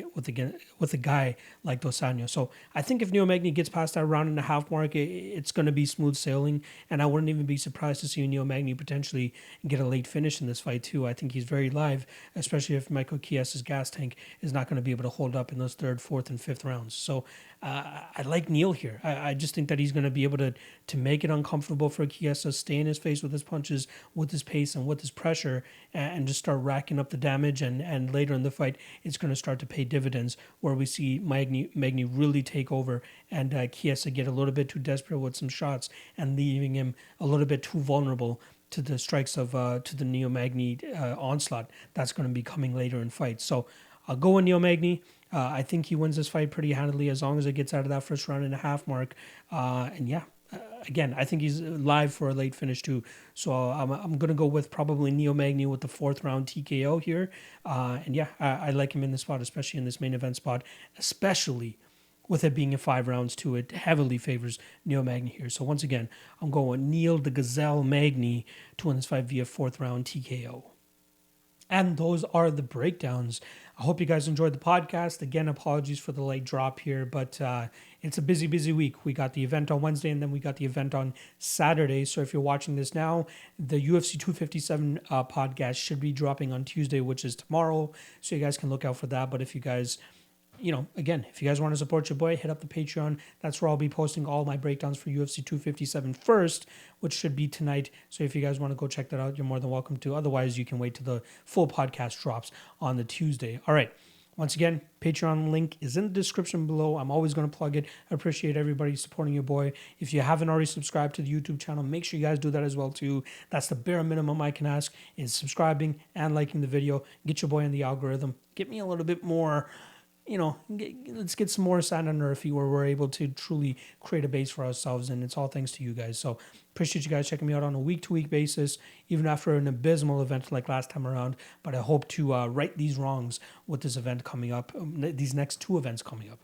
with a guy like Dos Anjos. So I think if Neil Magny gets past that round and a half mark, it's going to be smooth sailing, and I wouldn't even be surprised to see Neil Magny potentially get a late finish in this fight too. I think he's very live, especially if Michael Chiesa's gas tank is not going to be able to hold up in those 3rd, 4th, and 5th rounds. So I like Neil here. I just think that he's going to be able to make it uncomfortable for Chiesa, stay in his face with his punches, with his pace, and with his pressure, and just start racking up the damage. And later in the fight, it's going to start to pay dividends, where we see Magny really take over and Chiesa get a little bit too desperate with some shots and leaving him a little bit too vulnerable to the strikes of to the Neil Magny onslaught that's going to be coming later in fights. So I'll go with Neil Magny. I think he wins this fight pretty handily as long as it gets out of that first round and a half mark. Again, I think he's live for a late finish too. So I'm going to go with probably Neil Magny with the 4th round TKO here. I like him in this spot, especially in this main event spot, especially with it being in 5 rounds too. It heavily favors Neil Magny here. So once again, I'm going with Neil the Gazelle Magny to win this fight via 4th round TKO. And those are the breakdowns. I hope you guys enjoyed the podcast. Again, apologies for the late drop here, but it's a busy, busy week. We got the event on Wednesday, and then we got the event on Saturday. So if you're watching this now, the UFC 257 podcast should be dropping on Tuesday, which is tomorrow. So you guys can look out for that. But if you guys... again, if you guys want to support your boy, hit up the Patreon. That's where I'll be posting all my breakdowns for UFC 257 first, which should be tonight. So if you guys want to go check that out, you're more than welcome to. Otherwise, you can wait till the full podcast drops on the Tuesday. All right. Once again, Patreon link is in the description below. I'm always going to plug it. I appreciate everybody supporting your boy. If you haven't already subscribed to the YouTube channel, make sure you guys do that as well too. That's the bare minimum I can ask, is subscribing and liking the video. Get your boy in the algorithm. Get me a little bit more... let's get some more sand under our feet where we're able to truly create a base for ourselves, and it's all thanks to you guys. So appreciate you guys checking me out on a week-to-week basis, even after an abysmal event like last time around. But I hope to right these wrongs with this event coming up, these next 2 events coming up.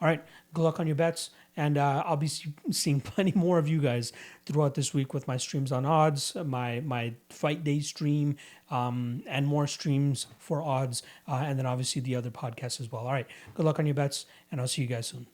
All right, good luck on your bets, and I'll be seeing plenty more of you guys throughout this week with my streams on odds, my fight day stream, and more streams for odds, and then obviously the other podcasts as well. All right, good luck on your bets, and I'll see you guys soon.